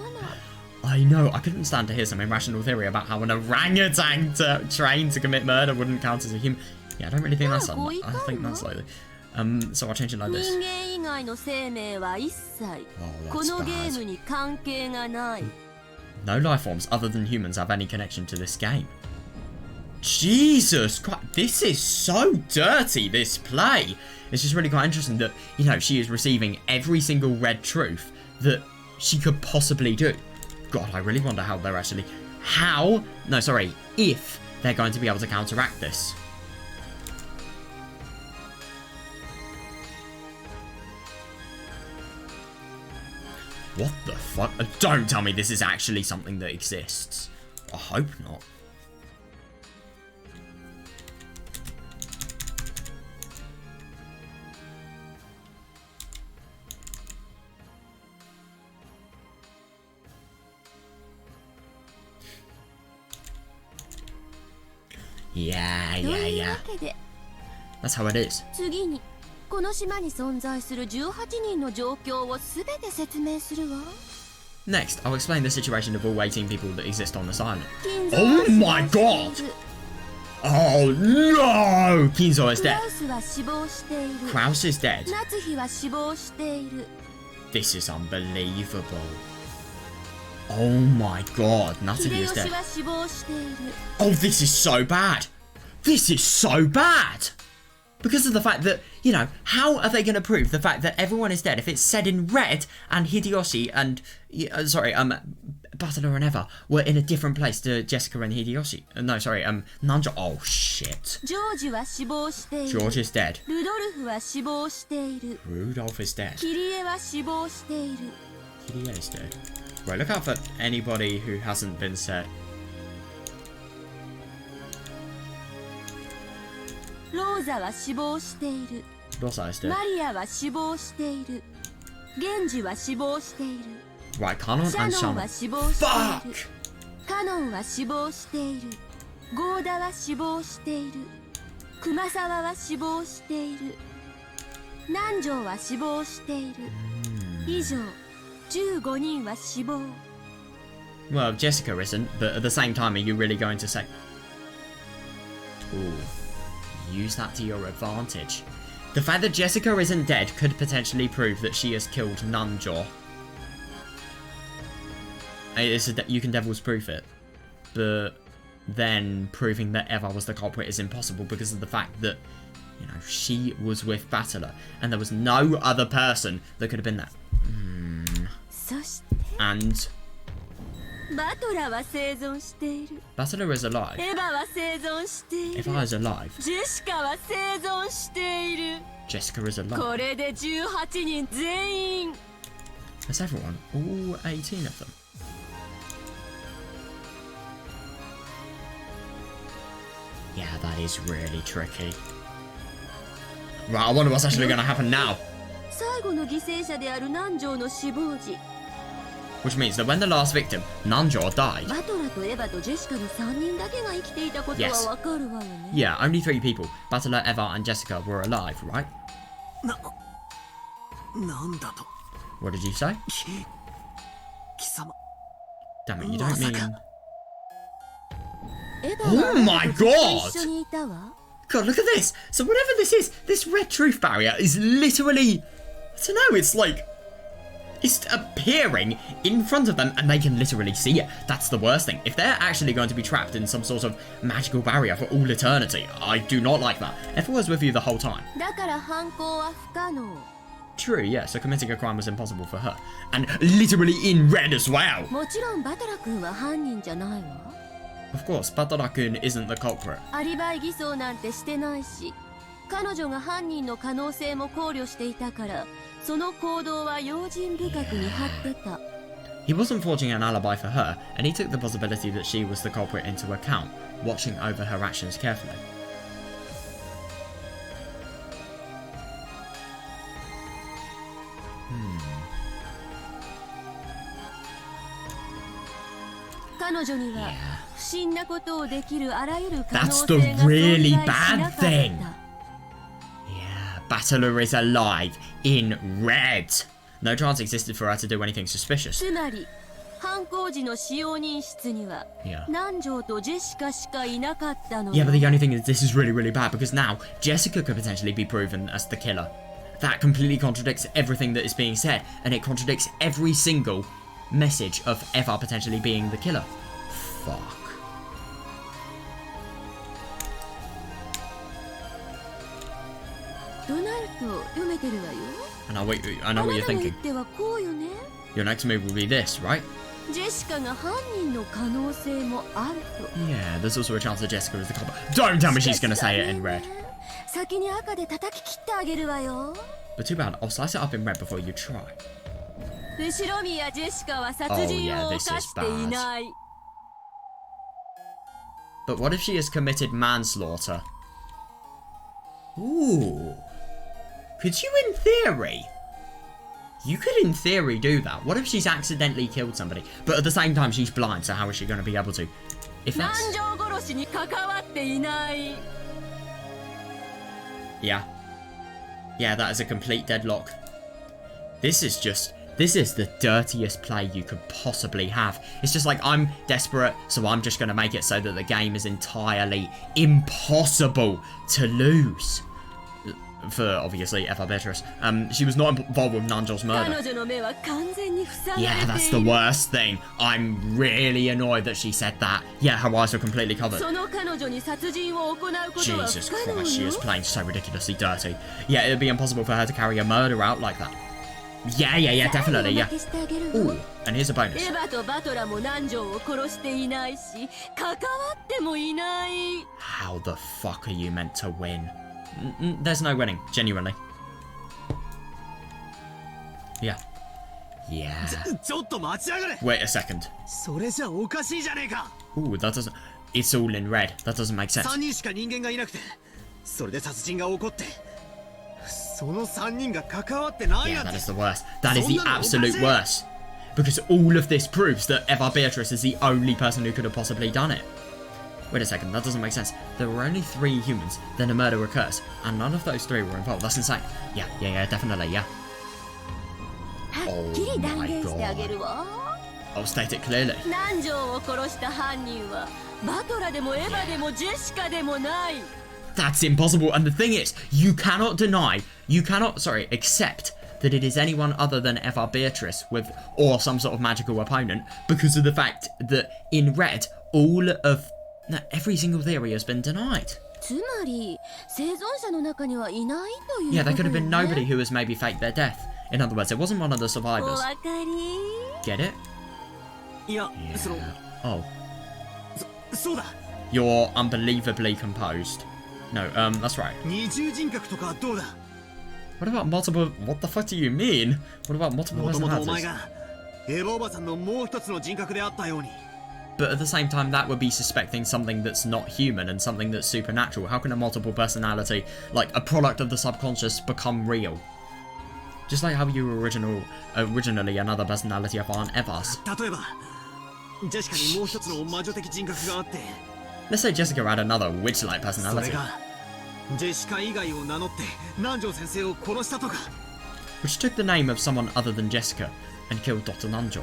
I know, I couldn't stand to hear some irrational theory about how an orangutan trained to commit murder wouldn't count as a human. Yeah, I don't really think that's I think that's likely. So I'll change it like this. 人間以外の生命は一切 Oh, こ that's のゲー bad. ムに関係がない。 No life forms other than humans have any connection to this game. Jesus Christ, this is so dirty, this play. It's just really quite interesting that, you know, she is receiving every single red truth that she could possibly do. God, I really wonder how they're actually... if they're going to be able to counteract this. What the fuck? Don't tell me this is actually something that exists. I hope not. Yeah. というわけで That's how it is. 次にこの島に存在する18人の状況をすべて説明するわ。 Next, I'll explain the situation of all 18 people that exist on this island. 金蔵は Oh my god! 死亡している Oh no! Kinzo is ク dead. ラウスは死亡している。 Kraus is dead. 夏日は死亡している。 This is unbelievable. Oh my god, Natalie 秀 is 吉 dead. は死亡している。 Oh, this is so bad. This is so bad. Because of the fact that, you know, how are they going to prove the fact that everyone is dead if it's said in red and Hideyoshi and, Butler and Eva were in a different place to Jessica and Hideyoshi? Nanjo. Oh, shit. ジョージは死亡している。 George is dead. ルドルフは死亡している。 Rudolph is dead. キリエは死亡している。 Kirie is dead. Right, look out for anybody who hasn't been said. ローザは死亡している。 Rosa is dead. マリアは死亡している。源氏は死亡している。 Right, Kanon シャ and ノンは Shannon. 死亡している。 Fuck! カノンは死亡している。ゴーダは死亡している。熊沢は死亡している。南條は死亡している。以上、15人は死亡。 Well, Jessica isn't, but at the same time, are you really going to say... Ooh. Use that to your advantage. The fact that Jessica isn't dead could potentially prove that she has killed Nanjo. You can devil's proof it. But then proving that Eva was the culprit is impossible because of the fact that, you know, she was with Battler and there was no other person that could have been there. And... バトラは生存している。 Battler is alive. エヴァは生存している。 Eva is alive. ジェシカは生存している。 Jessica is alive. これで18人全員。 That's everyone. All 18 of them. Yeah, that is really tricky. Right, I wonder what's actually going to happen now. 最後の犠牲者である南條の死亡時、 Which means that when the last victim, Nanjo, died... バトラとエヴァとジェシカの3人だけが生きていたことは Yes. わかるわよね。 Yeah, only 3 people. Battler, Eva, and Jessica were alive, right? なんだと What did you say? 貴様 Damn it, you don't mean... エヴァは Oh my と god! 一緒にいたわ。 God, look at this! So whatever this is, this red truth barrier is literally... I don't know, it's like... It's appearing in front of them and they can literally see it. That's the worst thing. If they're actually going to be trapped in some sort of magical barrier for all eternity, I do not like that. Eva was with you the whole time. だから犯行は不可能。 True, yeah, so committing a crime was impossible for her. And literally in red as well! もちろんバトラ君は犯人じゃないわ。 Of course, Batora-kun isn't the culprit. アリバイ偽装なんてしてないし、彼女が犯人の可能性も考慮していたから、その行動は用心深く見張ってた。 He wasn't forging an alibi for her, and he took the possibility that she was the culprit into account, watching over her actions carefully. Yeah. 彼女には不審なことをできるあらゆる可能 That's 性 the が存 really 在しな bad かっ thing. た。 Yeah, Battler is alive in red. No chance existed for her to do anything suspicious. つまり犯行時の使用人室には Yeah. 南條とジェシカしかいなかったの Yeah, よ。 but the only thing is this is really, really bad because now Jessica could potentially be proven as the killer. That completely contradicts everything that is being said, and it contradicts every single message of Eva potentially being the killer. Fuck. となると読めてるわよ。 I know what あ you're なたの一 thinking. 手はこうよね。 Your next move will be this, right? ジェシカが犯人の可能性もあると。 Yeah, there's also a chance that Jessica is the culprit. Don't tell me she's gonna say it in red. 先に赤で叩き切ってあげるわよ。 But too bad, I'll slice it up in red before you try. 後ろ宮ジェシカは殺 Oh, 人 yeah, を this 犯 is していない。 But what if she has committed manslaughter? Ooh. Could you in theory? You could in theory do that. What if she's accidentally killed somebody? But at the same time she's blind, so how is she going to be able to? If that's... 南條殺しに関わっていない。 Yeah. Yeah, that is a complete deadlock. This is the dirtiest play you could possibly have. It's just like, I'm desperate, so I'm just going to make it so that the game is entirely impossible to lose. For, obviously, Eva-Beatrice. She was not involved with Nanjo's murder. 彼女の目は完全に塞がれている。 Yeah, that's the worst thing. I'm really annoyed that she said that. Yeah, her eyes were completely covered. その彼女に殺人を行うことは Jesus 不可能 Christ, she よ is。playing so ridiculously dirty. Yeah, it'd be impossible for her to carry a murder out like that. Yeah, definitely, yeah. 最後までしてあげるわ Ooh, and here's a bonus. エヴァとバトラも南條を殺していないし、関わってもいない。 How the fuck are you meant to win? There's no winning, genuinely. Yeah. Yeah. ちょっと待ちやがれ Wait a second. それじゃおかしいじゃねえか Ooh, that doesn't... It's all in red. That doesn't make sense. 3人しか人間がいなくてそれで殺人が起こってその3人が関わってない Yeah, なん that て is the worst. That is the absolute worst. Because all of this proves that Eva-Beatrice is the only person who could have possibly done it. Wait a second, that doesn't make sense. There were only 3 humans, then a murder occurs, and none of those 3 were involved. That's insane. Yeah, definitely, yeah. はっきり断言してあげるわ。 I'll state it clearly. 南條を殺した犯人はバトラでもエヴァでもジェシカでもない。 That's impossible, and the thing is, you cannot accept that it is anyone other than Eva-Beatrice or some sort of magical opponent because of the fact that in Red, every single theory has been denied. つまり生存者の中にはいないということよね。 Yeah, there could have been nobody who has maybe faked their death. In other words, it wasn't one of the お survivors. 分かり？ Get it? いや、その Oh, そうだ you're unbelievably composed. No, that's right. 二重人格とかどうだ What about multiple... What the fuck do you mean? What about multiple もともとお前 personalities? がエヴァおばさんのもう一つの人格であったように But at the same time, that would be suspecting something that's not human and something that's supernatural. How can a multiple personality, like a product of the subconscious, become real? Just like how you were originally another personality of Aunt Eva's. 例えばジェシカにもう一つの魔女的人格があって Let's say Jessica had another witch-like それ personality, がジェシカ以外を名乗って南條先生を殺したとか which took the name of someone other than Jessica and killed Dr. Nanjo.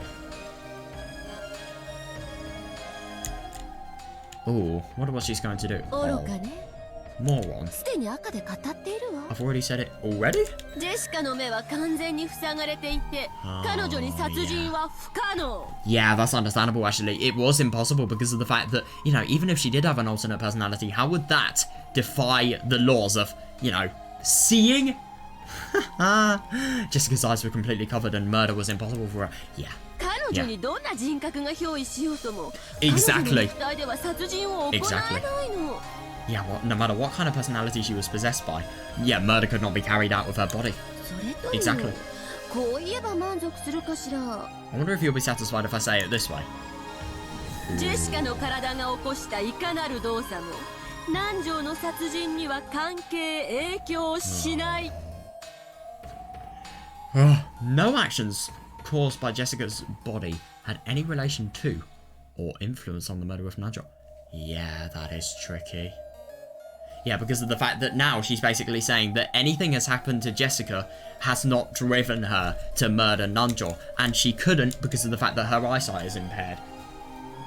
Ooh, wonder what she's going to do. 愚かね。 Moron. すでに赤で語っているわ。 I've already said it already? ジェシカの目は完全に塞がれていて、彼女に殺人は不可能。 Yeah, that's understandable actually. It was impossible because of the fact that, even if she did have an alternate personality, how would that defy the laws of, seeing? Jessica's eyes were completely covered and murder was impossible for her. Yeah. 彼女にどんな人格が憑依しようとも、 Exactly. 彼女の肉体では殺人を行えないの。 Yeah, no matter what kind of personality she was possessed by, murder could not be carried out with her body. それとも、 Exactly. こう言えば満足するかしら。 I wonder if you'll be satisfied if I say it this way. ジェシカの体が起こしたいかなる動作も、南條の殺人には関係影響しない。 No actions caused by Jessica's body had any relation to or influence on the murder of Nanjo. Yeah, that is tricky. Yeah, because of the fact that now she's basically saying that anything has happened to Jessica has not driven her to murder Nanjo, and she couldn't because of the fact that her eyesight is impaired.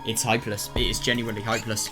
It's hopeless. It is genuinely hopeless.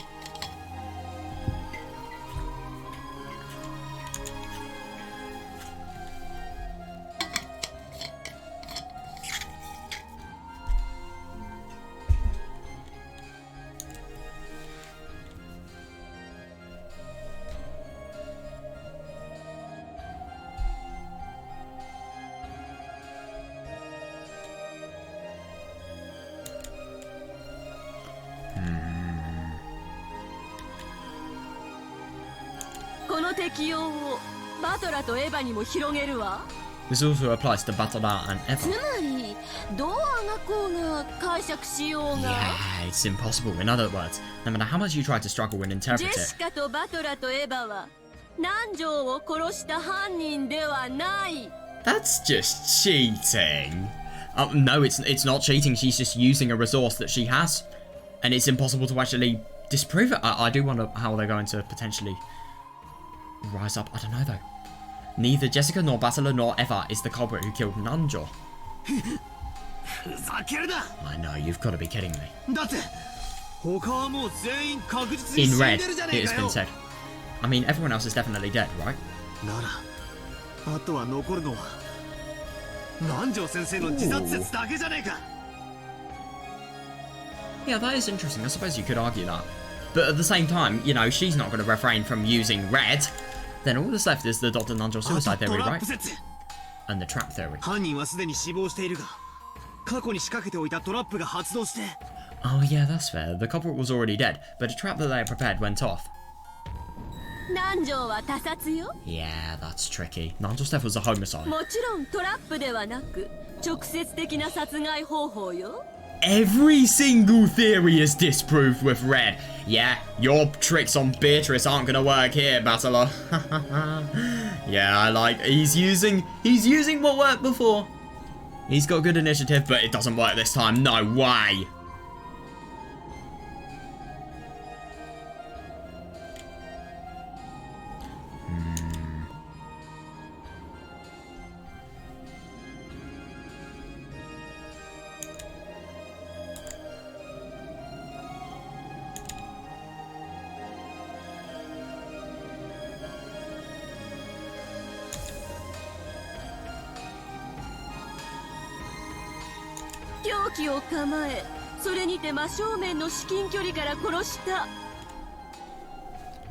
This also applies to Batara and つ Eva. まりどうあがこうが解釈しようが、 Yeah, it's impossible. In other words, no matter how much you try to struggle and ジ interpret ェ it, シカとバトラとエヴァは南條を殺した犯人ではない。 that's just cheating. No, it's not cheating. She's just using a resource that she has, and it's impossible to actually disprove it. I do wonder how they're going to potentially rise up. I don't know though. Neither Jessica nor Batala nor Eva is the culprit who killed Nanjo. ふざけるな I know, you've got to be kidding me. だって他はもう全員確実に In 死ん red, でるじゃ it ねえ has か been よ said. I mean, everyone else is definitely dead, right? ならあとは残るのは南條先生の自殺説だけじゃねえか Yeah, that is interesting. I suppose you could argue that. But at the same time, she's not going to refrain from using red. Then all that's left is the Dr. Nanjo あ suicide と theory, トラッ right? プ説 And the trap theory. 犯人はすでに死亡しているが過去に仕掛けておいたトラップが発動して Oh yeah, that's fair. The culprit was already dead, but a trap that they had prepared went off. 南條は他殺よ。 Yeah, that's tricky. Nanjo's death was a homicide. もちろんトラップではなく直接的な殺害方法よ。every single theory is disproved with red. Yeah, your tricks on Beatrice aren't gonna work here, Battler. Yeah, I like, he's using what worked before. He's got good initiative, but it doesn't work this time. No way.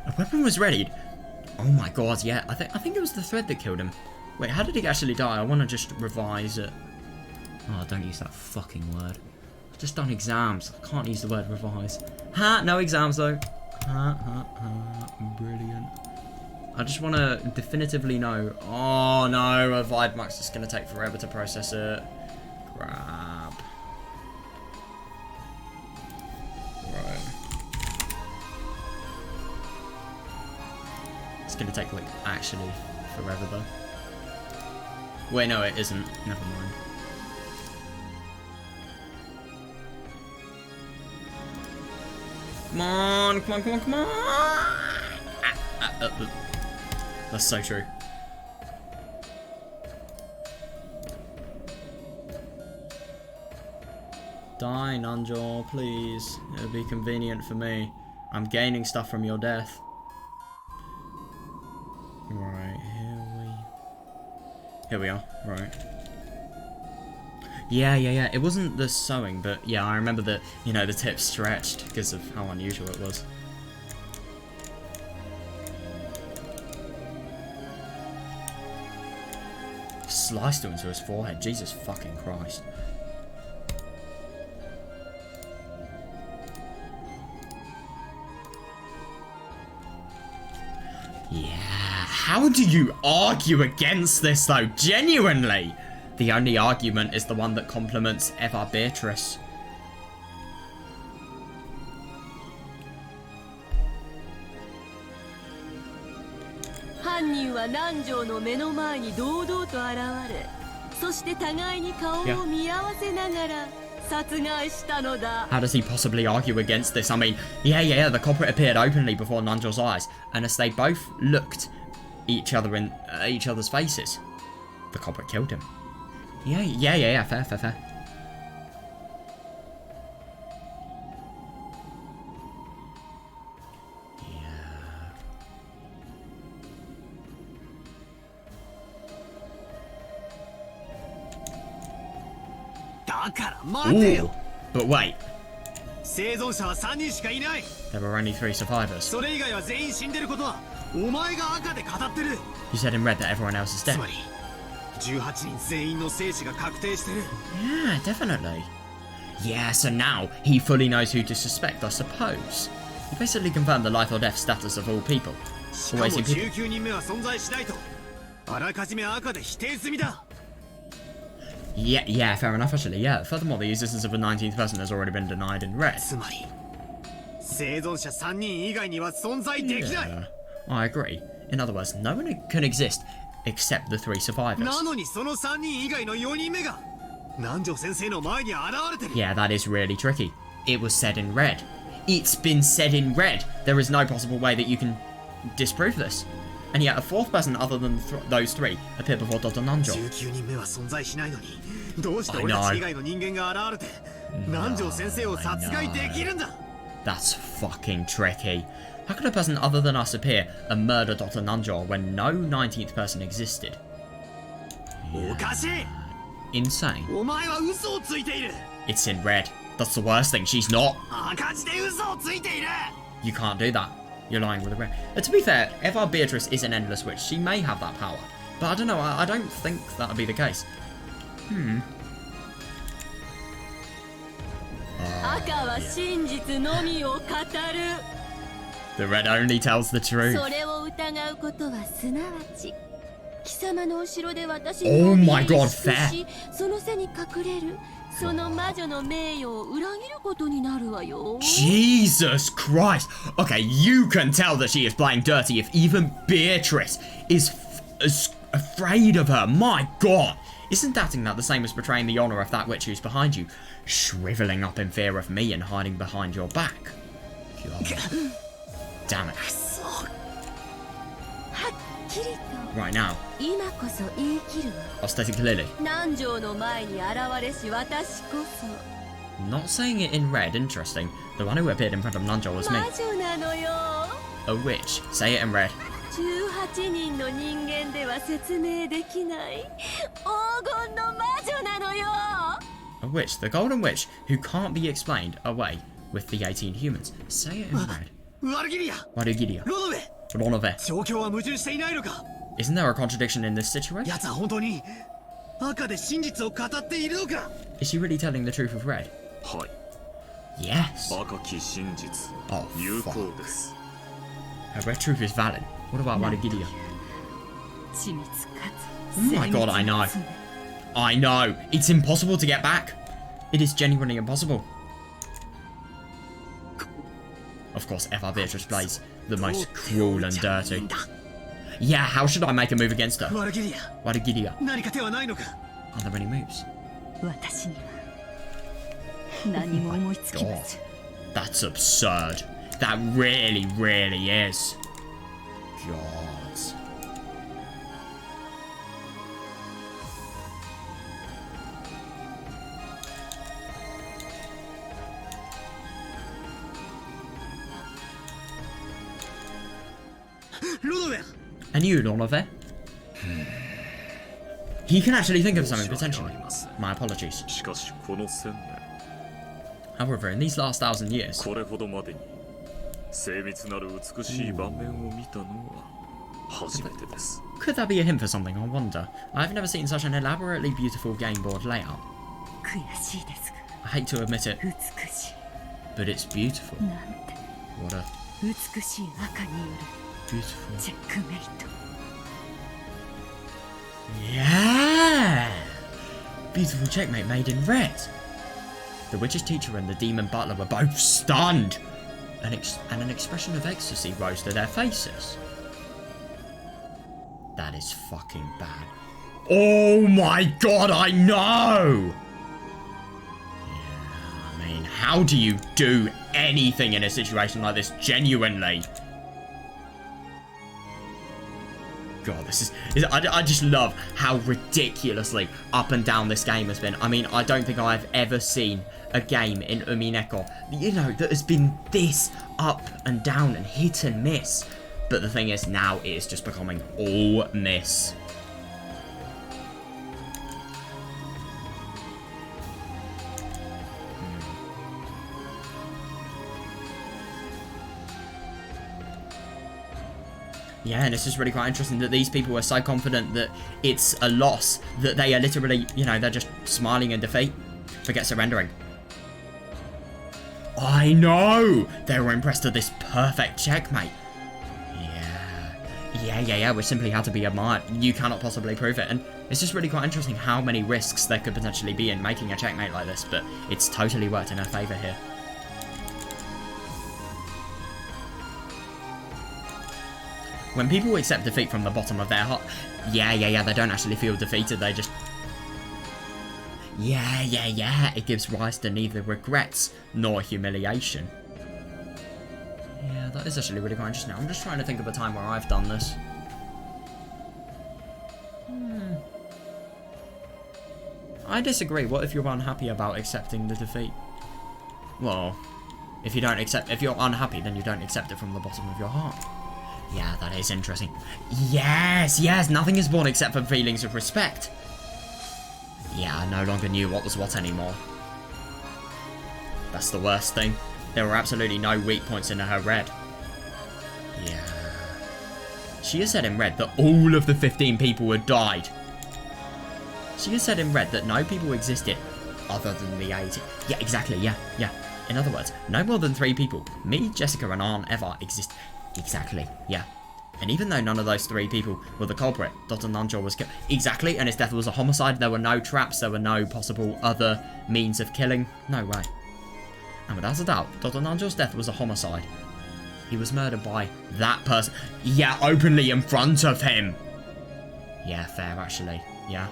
A weapon was readied. Oh my god, yeah. I think it was the thread that killed him. Wait, how did he actually die? I want to just revise it. Oh, don't use that fucking word. I've just done exams. I can't use the word revise. Ha! No exams though. Brilliant. I just want to definitively know. Oh no, a Vibe Max is going to take forever to process it. Crap. Right. It's going to take like actually forever though. Wait, no, it isn't. Never mind. Come on, come on, come on, come on! That's so true. Die, Nanjor, please. It'll be convenient for me. I'm gaining stuff from your death. Right, here we are. Right. Yeah. It wasn't the sewing, but yeah, I remember that, you know, the tip stretched because of how unusual it was. Sliced into his forehead. Jesus fucking Christ. Yeah. How do you argue against this though? Genuinely. The only argument is the one that compliments Eva-Beatrice. How does he possibly argue against this? I mean, yeah, the culprit appeared openly before Nanjor's eyes, and as they both looked each other in each other's faces, the culprit killed him. Yeah, fair. Ooh, but wait. There were only 3 survivors. You said in red that everyone else is dead. Yeah, definitely. Yeah, so now he fully knows who to suspect, I suppose. He basically confirmed the life or death status of all people. Always in people. Yeah, fair enough actually, yeah. Furthermore, the existence of a 19th person has already been denied in red. Yeah, I agree. In other words, no one can exist except the 3 survivors. Yeah, that is really tricky. It was said in red. It's been said in red. There is no possible way that you can disprove this. And yet a 4th person other than those 3 appeared before Dr. Nanjor. I know. That's fucking tricky. How could a person other than us appear and murder Dr. Nanjor when no 19th person existed? Yeah. Insane. It's in red. That's the worst thing. She's not. You can't do that. You're lying with a red. To be fair, Eva-Beatrice is an endless witch. She may have that power. But I don't know. I don't think that would be the case. Yeah. The red only tells the truth. Oh my god, fair. その魔女の名誉を裏切ることになるわよ。 Jesus Christ! Okay, you can tell that she is playing dirty if even Beatrice is afraid of her. My God! Isn't doubting that the same as betraying the honor of that witch who's behind you, shriveling up in fear of me and hiding behind your back? God. Damn it. はっきりと Right now, 今こそ言い切るわ。 I'll state it clearly. 南條の前に現れし私こそ Not saying it in red, interesting. The one who appeared in front of Nanjo was me. 魔女なのよ。 A witch. Say it in red. 18人の人間では説明できない黄金の魔女なのよ。 A witch, the golden witch, who can't be explained away with the 18 humans. Say it in red. ワルギリア Warugiria. ロドベ Ronove. 状況は矛盾していないのか Isn't there a contradiction in this situation? 奴は本当に赤で真実を語っているのか Is she really telling the truth of red? はい Yes. 赤き真実 Oh, 有 fuck. 効です Her red truth is valid. What about Warugiria? 緻密かつ Oh my god, I know. I know. It's impossible to get back. It is genuinely impossible. Of course, Eva-Beatrice plays the most cruel and dirty. Yeah, how should I make a move against her? ワルギリア Warugiria. 何か手はないのか Are there any moves? 私には何も思いつきません。 That's absurd. That really, really is. God. And you, Lonove? He can actually think of something potentially. My apologies. しかしこの1000年 However, in these last 1,000 years, これほどまでに精密なる美しい盤面を見たのは初めてです could that be a hint for something? I wonder. I've never seen such an elaborately beautiful game board layout. 悔しいですが I hate to admit it, 美しい but it's beautiful. なんて What a 美しい赤による beautiful... チェックメイト。 Yeah! Beautiful checkmate made in red. The witch's teacher and the demon butler were both stunned. And an expression of ecstasy rose to their faces. That is fucking bad. Oh my god, I know! Yeah, I mean, how do you do anything in a situation like this genuinely? God, this is I just love how ridiculously up and down this game has been. I mean, I don't think I've ever seen a game in Umineko, you know, that has been this up and down and hit and miss. But the thing is, now it is just becoming all miss. Yeah, and it's just really quite interesting that these people are so confident that it's a loss that they are literally, you know, they're just smiling in defeat. Forget surrendering. I know! They were impressed with this perfect checkmate. Yeah, which simply had to be admired. You cannot possibly prove it. And it's just really quite interesting how many risks there could potentially be in making a checkmate like this, but it's totally worked in her favour here. When people accept defeat from the bottom of their heart, yeah, they don't actually feel defeated, they just... Yeah, it gives rise to neither regrets nor humiliation. Yeah, that is actually really quite interesting. I'm just trying to think of a time where I've done this. I disagree. What if you're unhappy about accepting the defeat? Well, if you're unhappy, then you don't accept it from the bottom of your heart. Yeah, that is interesting. Yes, nothing is born except for feelings of respect. Yeah, I no longer knew what was what anymore. That's the worst thing. There were absolutely no weak points in her red. Yeah. She has said in red that all of the 15 people had died. She has said in red that no people existed other than the 80. Yeah, exactly, yeah. In other words, no more than 3 people, me, Jessica and Aunt Eva, exist. Exactly, yeah. And even though none of those 3 people were the culprit, Dr. Nanjo was killed. Exactly, and his death was a homicide. There were no traps, there were no possible other means of killing. No way. And without a doubt, Dr. Nanjo's death was a homicide. He was murdered by that person. Yeah, openly in front of him. Yeah, fair, actually. Yeah.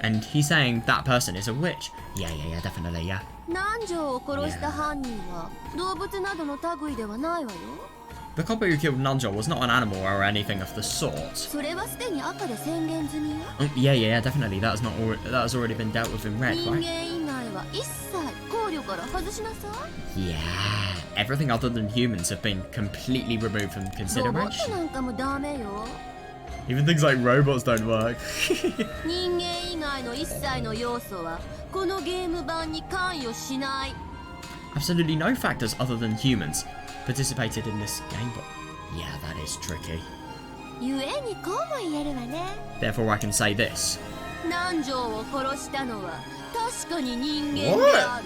And he's saying that person is a witch. Yeah, definitely, yeah. 南條を殺した犯人は動物などの類ではないわよ。 The culprit who killed Nanjo was not an animal or anything of the sort. それはすでに赤で宣言済みよ。Yeah, definitely. That has already been dealt with in red, 人 right? 間以外は一切考慮から外しなさい。 Yeah. Everything other than humans have been completely removed from ロボット consideration. なんかもダメよ。 Even things like robots don't work. 人間以外の一切の要素はこのゲーム版に関与しない。 Absolutely no factors other than humans participated in this game. But yeah, that is tricky. ゆえにこうも言えるわね。 Therefore, I can say this. 南條を殺したのは確かに人間である。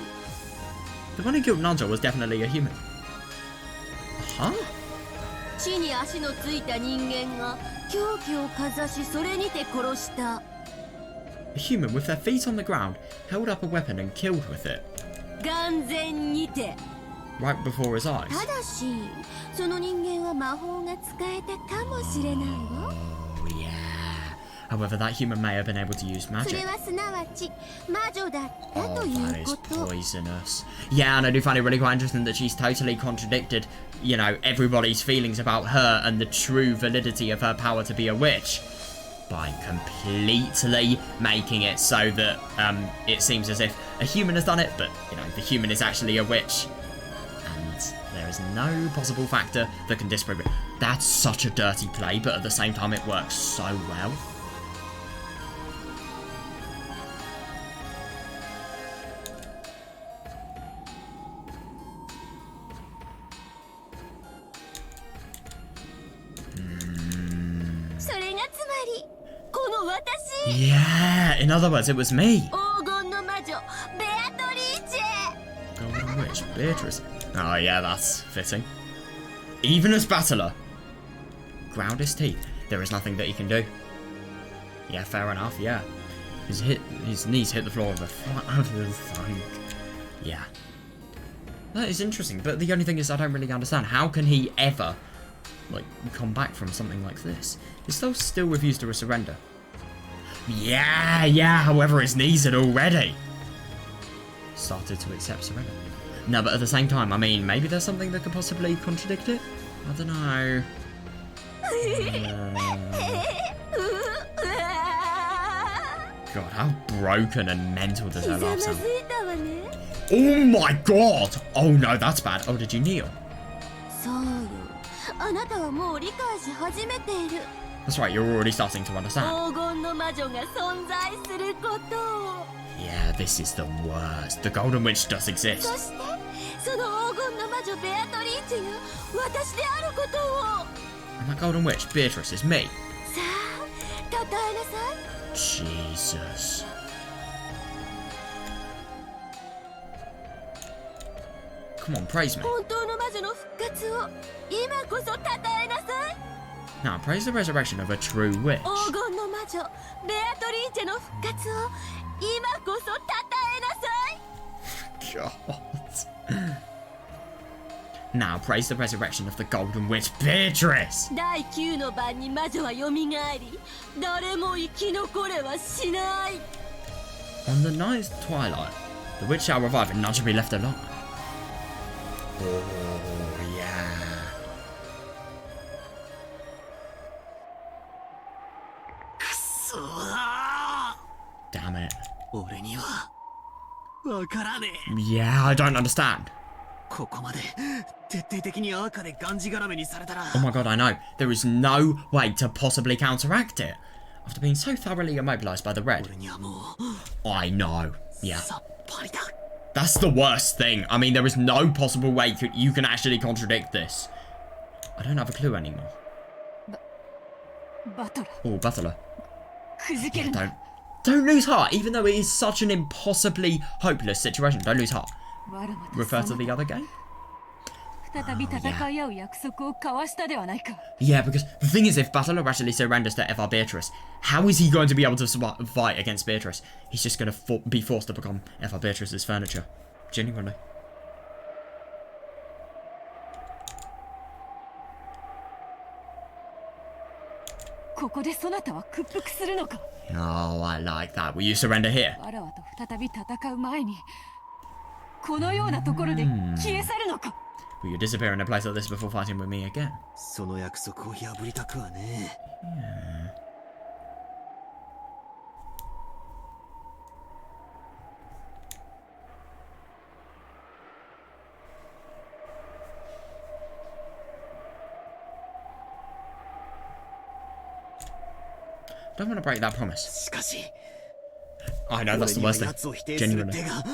The one who killed Nanjo was definitely a human. Huh? 地に足のついた人間が凶器をかざしそれにて殺した。 A human with their feet on the ground held up a weapon and killed with it. 眼前にて。 Right before his eyes. ただし、その人間は魔法が使えたかもしれないわ。 Oh, yeah. However, that human may have been able to use そ magic. れはすなわち魔女だった Oh, とい that う is こと。 poisonous. Yeah, and I do find it really quite interesting that she's totally contradicted, you know, everybody's feelings about her and the true validity of her power to be a witch by completely making it so that it seems as if a human has done it, but, you know, the human is actually a witch. And there is no possible factor that can disprove it. That's such a dirty play, but at the same time it works so well. Yeah, in other words, it was me. 黄金の魔女ベアトリーチェ。 Golden Witch, Beatrice. Oh yeah, that's fitting. Even as battler, ground his teeth. There is nothing that he can do. Yeah, fair enough. Yeah, his knees hit the floor with a thunk. Yeah, that is interesting. But the only thing is, I don't really understand. How can he ever, like, come back from something like this? His soul still refused to surrender. Yeah, however, his knees had already started to accept surrender. No, but at the same time, I mean, maybe there's something that could possibly contradict it? I don't know. God, how broken and mental does her laugh sound? Oh my god! Oh no, that's bad. Oh, did you kneel? そうよ。あなたはもう理解し始めている。 That's right, you're already starting to understand. 黄金の魔女が存在することを。 Yeah, this is the worst. The Golden Witch does そ exist. してその黄金の魔女ベアトリーチェが私であることを。 And that Golden Witch, Beatrice, is me. さあ、たたえなさい。 Jesus. Come on, praise me. 本当の魔女の復活を今こそたたえなさい。 Now, praise the resurrection of a true witch. 黄金の魔女ベアトリーチェの復活を今こそたたえなさい。 God. Now, praise the resurrection of the Golden Witch, Beatrice. 第9の晩に魔女はよみがえり、誰も生き残れはしない。 On the ninth twilight, the witch shall revive and none shall be left alone. Oh, yeah. Damn it. 俺にはわからねえ。 Yeah, I don't understand. ここまで徹底的に赤でがんじがらめにされたら。 Oh my god, I know. There is no way to possibly counteract it. After being so thoroughly immobilized by the red. 俺にはも I know. う Yeah. さっぱりだ。 That's the worst thing. I mean, there is no possible way you can actually contradict this. I don't have a clue anymore. バトラ Oh, Butler. くじけるな。 Don't lose heart, even though it is such an impossibly hopeless situation. Don't lose heart. わらわと refer to そ the な other game? た再び戦い合う約束を交わしたではないか。 Yeah, because the thing is, if Battler actually surrenders to Eva-Beatrice, how is he going to be able to fight against Beatrice? He's just going to be forced to become Eva-Beatrice's furniture. Genuinely. ここでそなたは屈服するのか。 Oh, I like that. Will you surrender here? わらわと再び戦う前にこのようなところで消え去るのか。 Will you disappear in a place like this before fighting with me again? その約束を破りたくはね。Don't want to break that promise. しかし、 I know that's the 俺には worst 奴を否定 thing. する Genuinely. 手が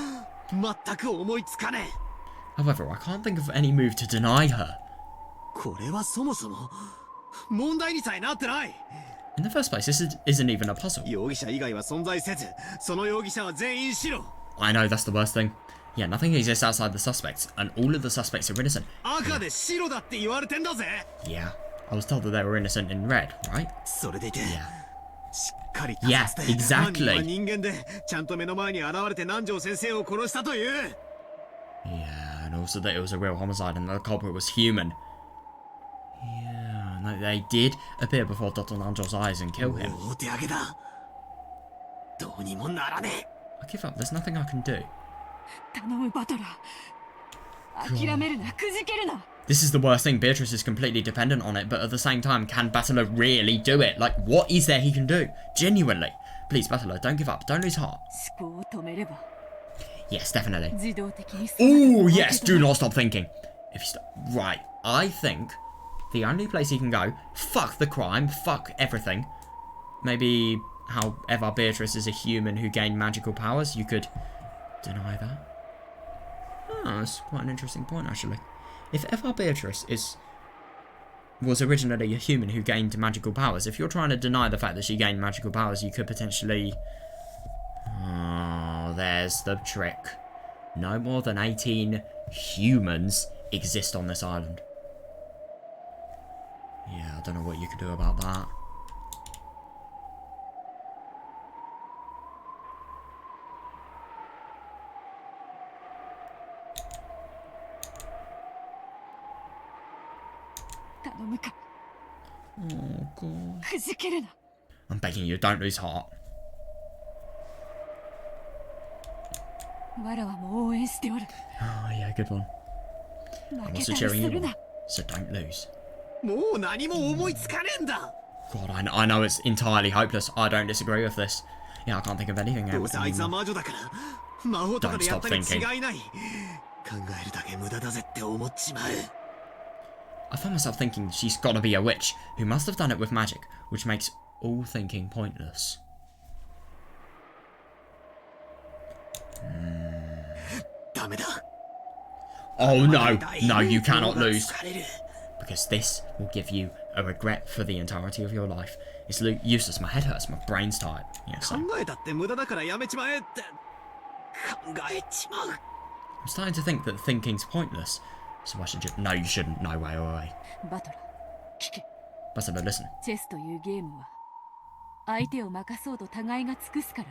全く思いつかねえ。 However, I can't think of any move to deny her. これはそもそも問題にさえなってない。 In the first place, this isn't even a puzzle. 容疑者以外は存在せず、その容疑者は全員白。 I know that's the worst thing. Yeah, nothing exists outside the suspects, and all of the suspects are innocent. 赤で白だって言われてんだぜ。 Yeah, I was told that they were innocent in red, right? それでいて、 Yeah. しっかり Yeah, 立たせて、 exactly. 犯人は人間でちゃんと目の前に現れて南條先生を殺したという。 Yeah, and also that it was a real homicide and the culprit was human. Yeah, no, they did appear before Dr. Nanjo's eyes and kill him. もうお手上げだ。どうにもならね I give up, there's nothing I can do. 頼むバトラー。諦めるな、くじけるな。 This is the worst thing, Beatrice is completely dependent on it, but at the same time, can Battler really do it? Like, what is there he can do? Genuinely. Please, Battler, don't give up, don't lose heart. 思考を止めれば Yes, definitely. 自動的に Oh, yes, do not stop thinking. If you stop. Right, I think the only place he can go, fuck the crime, fuck everything. Maybe how Eva-Beatrice is a human who gained magical powers, you could deny that. Oh, that's quite an interesting point, actually. If Eva-Beatrice was originally a human who gained magical powers, if you're trying to deny the fact that she gained magical powers, you could potentially... Oh, there's the trick. No more than 18 humans exist on this island. Yeah, I don't know what you could do about that. Oh, God. くじけるな。 I'm begging you, don't lose heart. わらわも応援しておる。 Oh, yeah, good one. 負 I'm け also たり cheering す you る on. な。 So don't lose. もう何も思いつかねえんだ。 God, I know it's entirely hopeless. I don't disagree with this. Yeah, I can't think of anything どうせあいつは else. 魔女だから魔法とかでやったに Don't stop 違いない。考えるだけ無駄だぜって思っちまう。 I found myself thinking she's gotta be a witch who must have done it with magic, which makes all thinking pointless. ダメだ。 Oh no, no, you cannot 魔法が lose. 疲れる。 Because this will give you a regret for the entirety of your life. It's useless, my head hurts, my brain's tired. Yeah, so 考えたって無駄だからやめちまえって考えちまう。 I'm starting to think that thinking's pointless. So I should just... No, you shouldn't. No way, way. バトラー、聞け。 But listen. チェスというゲームは相手を任そうと互いが尽くすから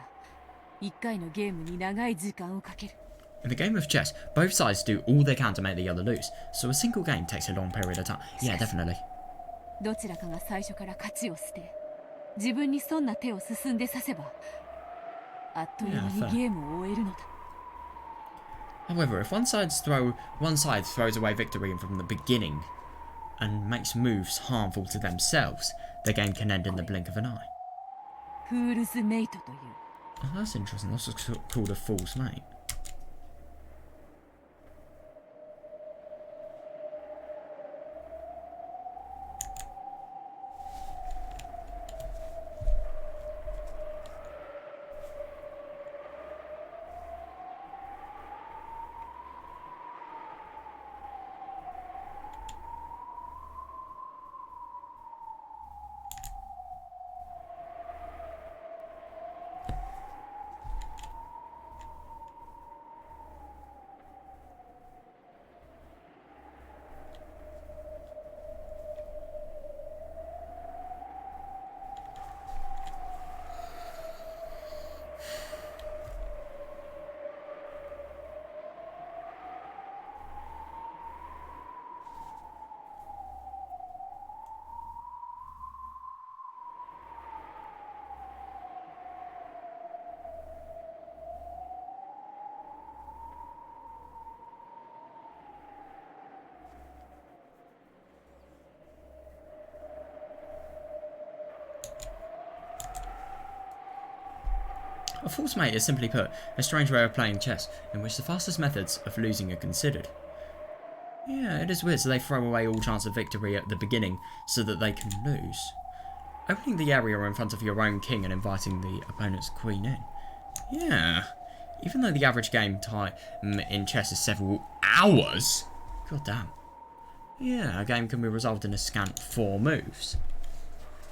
一回のゲームに長い時間をかける。 In the game of chess, both sides do all they can to make the other lose. So a single game takes a long period of time. Yeah, definitely. どちらかが最初から勝ちを捨て自分に損な手を進んでさせばあっという間にゲームを終えるのだ。 However, if one side throws away victory from the beginning and makes moves harmful to themselves, the game can end in the blink of an eye. フールズメイトという Oh, that's interesting. That's called a false mate. A false mate is simply put a strange way of playing chess in which the fastest methods of losing are considered. Yeah, it is weird, so they throw away all chance of victory at the beginning so that they can lose. Opening the area in front of your own king and inviting the opponent's queen in. Yeah. Even though the average game time in chess is several hours. God damn. Yeah, a game can be resolved in a scant 4 moves.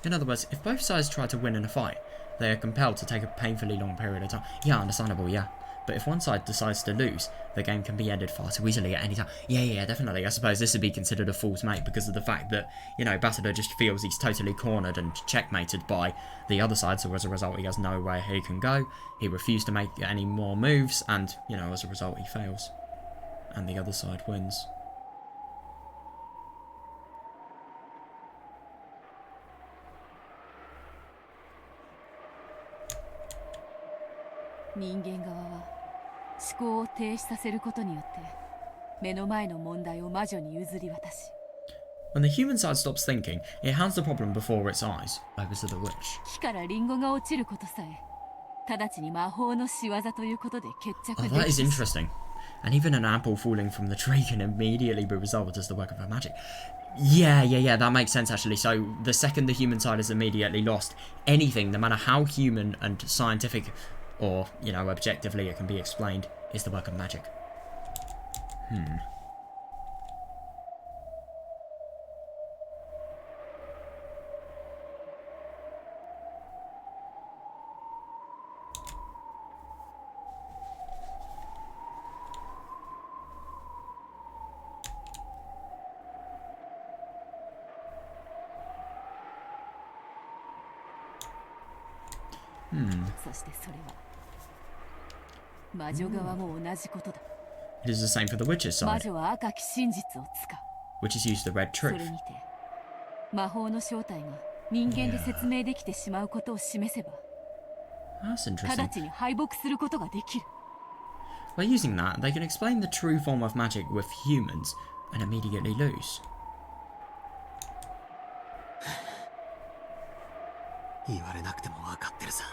In other words, if both sides try to win in a fight, they are compelled to take a painfully long period of time. Yeah, understandable, yeah. But if one side decides to lose, the game can be ended far too easily at any time. Yeah, definitely. I suppose this would be considered a false mate because of the fact that, you know, Battler just feels he's totally cornered and checkmated by the other side, so as a result he has nowhere he can go. He refused to make any more moves, and, you know, as a result he fails. And the other side wins.人間側は思考を停止させることによって目の前の問題を魔女に譲り渡し When the human side stops thinking, it hands the problem before its eyes over to the witch. 木からリンゴが落ちることさえ直ちに魔法の仕業ということで決着 Oh, で that き is る interesting. And even an apple falling from the tree can immediately be resolved as the work of her magic. Yeah, that makes sense actually. So the second the human side is immediately lost, anything, no matter how human and scientific or, you know, objectively it can be explained, is the work of magic. Hmm. そしてそれは魔女側も同じことだ It is the same for the witch's 魔 side, 女は赤き真実を使う witches use the red それ truth. にて魔法の正体が人間で説明できてしまうことを示せば That's 直 interesting. ちに敗北することができる By using that, they can explain the true form of magic with humans and immediately lose. 言われなくても分かってるさ。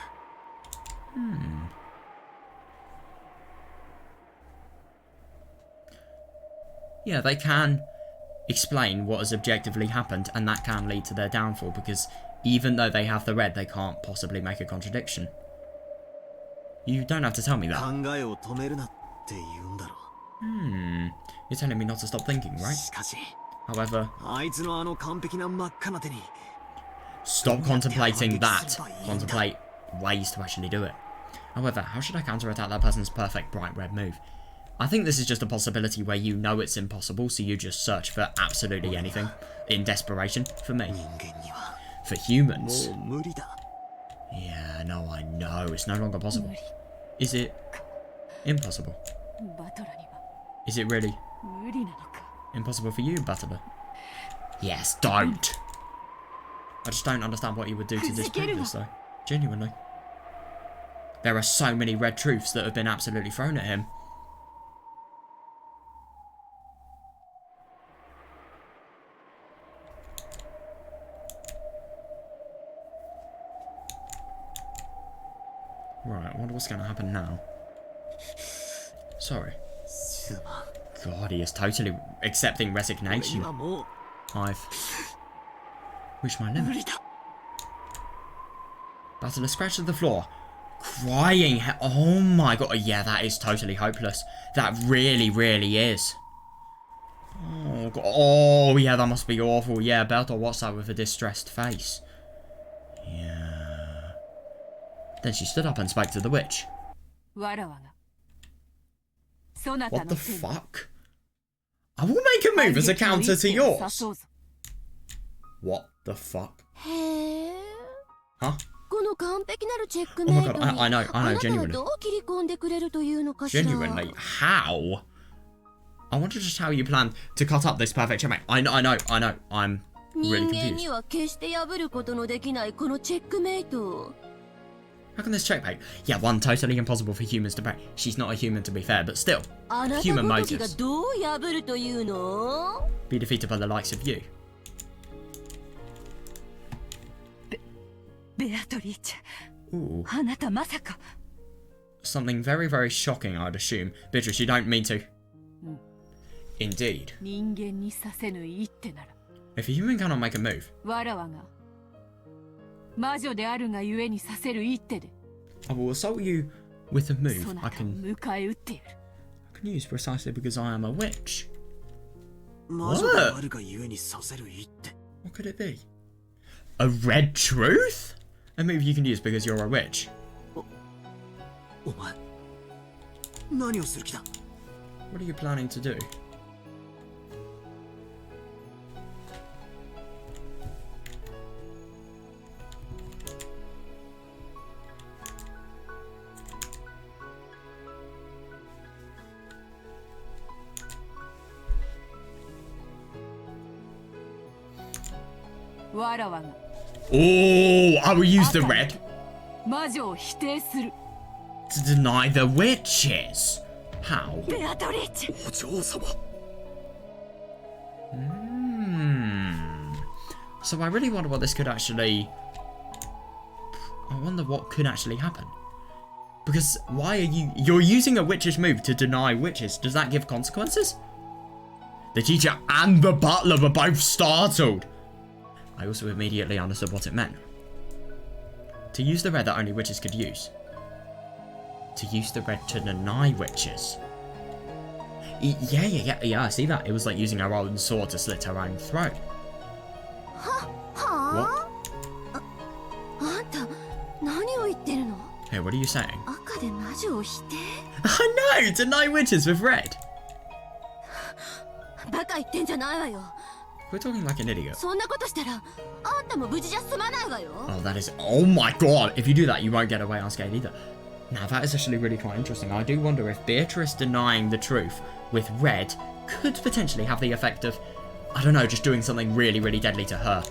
Yeah, they can explain what has objectively happened, and that can lead to their downfall, because even though they have the red, they can't possibly make a contradiction. You don't have to tell me that. 考えを止めるなって言うんだろう。 You're telling me not to stop thinking, right? しかし、 However, あいつのあの完璧な真っ赤な手に stop contemplating that. Contemplate ways to actually do it. However, how should I counterattack that person's perfect bright red move? I think this is just a possibility where you know it's impossible, so you just search for absolutely anything in desperation. For me. 人間には For humans. もう無理だ。 Yeah, no, I know. It's no longer possible. 無理 Is it impossible? バトラには Is it really 無理なのか impossible for you, Battler? Yes, don't! I just don't understand what you would do to disprove this, though. Genuinely. There are so many red truths that have been absolutely thrown at him. Right, I wonder what's going to happen now. Sorry. すまん。 God, he is totally accepting 俺 resignation. にはもう I've reached my 無 limit. 理だ。 Battler scratches the floor, crying. Oh my god, yeah, that is totally hopeless. That really, really is. Oh, god. Oh yeah, that must be awful. Yeah, Bertolt watched that with a distressed face. Yeah. Then she stood up and spoke to the witch. わらわがそなた What の the 手に fuck? I will make a move as a counter to 刺 yours. そうぞ What the fuck? へえ Huh? この完璧なるチェック Oh メ my イト god, に I know, あなたは genuinely. どう切り込んでくれるというのかしら Genuinely, how? I wonder just how you plan to cut up this perfect checkmate. I know. I'm 人 really 間 confused. には決して破ることのできないこのチェックメイト How can this checkmate? Yeah, one, totally impossible for humans to break. She's not a human to be fair, but still. あなた Human ごときが motives. どう破るというの Be defeated by the likes of you. ベアトリーチェ Ooh. あなたまさか something very, very shocking, I'd assume. Beatrice, you don't mean to. Indeed. 人間にさせぬ一手なら If a human cannot make a move, わらわが魔女であるがゆえにさせる一手で I will assault you with a そ move な I たを can 迎え撃ってやる use precisely because I am a witch. 魔女であるがゆえにさせる一手。 What could it be? A red truth? A move you can use because you're a witch. お前、何をする気だ？ What are you planning to do? Oh, I will use the red 魔女を否定する to deny the witches. How? ベアトリーチェお嬢様。So I really wonder what this could actually... I wonder what could actually happen. Because why are you... You're using a witch's move to deny witches. Does that give consequences? The teacher and the butler were both startled. I also immediately understood what it meant. To use the red that only witches could use. To use the red to deny witches. Yeah, I see that. It was like using her own sword to slit her own throat. What? あんた何を言ってるの Hey, what are you saying? 赤で魔女を否定 I know! Deny witches with red! バカ言ってんじゃないわよ We're talking like an idiot. そんなことしたらあんたも無事じゃ済まないわよ Oh, that is... Oh my god! If you do that, you won't get away unscathed either. Now, that is actually really quite interesting. I do wonder if Beatrice denying the truth with red could potentially have the effect of, I don't know, just doing something really, really deadly to her.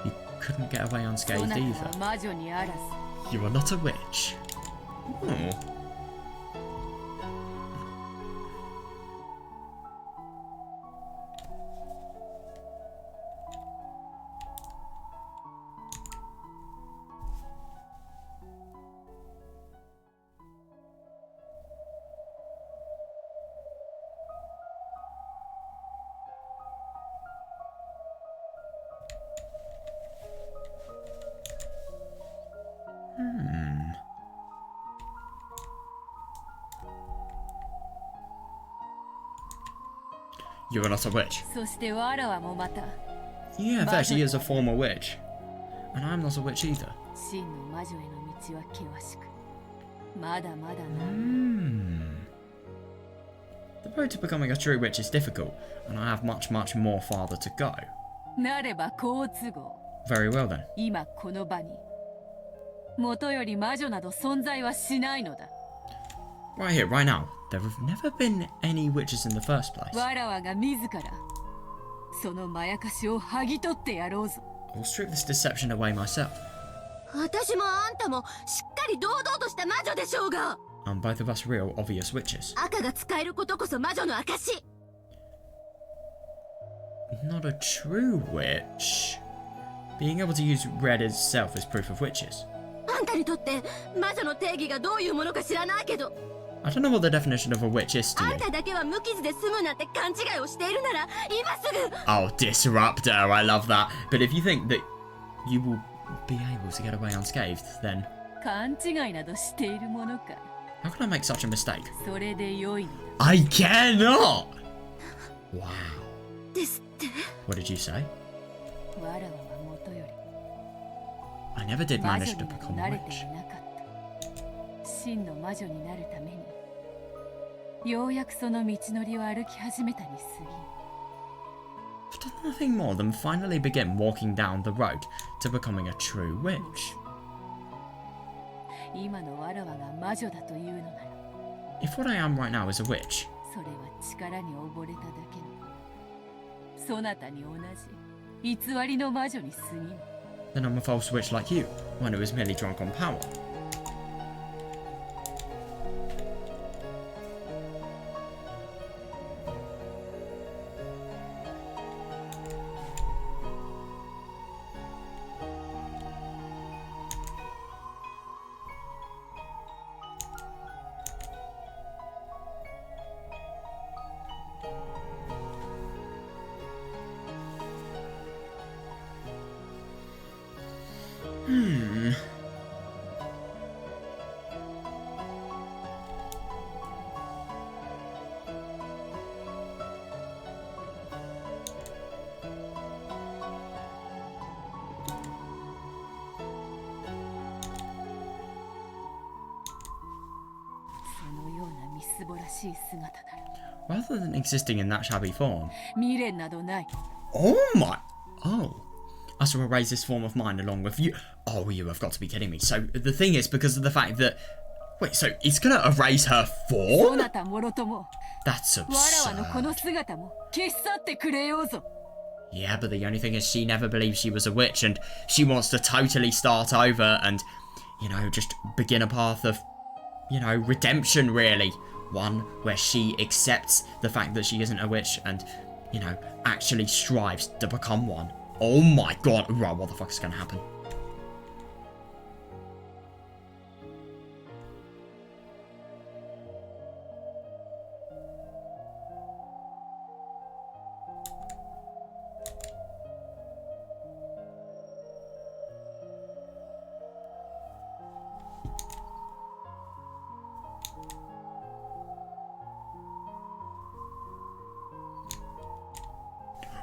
You couldn't get away そ unscathed なた either. は魔女にあらず You are not a witch. Oh. You are not a witch. そしてわらわもまた Yeah, there she is a former witch. And I'm not a witch either. 真の魔女への道は険しくまだまだな The road to becoming a true witch is difficult, and I have much, much more farther to go. なれば好都合 Very well then. 今この場に元より魔女など存在はしないのだ Right here, right now. There have never been any witches in the first place. わらわが自らそのまやかしを剥ぎ取ってやろうぞ I will strip this deception away myself. 私もあんたもしっかり堂々とした魔女でしょうが And both of us real, obvious witches. 赤が使えることこそ魔女の証 Not a true witch. Being able to use red itself is proof of witches. あんたにとって魔女の定義がどういうものか知らないけど I don't know what the definition of a witch is to あ you. んただけは無傷で済むなんて勘違いをしているなら今すぐ Oh, disruptor, I love that. But if you think that you will be able to get away unscathed, then 勘違いなどしているものか how can I make such a mistake? それでよいの I cannot! Wow. ですって What did you say? わらわはもとよ I never did り魔 manage 女 to になど become 慣 a れて witch. いなかった真の魔女になるためにようやくその道のりを歩き始めたに過 I've done nothing more than finally begin walking down the road to becoming a true witch. ぎ今のわらわが魔女だというのなら If what I am right now is a witch, それは力に溺れただけのそなたに同じ偽りの魔女に過ぎぬ then I'm a false witch like you, one who is merely drunk on power. すぼらしい姿なら Rather than existing in that shabby form. 未練などない Oh my... Oh. I shall erase this form of mine along with you. Oh, you have got to be kidding me. So, the thing is, because of the fact that... Wait, so he's gonna erase her そ form? なたもろとも That's わらわのこ absurd. の姿も消し去ってくれようぞ Yeah, but the only thing is she never believed she was a witch and she wants to totally start over and, you know, just begin a path of, you know, redemption, really. One where she accepts the fact that she isn't a witch and, you know, actually strives to become one. Oh my god. Right, what the fuck is gonna happen?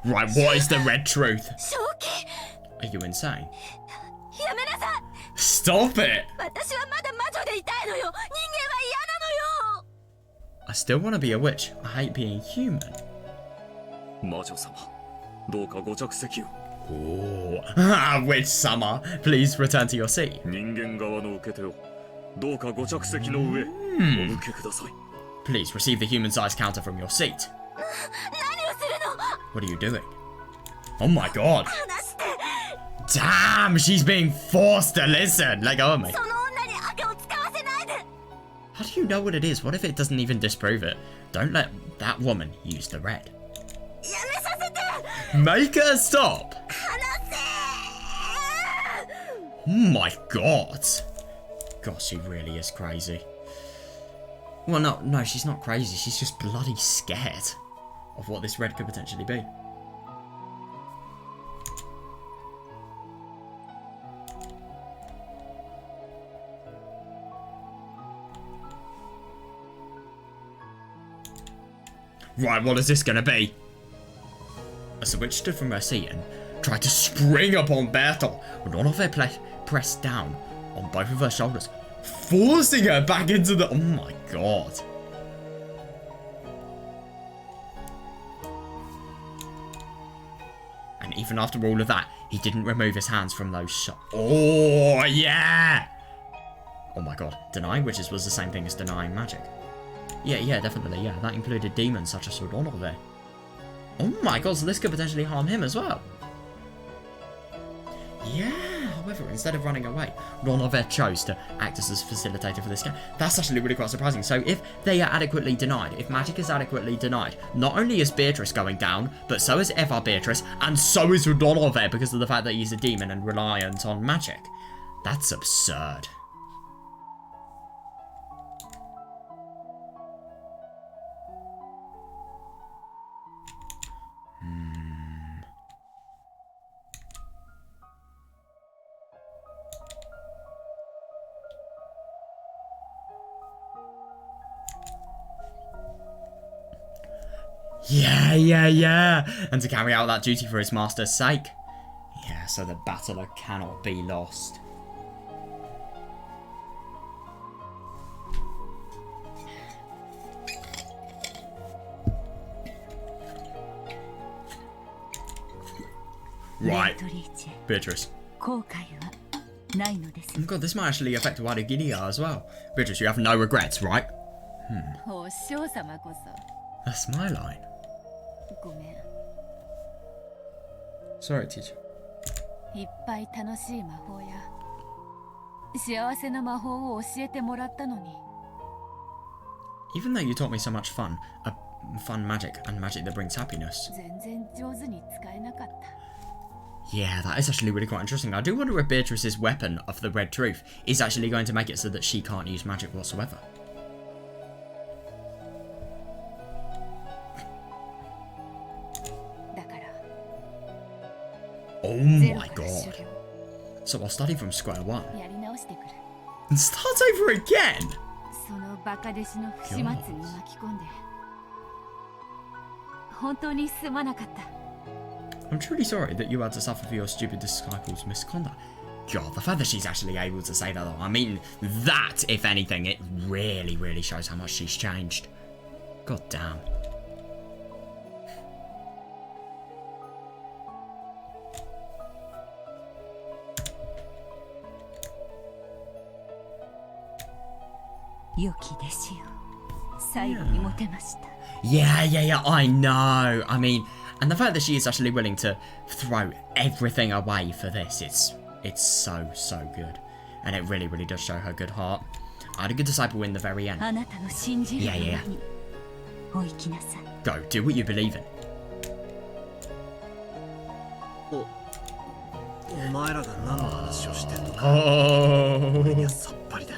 Right, what is the red truth? 正気 Are you insane? やめなさい Stop it! 私はまだ魔女でいたいのよ人間は嫌なのよ I still want to be a witch. I hate being human. 魔女様どうかご着席を Oh, witch summer. Please return to your seat. 人間側の受け手をどうかご着席の上お受けください Please receive the human size counter from your seat. 何をするの What are you doing? Oh my god. 話して Damn, she's being forced to listen. Let go of me. その女に赤を使わせないで How do you know what it is? What if it doesn't even disprove it? Don't let that woman use the red. やめさせて Make her stop. 話せ Oh my god. God, she really is crazy. Well, no, she's not crazy. She's just bloody scared of what this red could potentially be. Right, what is this gonna be? As the witch stood from her seat and tried to spring upon Bertel, one of her pressed down on both of her shoulders, forcing her back into the... Oh my god. And even after all of that, he didn't remove his hands from those Oh, yeah! Oh my god. Denying witches was the same thing as denying magic. Yeah, definitely, yeah. That included demons such as SHOWDOWN there. Oh my god, so this could potentially harm him as well. Yeah, however, instead of running away, Ronove chose to act as his facilitator for this game. That's actually really quite surprising. So if they are adequately denied, if magic is adequately denied, not only is Beatrice going down, but so is Eva-Beatrice, and so is Ronove because of the fact that he's a demon and reliant on magic. That's absurd. Yeah. And to carry out that duty for his master's sake. Yeah, so the battler cannot be lost. Right. Beatrice. 後悔はないのです Oh god, this might actually affect Wadagiria as well. Beatrice, you have no regrets, right? お師匠様こそ That's my line. ごめん Sorry, teacher. いっぱい楽しい魔法や幸せな魔法を教えてもらったのに Even though you taught me so much fun magic and magic that brings happiness. 全然上手に使えなかった Yeah, that is actually really quite interesting. I do wonder if Beatrice's weapon of the red truth is actually going to make it so that she can't use magic whatsoever. Oh my god. So I'll study from square one. やり直してくる And start over again? そのバカ弟子の不始末に巻き込んで本当にすまなかった I'm truly sorry that you had to suffer for your stupid disciples' misconduct. God, the fact that she's actually able to say that, though. I mean, that, if anything, it really, really shows how much she's changed. God damn. Yeah, I know. I mean, and the fact that she is actually willing to throw everything away for this, it's so good. And it really, really does show her good heart. I had a good disciple in the very end. Yeah. Go, do what you believe in. お前らが何の話をしてるのか Oh. 俺にはさっぱりだ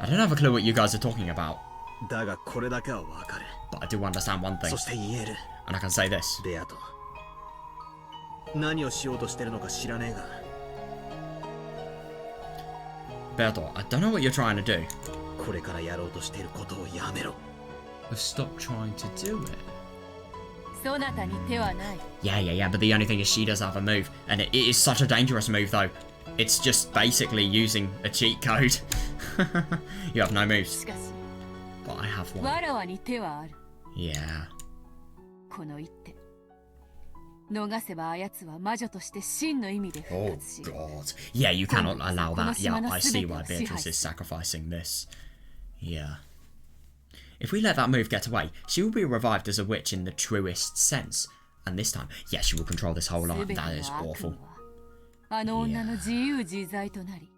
I don't have a clue what you guys are talking about. だがこれだけはわかる But I do understand one thing. そして言える And I can say this. ベアト何をしようとしてるのか知らねえが Berto, I don't know what you're trying to do. これからやろうとしていることをやめろ Stop trying to do it. そなたに手はない。 Yeah, but the only thing is she does have a move. And it is such a dangerous move, though. It's just basically using a cheat code. You have no moves. しかし But I have one. わらわに手はある。 Yeah. この一手逃せばあやつは魔女として真の意味で復 Oh, 活し God. Yeah, you cannot allow that. Yeah, I see why Beatrice is sacrificing this. Yeah. If we let that move get away, she will be revived as a witch in the truest sense. And this time, yes, she will control this whole lot. 全ての That is 悪 awful. 夢はあの女の自由自在となり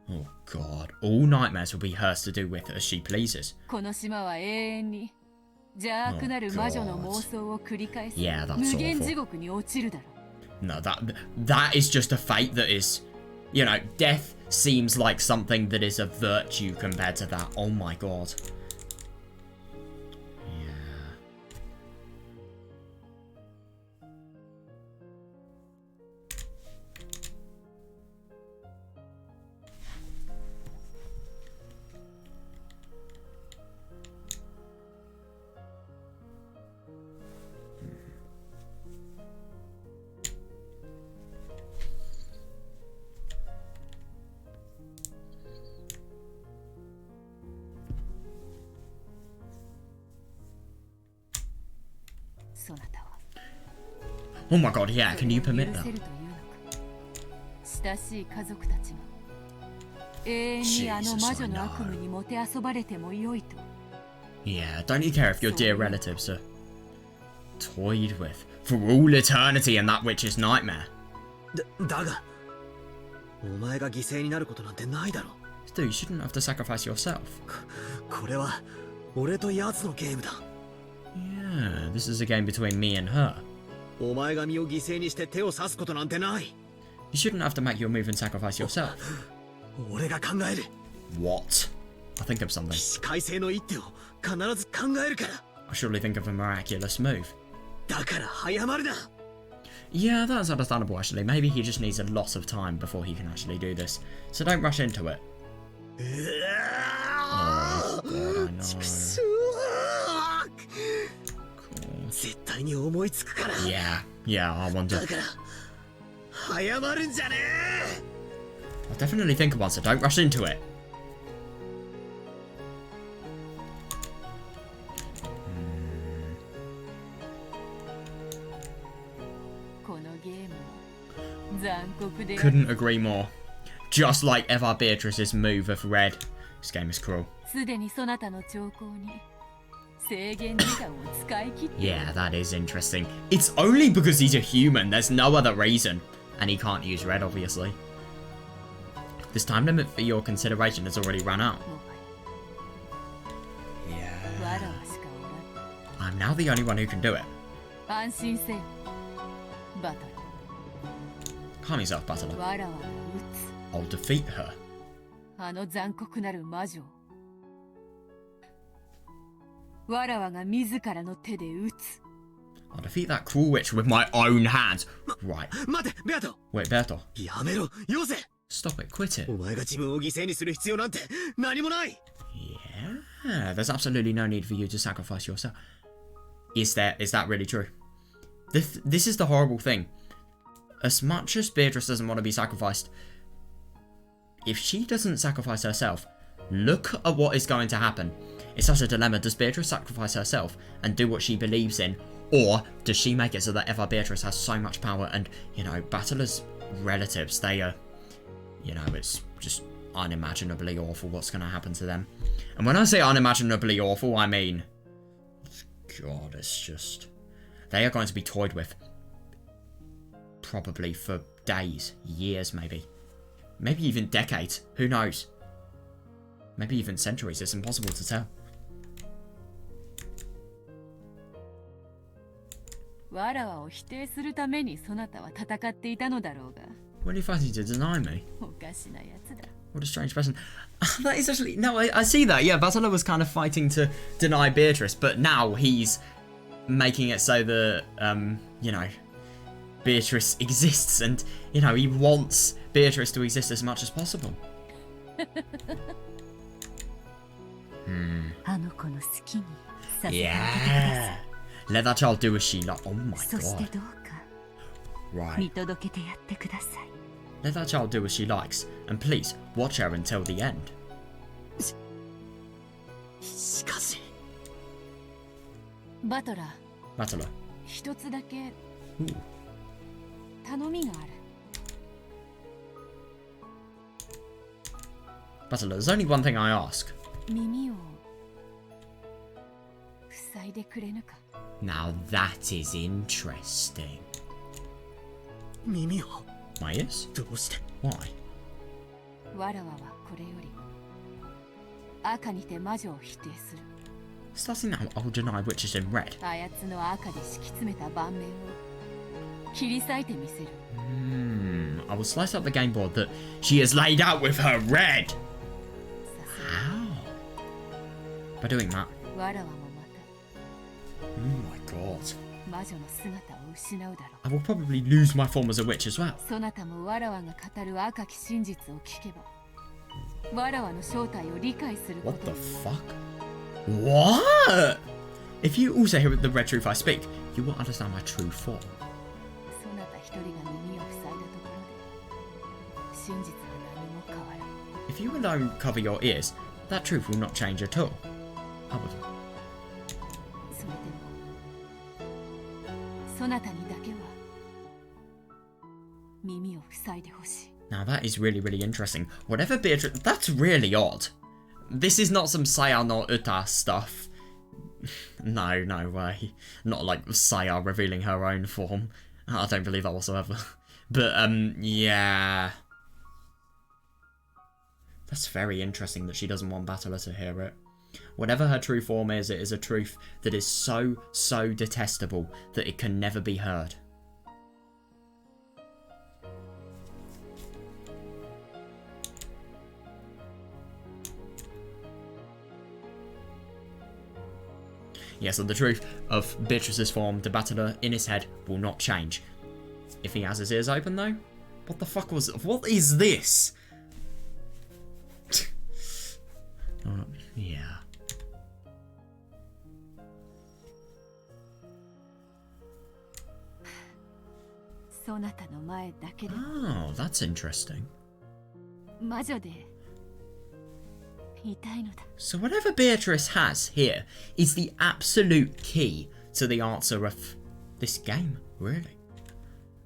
Oh, God. All nightmares will be hers to do with as she pleases. この島は永遠に邪悪なる魔女の妄想を繰り返す Yeah, that's 無限 awful. 地獄に落ちるだろう No, that is just a fate that is, you know, death seems like something that is a virtue compared to that. Oh my God. Yeah.そなたは Oh my God, yeah, can you それ permit を許 that? せるというのか親しい家族たちも永遠にあの魔女の悪夢にもてあそばれてもよいと Yeah, don't you care if your dear relatives are toyed with for all eternity in that witch's nightmare? だがお前が犠牲になることなんてないだろ Dude, you shouldn't have to sacrifice yourself. これは俺と奴のゲームだ Yeah, this is a game between me and her. お前が身を犠牲にして手を刺すことなんてない You shouldn't have to make your move and sacrifice yourself. 俺が考える What? I'll think of something. 起死回生の一手を必ず考えるから I'll surely think of a miraculous move. だから早まるな Yeah, that's understandable actually. Maybe he just needs a lot of time before he can actually do this. So don't rush into it. Oh, God, I know. すわー絶対に思いつくから Yeah, I want to. だから早まるんじゃね I'll definitely think of one, so don't rush into it. このゲームは残酷である Couldn't agree more. Just like Eva-Beatrice's move of red. This game is cruel. すでにそなたの兆候に制限時間を使い切っている Yeah, that is interesting. It's only because he's a human. There's no other reason. And he can't use red, obviously. This time limit for your consideration has already run out. もはやわ Yeah. らわしかおら I'm now the only one who can do it. ん安心せよバト Calm yourself, Butler. ルわらわが撃 I'll defeat her. つあの残酷なる魔女をわらわが自らの手で撃つ I'll defeat that cruel witch with my own hands. Right. 待てベアト Wait, Berto. やめろよせ Stop it. Quit it. お前が自分を犠牲にする必要なんて何もない Yeah. There's absolutely no need for you to sacrifice yourself. Is that really true? This is the horrible thing. as much as Beatrice doesn't want to be sacrificed, if she doesn't sacrifice herself, look at what is going to happen. It's such a dilemma. Does Beatrice sacrifice herself and do what she believes in? Or does she make it so that Eva-Beatrice has so much power and, you know, Battler's relatives, they are, you know, it's just unimaginably awful what's going to happen to them. And when I say unimaginably awful, I mean, God, it's just, they are going to be toyed with. Probably for days, years maybe. Maybe even decades, who knows? Maybe even centuries, it's impossible to tell. わらわを否定するためにそなたは戦っていたのだろうが。 What are you fighting to deny me? おかしなやつだ。 What a strange person. That is actually... No, I see that. Yeah, Battler was kind of fighting to deny Beatrice, but now he's making it so that, you know, Beatrice exists and, you know, he wants Beatrice to exist as much as possible. あの子の好きにさせてあげてください。 Yeah. Let that child do as she likes. Oh my そして god. どうか Right. 見届けてやってください。 Let that child do as she likes. And please, watch her until the end. しかし。バトラー、 Battler. 一つだけ Ooh. 頼みがある。 Battler, there's only one thing I ask. 耳を塞いでくれぬか。 Now that is interesting. 耳を My ears? どうして。 Why? わらわはこれより赤にて魔女を否定する。 Starting now, I'll deny witches in red. あやつの赤で敷き詰めた盤面を切り裂いてみせる。 I will slice up the game board that she has laid out with her red. さす How? By doing that. がわらわもま Oh my god. た魔女の姿を失うだろ I will probably lose my form as a witch as well. う。そなたもわらわが語る赤き真実を聞けば、わらわの正体を理解するこ What と the に。 fuck? What? If you also hear the red truth I speak, you will understand my true form. そなた一人が耳を塞いだところで、真実は何も変わらん。 If you alone cover your ears, that truth will not change at all. However, それでも、そなたにだけは耳を塞いでほしい。 now that is really, really interesting. Whatever Beatrice... That's really odd. This is not some Saya no Uta stuff. No, no way. Not like Saya revealing her own form. I don't believe that whatsoever. But, yeah. That's very interesting that she doesn't want Battler to hear it. Whatever her true form is, it is a truth that is so, so detestable that it can never be heard. Yeah, so the truth of Beatrice's form to Battler in his head will not change. If he has his ears open, though? What the fuck was... What is this? Yeah. そなたの前だけで Oh, that's interesting. 魔女でいたいのだ。 So whatever Beatrice has here is the absolute key to the answer of this game, really.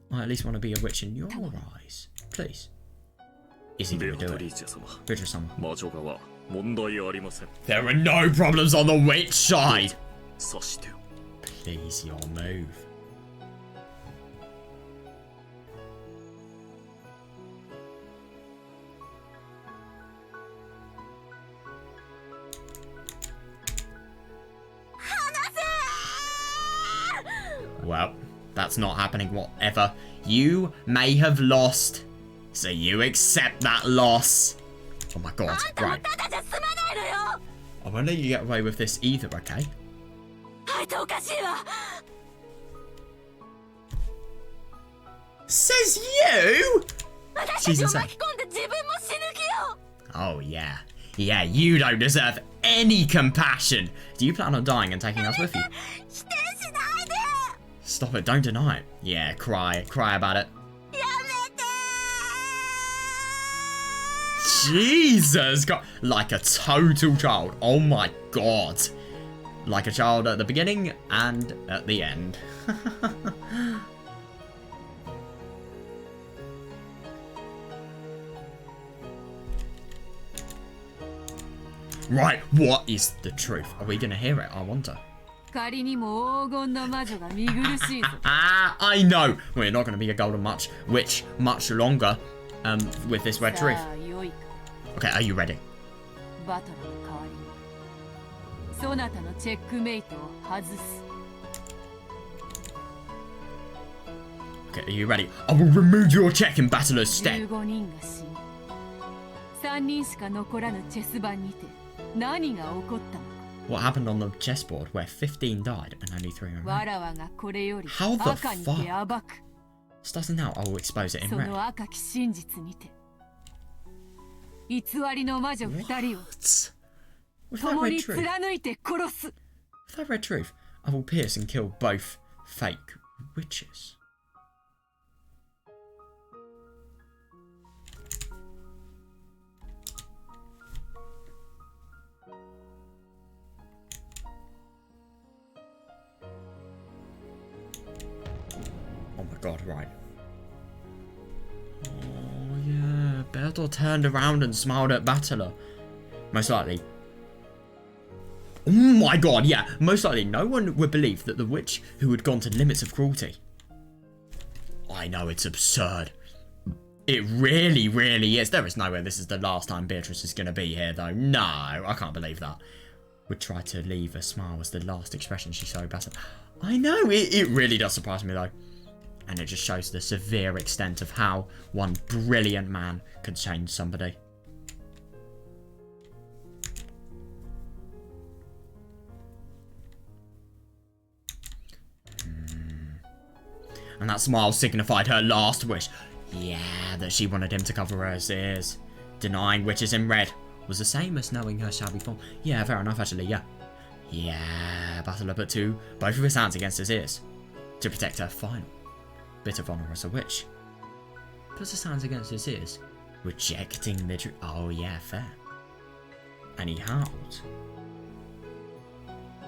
I at least want to be a witch in your eyes. Please. Is he ベ going ア to do トリ it? ーチェ様 Beatrice-sama. 魔女側問題ありません。 There are no problems on the witch side! さして Please, your move. Well, that's not happening, whatever. You may have lost, so you accept that loss. Oh my god, right. ただじゃ済まないのよ。 I won't let you get away with this either, okay? あいつおかしいわ。 Says you? 私た She's ちを insane. 巻き込んで自分も死ぬ気よ。 Oh, yeah. Yeah, you don't deserve any compassion. Do you plan on dying and taking us with you? 否定しないで。 Stop it, don't deny it. Yeah, cry. Cry about it. Jesus, God, like a total child. Oh my God. Like a child at the beginning and at the end. Right, what is the truth? Are we gonna hear it? I wonder. 仮にも黄金の魔女が見苦しいぞ。 I know we're not gonna be a golden witch much longer with this red truth. さあ良いか。 Okay, are you ready? バトルの代わりにそなたのチェックメイトを外す。 Okay, are you ready? I will remove your check in Battler's stead. 15人が死に、3人しか残らぬチェス盤にて何が起こったのか。 What happened on the chessboard where 15 died and only 3 remained? わらわがこれより How the 赤にて暴く。 Starting now, I will expose it in そ red. の赤き真実にて偽りの魔女2人を What? With that 共 red に truth? 貫いて殺す。 With that red truth, I will pierce and kill both fake witches. Oh my God, right. Oh yeah, Bertor turned around and smiled at Battler. Most likely. Oh my God, yeah, most likely no one would believe that the witch who had gone to limits of cruelty. I know, it's absurd. It really, really is. There is no way this is the last time Beatrice is going to be here, though. No, I can't believe that. Would try to leave a smile was the last expression she showed Battler. I know, it really does surprise me, though. And it just shows the severe extent of how one brilliant man could change somebody. And that smile signified her last wish. Yeah, that she wanted him to cover her ears. Denying witches in red was the same as knowing her shabby form. Yeah, fair enough, actually, yeah. Yeah, Battler put both of his hands against his ears to protect her final bit of honour as a witch. Puts his hands against his ears, rejecting the truth. Oh yeah, fair. And he howled.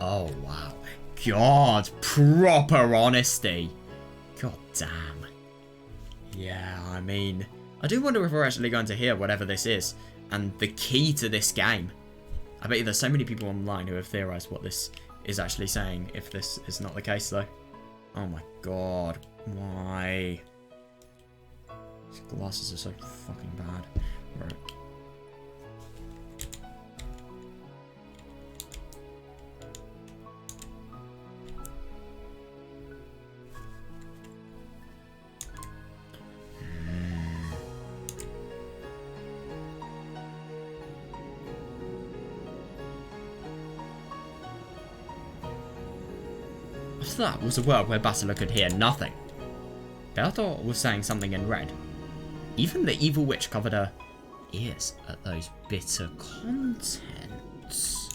Oh wow. God, proper honesty. God damn. Yeah, I mean, I do wonder if we're actually going to hear whatever this is, and the key to this game. I bet you there's so many people online who have theorised what this is actually saying, if this is not the case though. Oh my God. Why? These glasses are so fucking bad. Right. After that was a world where Battler could hear nothing. Bertor was saying something in red. Even the evil witch covered her ears at those bitter contents.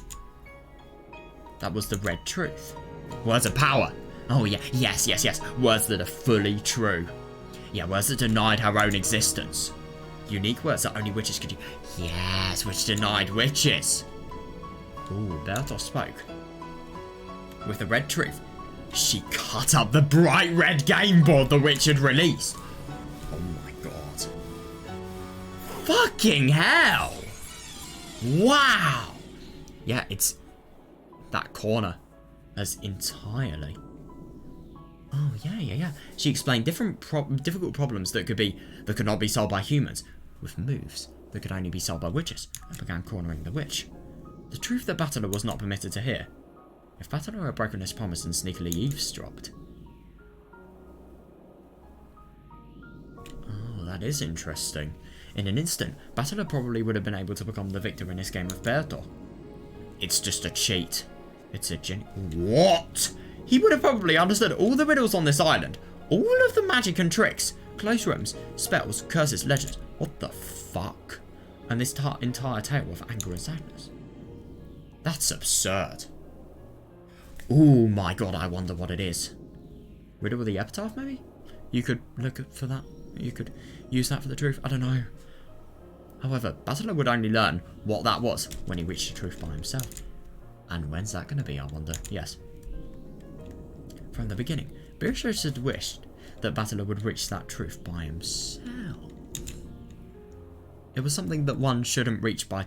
That was the red truth. Words of power. Oh yeah, yes. Words that are fully true. Yeah, words that denied her own existence. Unique words that only witches could use. Yes, which denied witches. Ooh, Bertor spoke. With the red truth, she cut up the bright red game board the witch had released. Oh my God. Fucking hell. Wow. Yeah, it's that corner as entirely. Oh, yeah. She explained difficult problems that could not be solved by humans with moves that could only be solved by witches, and began cornering the witch. The truth that Battler was not permitted to hear. If Battler had broken his promise and sneakily eavesdropped. Oh, that is interesting. In an instant, Battler probably would have been able to become the victor in this game of Bertor. It's just a cheat. It's a What? He would have probably understood all the riddles on this island. All of the magic and tricks. Close rooms, spells, curses, legends. What the fuck? And this entire tale of anger and sadness. That's absurd. Oh my God, I wonder what it is. Riddle of the epitaph, maybe? You could look for that. You could use that for the truth. I don't know. However, Battler would only learn what that was when he reached the truth by himself. And when's that going to be, I wonder? Yes. From the beginning, Beatrice had wished that Battler would reach that truth by himself. It was something that one shouldn't reach by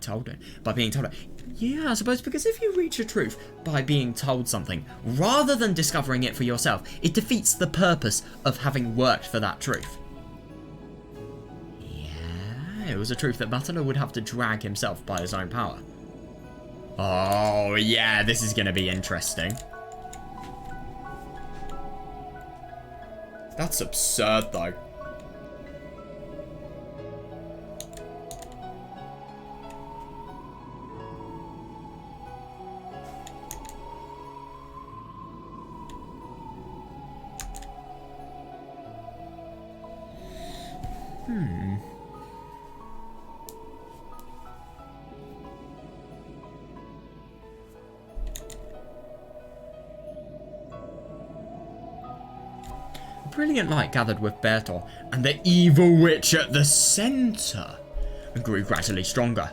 being told it. Yeah, I suppose, because if you reach a truth by being told something, rather than discovering it for yourself, it defeats the purpose of having worked for that truth. Yeah, it was a truth that Battler would have to drag himself by his own power. Oh, yeah, this is going to be interesting. That's absurd, though. Brilliant light gathered with Bertor, and the evil witch at the centre grew gradually stronger.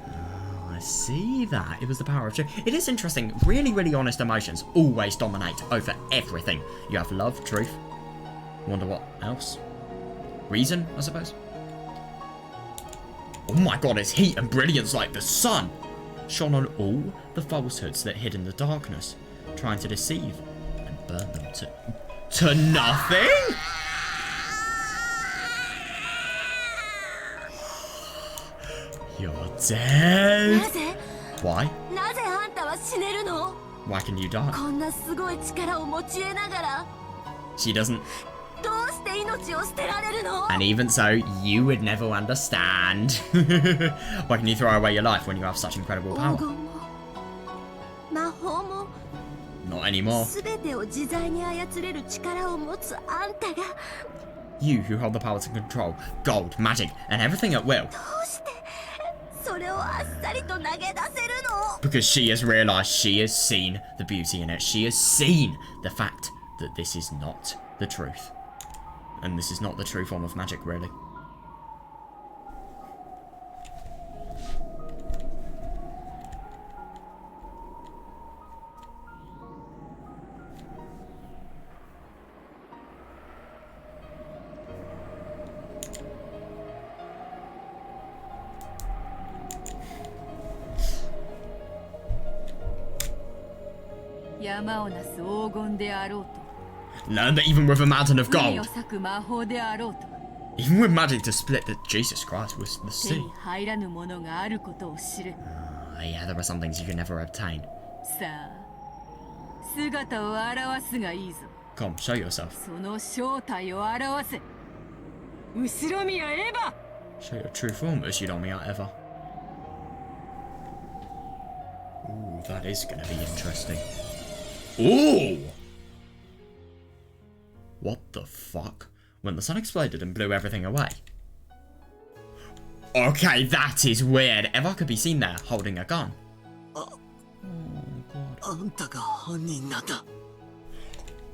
Oh, I see that. It was the power of truth. It is interesting. Really, really honest emotions always dominate over everything. You have love, truth. Wonder what else? Reason, I suppose. Oh my god, its heat and brilliance like the sun shone on all the falsehoods that hid in the darkness, trying to deceive and burn them to nothing? You're dead. なぜ Why? なぜあんたは死ねるの Why can you die? こんなすごい力を持ち得ながら She doesn't. どうして命を捨てられるの And even so, you would never understand. Why can you throw away your life when you have such incredible 黄 power? 金も魔法も Not anymore. 全てを自在に操れる力を持つあんたが You who hold the power to control gold, magic, and everything at will. どうしてそれをあっさりと投げ出せるの Because she has realised, she has seen the beauty in it. She has seen the fact that this is not the truth. And this is not the true form of magic, really. Learn that even with a mountain of gold, even with magic to split the Jesus Christ with the sea. Yeah, there are some things you can never obtain. Come, show yourself. Show your true form, Ushidomiya Eva. Ooh, that is gonna be interesting. Ooh! What the fuck? When the sun exploded and blew everything away. Okay, that is weird. Eva could be seen there holding a gun.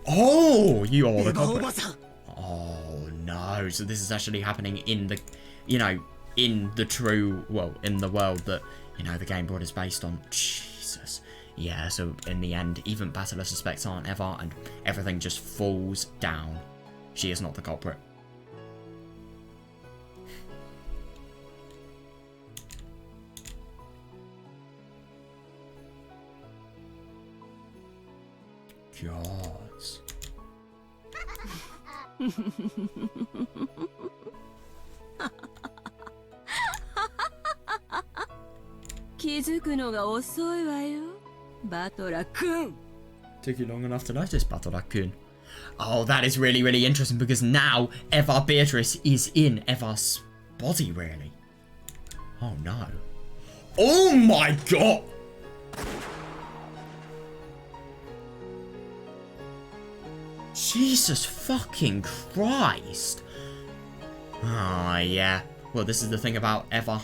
Oh, you are the culprit. Oh no, so this is actually happening in the, you know, in the true, well, in the world that, you know, the game board is based on. Jesus. Yeah, so in the end, even Battler suspects Aunt Eva, and everything just falls down. She is not the culprit. Gods. 気づくのが遅いわよバトラ君 Took you long enough to notice, Battler-kun. Oh, that is really, really interesting because now Eva-Beatrice is in Eva's body, really. Oh no. Oh my god! Jesus fucking Christ! Oh yeah. Well, this is the thing about Eva.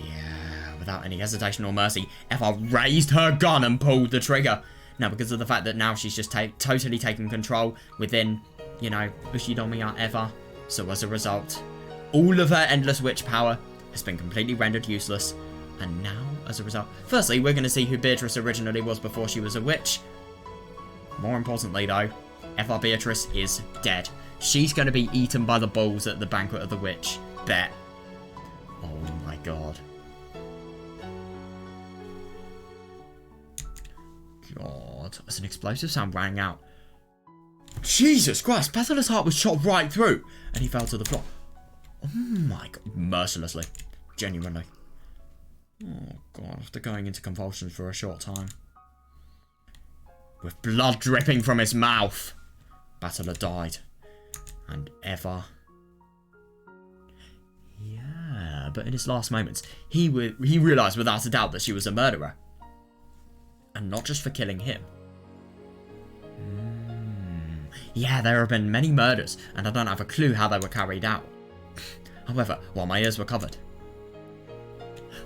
Yeah, without any hesitation or mercy, Eva raised her gun and pulled the trigger. Now, because of the fact that now she's just totally taken control within, you know, Ushidomiya Eva. So as a result, All of her endless witch power has been completely rendered useless. And now, as a result... Firstly, we're going to see who Beatrice originally was before she was a witch. More importantly, though, Eva-Beatrice is dead. She's going to be eaten by the bulls at the Banquet of the Witch. Bet. Oh my god. God. As an explosive sound rang out. Jesus Christ, Battler's heart was shot right through. And he fell to the floor. Oh my god. Mercilessly. Genuinely. Oh god, after going into convulsions for a short time. With blood dripping from his mouth. Battler died. And Eva... Yeah, but in his last moments, he realised without a doubt that she was a murderer. And not just for killing him. Yeah, there have been many murders, and I don't have a clue how they were carried out. However, while my ears were covered...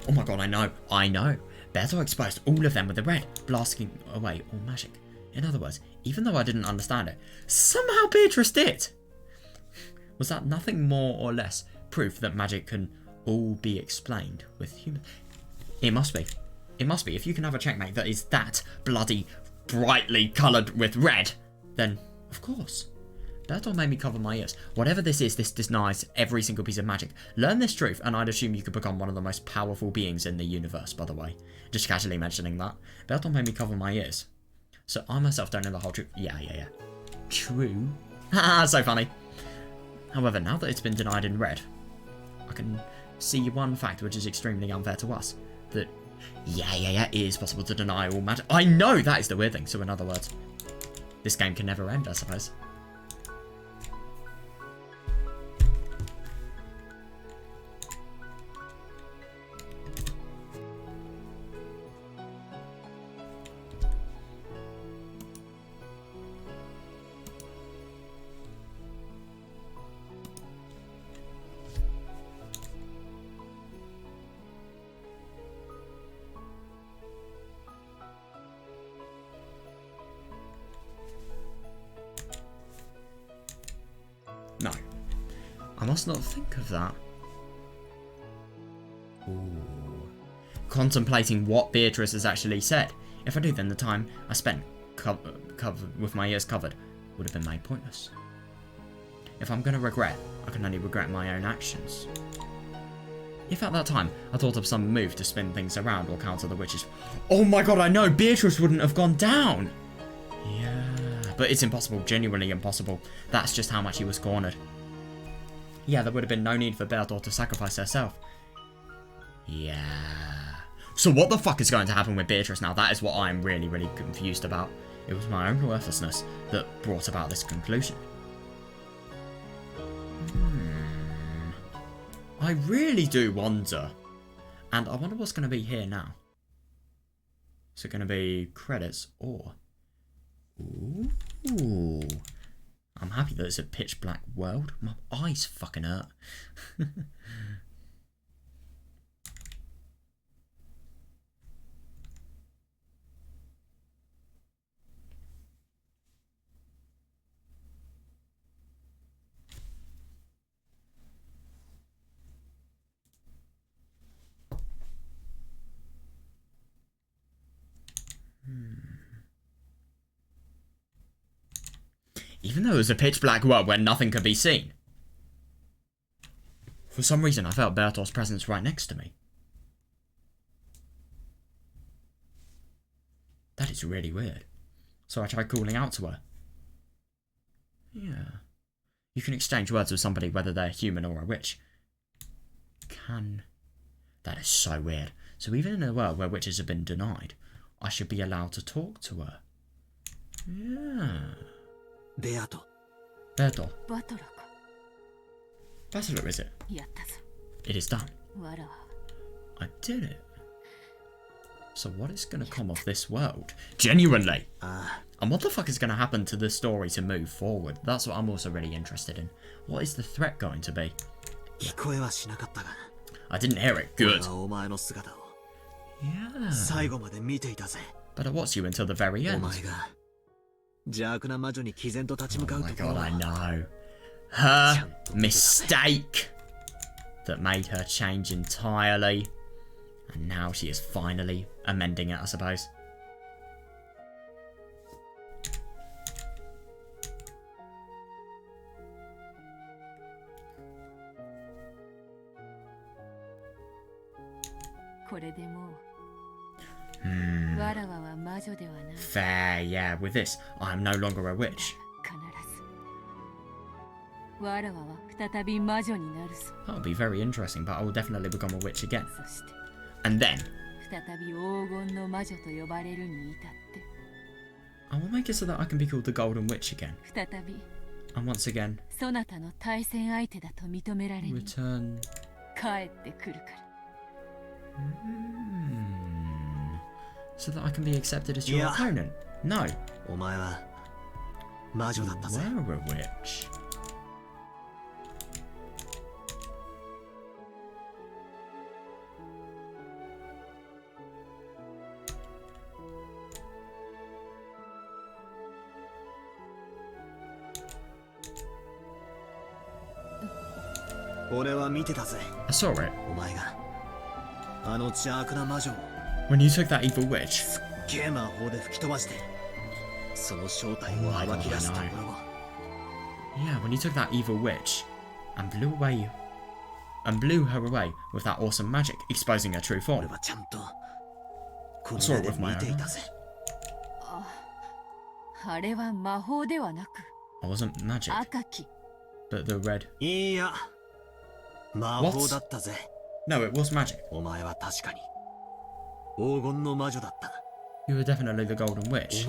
Oh my god, I know. Berto exposed all of them with the red, blasting away all magic. In other words, even though I didn't understand it, somehow Beatrice did. Was that nothing more or less proof that magic can all be explained with human? It must be. It must be. If you can have a checkmate that is that bloody brightly coloured with red, then of course. Bertolt made me cover my ears. Whatever this is, this denies every single piece of magic. Learn this truth, and I'd assume you could become one of the most powerful beings in the universe, by the way. Just casually mentioning that. Bertolt made me cover my ears. So I myself don't know the whole truth. Yeah. True. Haha, so funny. However, now that it's been denied in red, I can see one fact which is extremely unfair to us. That, it is possible to deny all magic. I know that is the weird thing. So in other words, this game can never end, I suppose. No. I must not think of that. Ooh. Contemplating what Beatrice has actually said. If I do, then the time I spent covered with my ears covered would have been made pointless. If I'm going to regret, I can only regret my own actions. If at that time I thought of some move to spin things around or counter the witches... Oh my god, I know! Beatrice wouldn't have gone down! Yeah... But it's impossible, genuinely impossible. That's just how much he was cornered. Yeah, there would have been no need for Bertolt to sacrifice herself. Yeah. So what the fuck is going to happen with Beatrice now? That is what I'm really, really confused about. It was my own worthlessness that brought about this conclusion. I really do wonder. And I wonder what's going to be here now. Is it going to be credits or... Ooh. I'm happy that it's a pitch black world. My eyes fucking hurt. Even though it was a pitch black world where nothing could be seen. For some reason I felt Bertolt's presence right next to me. That is really weird. So I tried calling out to her. Yeah. You can exchange words with somebody whether they're human or a witch. That is so weird. So even in a world where witches have been denied, I should be allowed to talk to her. Yeah. Berto. Battler, is it? It is done. I did it. So what is going to come of this world? Genuinely. And what the fuck is going to happen to the story to move forward? That's what I'm also really interested in. What is the threat going to be? I didn't hear it. Good. Yeah. But I watched you until the very end. Oh my god, I know. Her mistake. that made her change entirely. And now she is finally amending it, I suppose. Fair, yeah. With this, I am no longer a witch. That'll be very interesting, but I will definitely become a witch again. And then, I will make it so that I can be called the Golden Witch again. And once again, return. So that I can be accepted as your opponent. No. You were a witch. I saw it. When you took that evil witch. Oh my God, I know. Yeah, when you took that evil witch and blew her away with that awesome magic, exposing her true form. I saw it with my own eyes. It wasn't magic, but the red. What? No, it was magic. You were definitely the Golden Witch.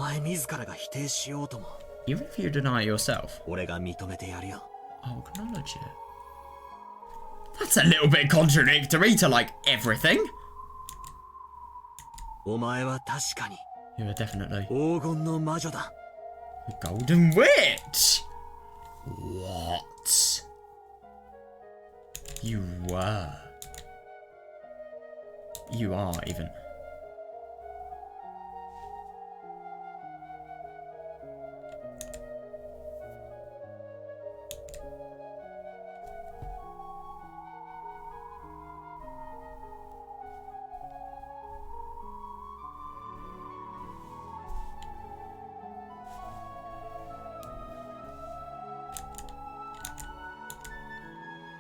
Even if you deny it yourself. I'll acknowledge it. That's a little bit contradictory to, like, everything. You were definitely the Golden Witch. What? You were. You are, even.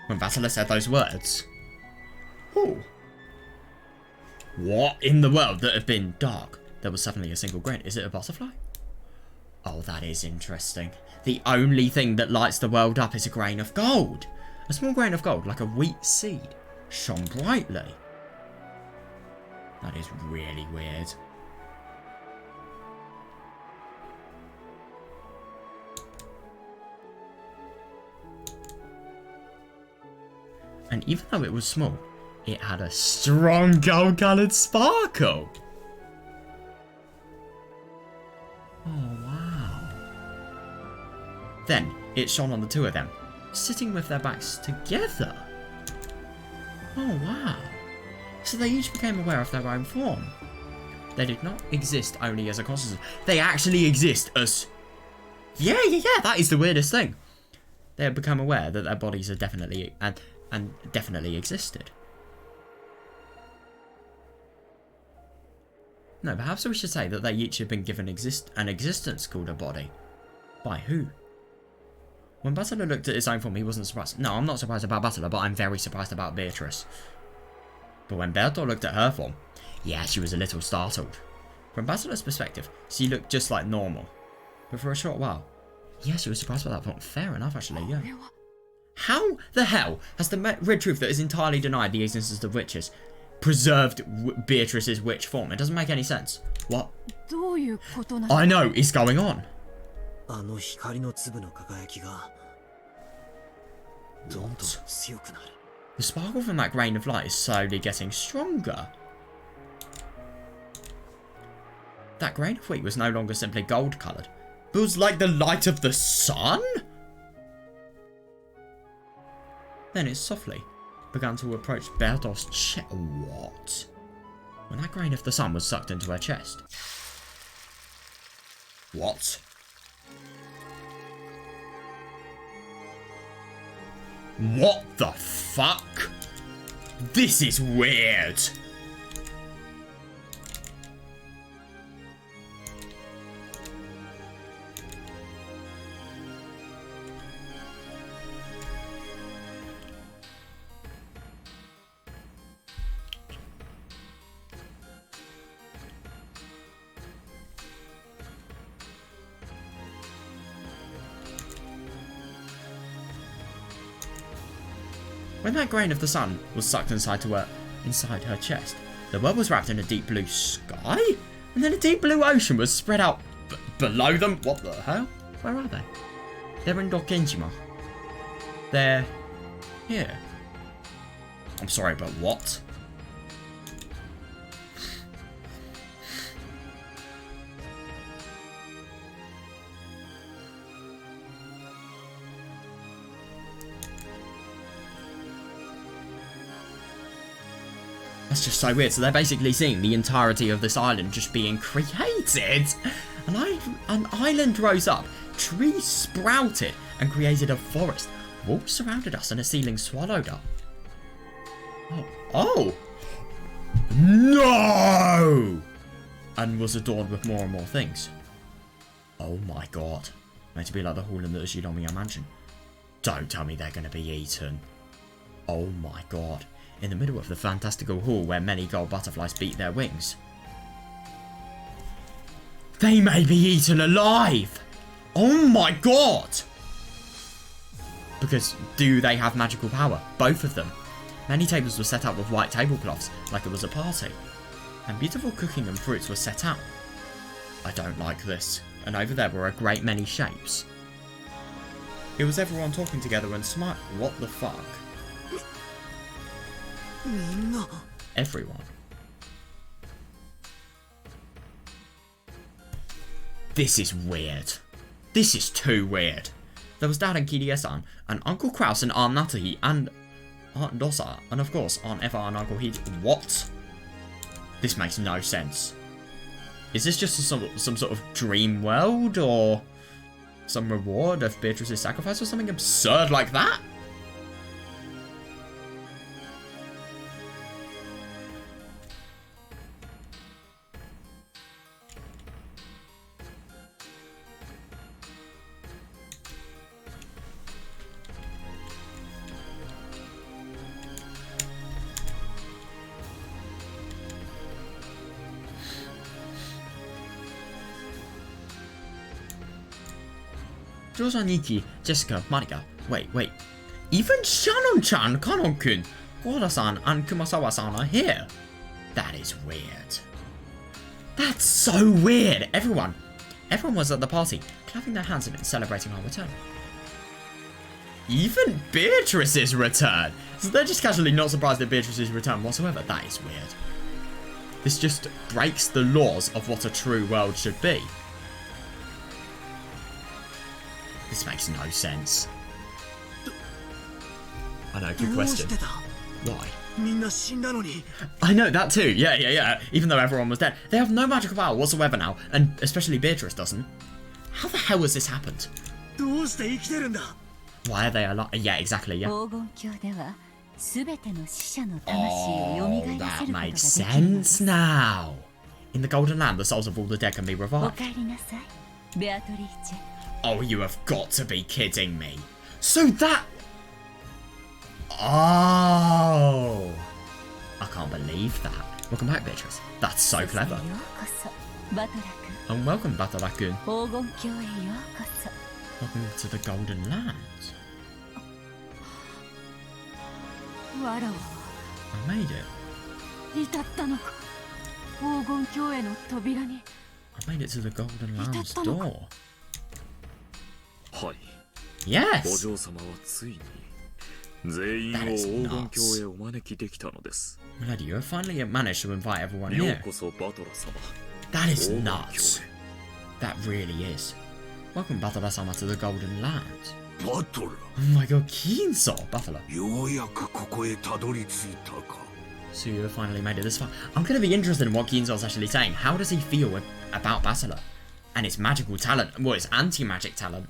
When Battler said those words. Ooh. What in the world that had been dark? There was suddenly a single grain. Is it a butterfly? Oh, that is interesting. The only thing that lights the world up is a grain of gold. A small grain of gold, like a wheat seed, shone brightly. That is really weird. And even though it was small, it had a strong gold-coloured sparkle. Oh, wow. Then, it shone on the two of them, sitting with their backs together. Oh, wow. So they each became aware of their own form. They did not exist only as a consciousness. They actually exist as... Yeah, that is the weirdest thing. They have become aware that their bodies are definitely... and definitely existed. No, perhaps we should say that they each have been given an existence called a body. By who? When Battler looked at his own form, he wasn't surprised. No, I'm not surprised about Battler, but I'm very surprised about Beatrice. But when Bertha looked at her form, yeah, she was a little startled. From Battler's perspective, she looked just like normal. But for a short while, yeah, she was surprised by that point. Fair enough, actually, yeah. How the hell has the red truth that has entirely denied the existence of witches preserved Beatrice's witch form? It doesn't make any sense. What? I know, it's going on. The sparkle from that grain of light is slowly getting stronger. That grain of wheat was no longer simply gold-coloured, but was like the light of the sun? Then it softly began to approach Bertha's chest. What? When that grain of the sun was sucked into her chest. What? What the fuck? This is weird. When that grain of the sun was sucked inside her chest, the world was wrapped in a deep blue sky, and then a deep blue ocean was spread out below them. What the hell? Where are they? They're in Dokinjima. They're here. I'm sorry, but what? That's just so weird. So they're basically seeing the entirety of this island just being created. An island rose up, trees sprouted, and created a forest. Walls surrounded us and a ceiling swallowed up. Oh! No! And was adorned with more and more things. Oh my god. Meant to be like the hall in the Shinomiya mansion. Don't tell me they're going to be eaten. Oh my god. In the middle of the fantastical hall where many gold butterflies beat their wings. They may be eaten alive! Oh my god! Because do they have magical power? Both of them. Many tables were set out with white tablecloths, like it was a party. And beautiful cooking and fruits were set out. I don't like this. And over there were a great many shapes. It was everyone talking together and smiling. What the fuck? Everyone. This is weird. This is too weird. There was Dad and Kirie-san, and Uncle Kraus and Aunt Natalie, and Aunt Dosa, and of course Aunt Eva and Uncle Heat. What? This makes no sense. Is this just some sort of dream world, or some reward of Beatrice's sacrifice, or something absurd like that? Josa, Nikki, Jessica, Marika. Wait. Even Shannon-chan, Kanon-kun, Koda-san, and Kumasawa-san are here. That is weird. That's so weird. Everyone was at the party, clapping their hands and celebrating our return. Even Beatrice's return. So they're just casually not surprised at Beatrice's return whatsoever. That is weird. This just breaks the laws of what a true world should be. This makes no sense. I know, good question. Why? I know, that too. Yeah. Even though everyone was dead. They have no magical power whatsoever now, and especially Beatrice doesn't. How the hell has this happened? Why are they alive? Yeah, exactly, yeah. Oh, that makes sense now. In the Golden Land, the souls of all the dead can be revived. Oh, you have got to be kidding me. So that... Oh. I can't believe that. Welcome back, Beatrice. That's so clever. And welcome, Batara-kun. Welcome to the Golden Land. I made it. I made it to the Golden Land's door. Yes! That is nuts. Milady, you have finally managed to invite everyone here. That is nuts. That really is. Welcome, Batara-sama, to the Golden Land. Oh my god, Kinso! Batara. So you have finally made it this far. I'm going to be interested in what Kinso's actually saying. How does he feel about Batara? And its magical talent? Well, its anti-magic talent.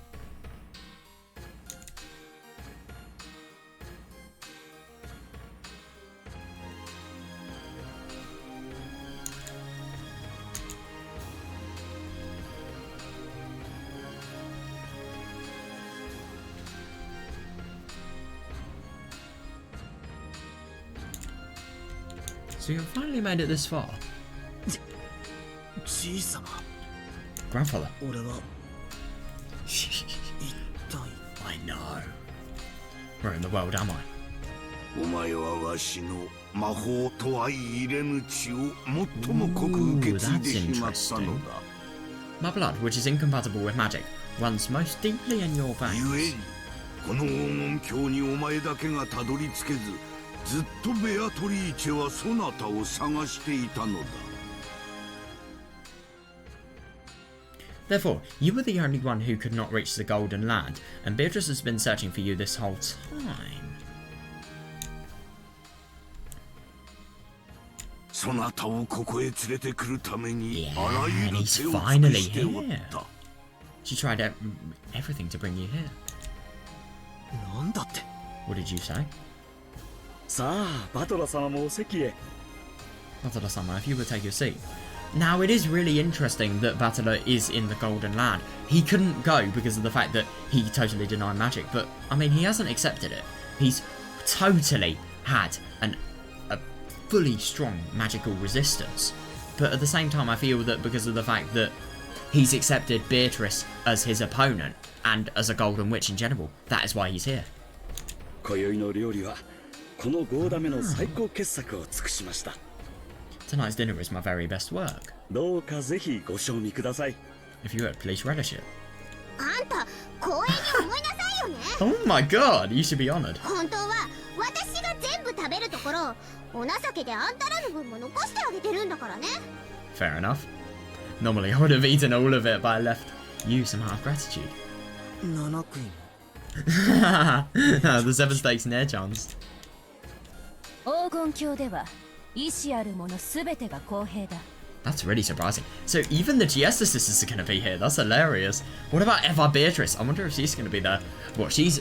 So you finally made it this far. じいさま Grandfather. 俺は一体 I know. Where in the world am I? お前はわしの魔法とは言いれぬ血を最も濃く受け継いでしまったのだ。 My blood, which is incompatible with magic, runs most deeply in your ゆえ veins. にこの黄金鏡にお前だけがたどり着けず、ずっとベアトリーチェはそなたを探していたのだ。 Therefore, you were the only one who could not reach the Golden Land, and Beatrice has been searching for you this whole time. そなたをここへ連れてくるために Yeah, あらゆ and る he's 手を尽く finally しておっ here. た。 She tried everything to bring you here. なんだって What did you say? さあバトラ様もお席へ。 Battler-sama, if you would take your seat. Now, it is really interesting that Battler is in the Golden Land. He couldn't go because of the fact that he totally denied magic, but, I mean, he hasn't accepted it. He's totally had a fully strong magical resistance. But at the same time, I feel that because of the fact that he's accepted Beatrice as his opponent, and as a Golden Witch in general, that is why he's here. 今宵の料理はこの5ダメの最高傑作を尽くしました。 Tonight's dinner is my very best work. どうかぜひご賞味ください。 If you would, please relish it. あんた光栄に思いなさいよね Oh my god, you should be honoured. 本当は私が全部食べるところお情けであんたらの分も残してあげてるんだからね Fair enough. Normally I would have eaten all of it, but I left you some half gratitude. 7食いも The 7 stakes near chance. 黄金鏡では意志あるものすべてが公平だ。 That's really surprising. So even the Giesta sisters are going to be here. That's hilarious. What about Eva-Beatrice? I wonder if she's going to be there. What, she's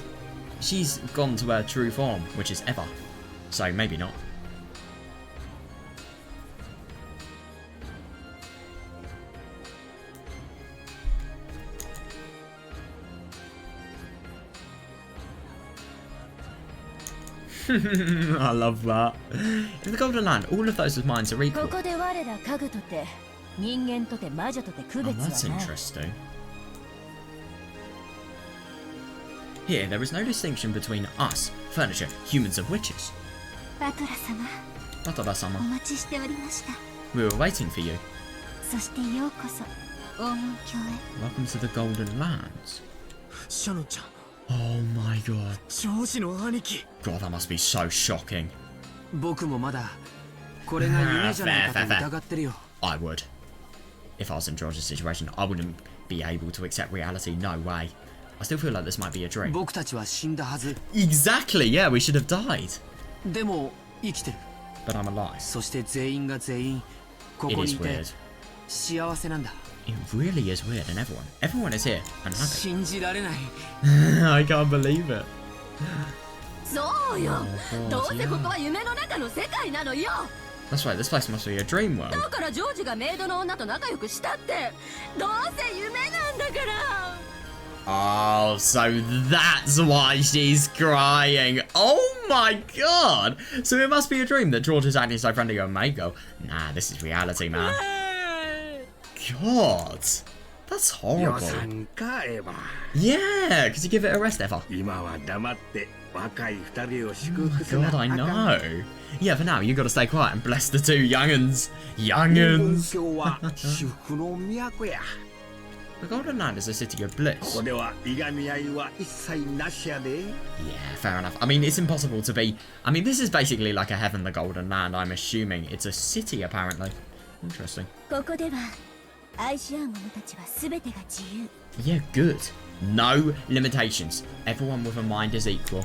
gone to her true form, which is Eva. So maybe not. I love that. In the Golden Land, all of those mines are こ equal. こで我ら家具とて人間とて魔女とて区 Oh, 別 that's はない。 interesting. Here, there is no distinction between us, furniture, humans, and witches. バトラ様 Battler-sama, お待ちしておりました we were waiting for you. そしてようこそ黄金鏡へ Welcome to the Golden Lands. シャノンちゃん Oh my god. 長子の兄貴 God, that must be so shocking. 僕もまだこれが夢じゃないかと疑ってるよ I would. If I was in George's situation, I wouldn't be able to accept reality. No way. I still feel like this might be a dream. 僕たちは死んだはず Exactly, yeah, we should have died. でも生きてる But I'm alive. そして全員が全員こ It こに is いて weird. 幸せなんだ It really is weird, and everyone is here and happy. 信じられない I can't believe it. そうよ Oh, どう God, せこ yeah. こは夢の中の世界なのよ That's right, this place must be a dream world. だからジョージがメイドの女と仲良くしたってどうせ夢なんだから Oh, so that's why she's crying. Oh my god! So it must be a dream that George is acting so friendly to Mako. Nah, this is reality, man. God! That's 予 horrible. 算かエヴァ。 Yeah, could you give it a rest, Eva? 今は黙って若い二人を祝福せな God, I あかん。 know. Yeah, for now, you gotta stay quiet and bless the two young'uns. 黄金 Young'uns! 鏡は至福の都や。 The Golden Land is a city of こ bliss. こではいがみ合いは一切なしやで。 Yeah, fair enough. I mean, it's impossible to be... I mean, this is basically like a heaven, the Golden Land, I'm assuming. It's a city, apparently. Interesting. ここでは愛し合う者たちは全てが自由 Yeah, good. No limitations. Everyone with a mind is equal.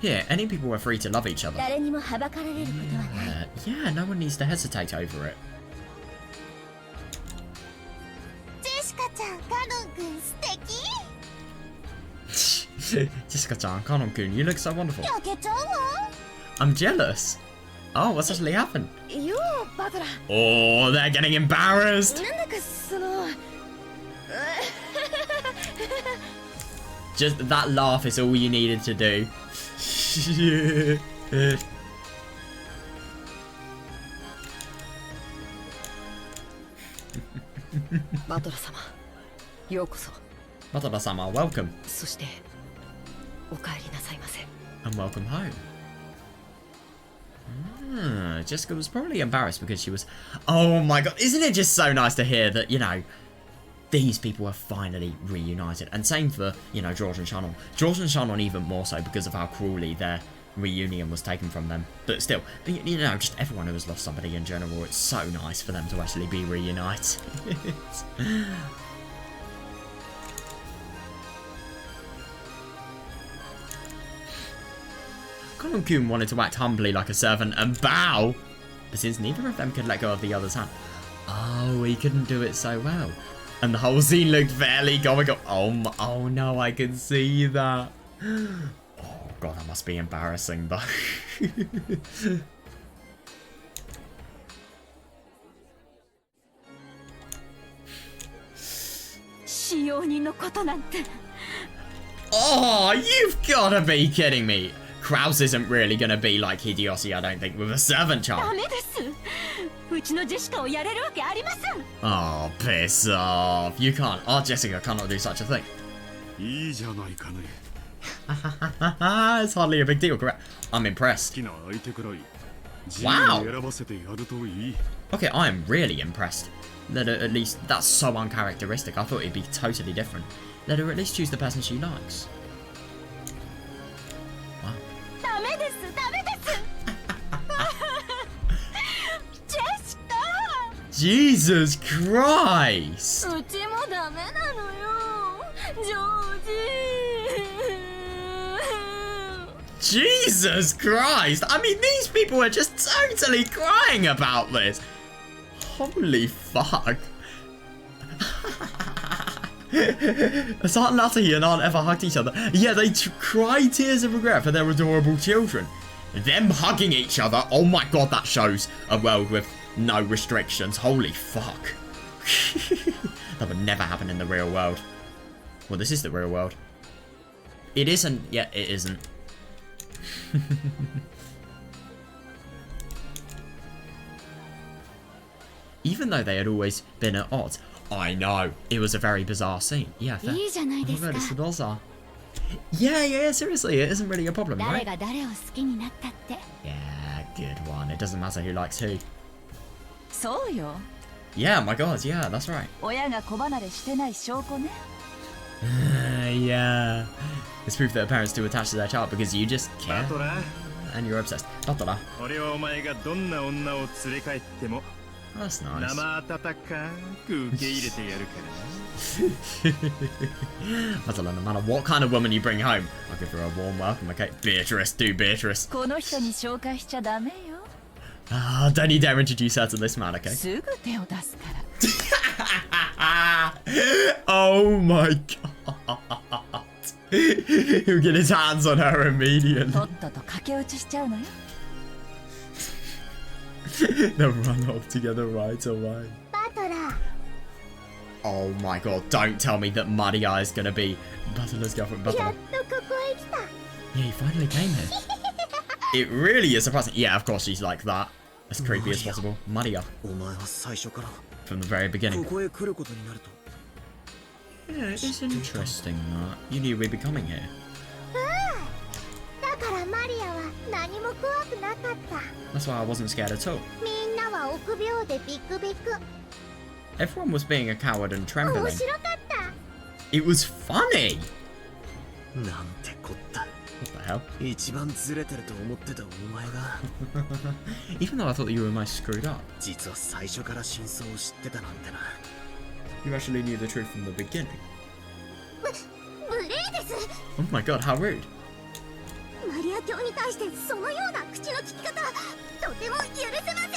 Here, any people are free to love each other. 誰にもはばかられることはない Yeah, no one needs to hesitate over it. ジェシカちゃんカノン君素敵 Jessica-chan, Kanon-kun, you look so wonderful. 焼けちゃうわ I'm jealous. Oh, what's actually happened? よバトラ Oh, they're getting embarrassed. なんだかその Just that laugh is all you needed to do. バトラ様、ようこそ。バトラ様, welcome. そしてお帰りなさいませ。 And welcome home. Jessica was probably embarrassed because she was... Oh my god, isn't it just so nice to hear that, you know, these people are finally reunited. And same for, you know, George and Shannon. George and Shannon even more so because of how cruelly their reunion was taken from them. But still, you know, just everyone who has lost somebody in general, it's so nice for them to actually be reunited. Colin wanted to act humbly like a servant and bow, but since neither of them could let go of the other's hand, oh, he couldn't do it so well. And the whole scene looked fairly going on. Oh no, I can see that. Oh god, that must be embarrassing though. 使用人のことなんて。 Oh, you've gotta be kidding me. Kraus isn't really gonna be like Hideyoshi, I don't think, with a servant ダ child. メです。うちのジェシカをやれるわけありません。 Oh, piss off. You can't. Oh, Jessica cannot do such a thing. いいじゃないかね。 It's hardly a big deal, correct? I'm 好 impressed. きな相手くらい自 Wow. 由に選ばせてやるといい。 Okay, I am really impressed. Let her at least... That's so uncharacteristic. I thought it'd be totally different. Let her at least choose the person she likes. Wow. ダメです。ダメです。ジェシカ。 Jesus Christ! うちもダメなのよジョージ Jesus Christ! I mean, these people are just totally crying about this. Holy fuck. As Aunt Natalie and Aunt Eva hugged each other, yeah, they cry tears of regret for their adorable children. Them hugging each other, oh my god, that shows a world with no restrictions. Holy fuck. That would never happen in the real world. Well, this is the real world. It isn't. Yeah, it isn't. Even though they had always been at odds. I know. It was a very bizarre scene. Yeah, fair. いいじゃないですか Yeah, seriously, it isn't really a problem, 誰 right? が誰を好きになったって Yeah, good one. It doesn't matter who likes who. そうよ。 Yeah, my god, yeah, that's right. 親が子離れしてない証拠ね。 Yeah. It's proof that parents do attach to their child because you just care バトラ and you're obsessed. Batola. 俺はお前がどんな女を連れ帰っても That's nice. 生温かく受け入れてやるからな Batola, no matter what kind of woman you bring home, I'll give her a warm welcome, okay? Beatrice, do Beatrice. この人に紹介しちゃダメよ。 Ah, don't you dare introduce her to this man, okay? すぐ手を出すから。 Oh my god. He'll get his hands on her immediately. とっとと駆け落ちしちゃうのよ。 They'll run off together right away. バトラー Oh my god, don't tell me that Muddy Eye is gonna be Butler's girlfriend. や Butler. っとここへ来た Yeah, he finally came here. It really is surprising. Yeah, of course she's like that. As creepy as possible. Muddy Eye. お前は最初から From the very beginning. ここへ来ることになると Yeah, it's interesting that you knew we'd be coming here. だからマリアは何も怖くなかった That's why I wasn't scared at all. みんなは臆病でビクビク Everyone was being a coward and 面 trembling. 白かった It was funny! なんてこった What the hell? 一番ずれてると思ってたお前が Even though I thought that you were most screwed up, 実は最初から真相を知ってたなんてな you actually knew the truth from the beginning. 無礼です Oh my god, how rude. マリア教に対してそのような口の利き方とても許せません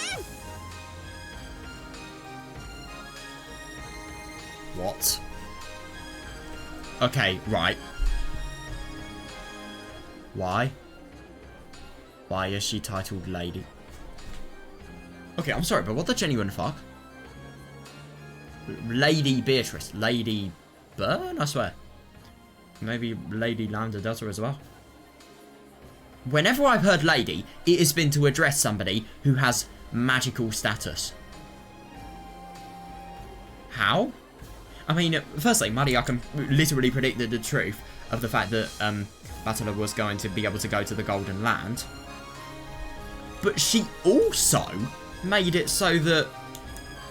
What? Okay, right. Why? Why is she titled Lady? Okay, I'm sorry, but what the genuine fuck? Lady Beatrice. Lady Byrne, I swear. maybe Lady Lambda Delta as well. Whenever I've heard lady, it has been to address somebody who has magical status. How? I mean, firstly, Mariaka literally predicted the truth of the fact that Battler was going to be able to go to the Golden Land. But she also made it so that,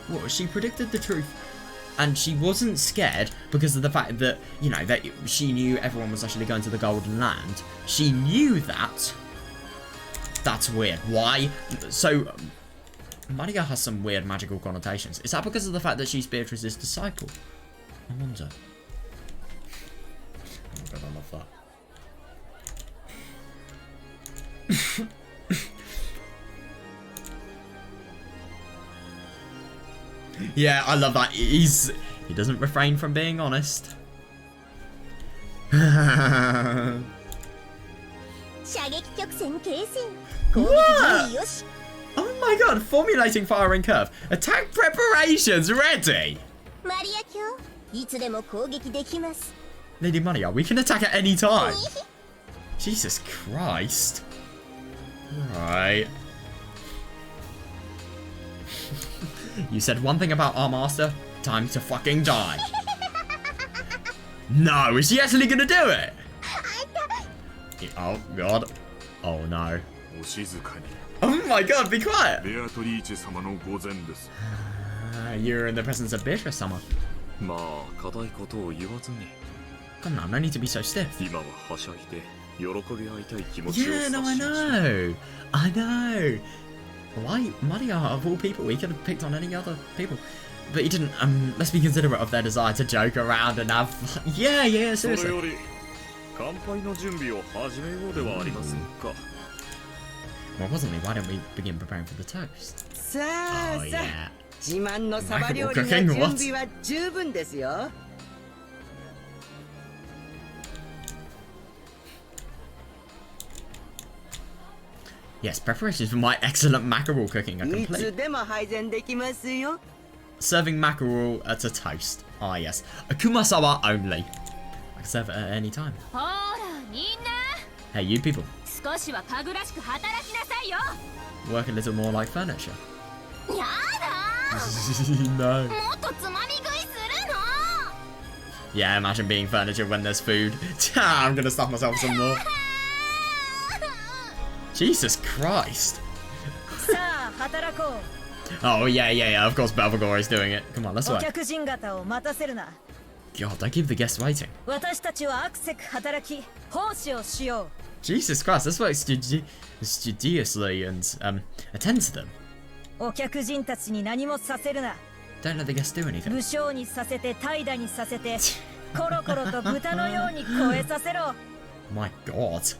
well, she predicted the truth and she wasn't scared because of the fact that, you know, that she knew everyone was actually going to the Golden Land. She knew that. That's weird. Why? So, Maria has some weird magical connotations. Is that because of the fact that she's Beatrice's disciple? I wonder. Oh my god, I love that. Yeah, I love that. He doesn't refrain from being honest. What? Oh my god, formulating firing curve. Attack preparations ready. Lady Maria, we can attack at any time. Jesus Christ. Right. You said one thing about our master, time to fucking die. No, is she actually gonna do it? Oh god. Oh no. Oh my god, be quiet! You're in the presence of Beatrice-sama. Come now, no need to be so stiff. Yeah, no, I know. I know. Why Maria, of all people? We could have picked on any other people. But he didn't. Let's be considerate of their desire to joke around and have fun. Yeah, seriously. Well, wasn't he? Why don't we begin preparing for the toast? Oh, yeah. Mackerel cooking? What? Yes, preparations for my excellent mackerel cooking are complete. Serving mackerel at a toast. Ah, yes. Akumasawa only. I can serve it at any time. Hey, you people. Work a little more like furniture. No. Yeah, imagine being furniture when there's food. I'm gonna stuff myself some more. Jesus Christ. Oh, yeah, of course Belphegor is doing it. Come on, let's wait. God, don't keep the guests waiting. Jesus Christ, let's work studiously and attend to them. Don't let the guests do anything. My god.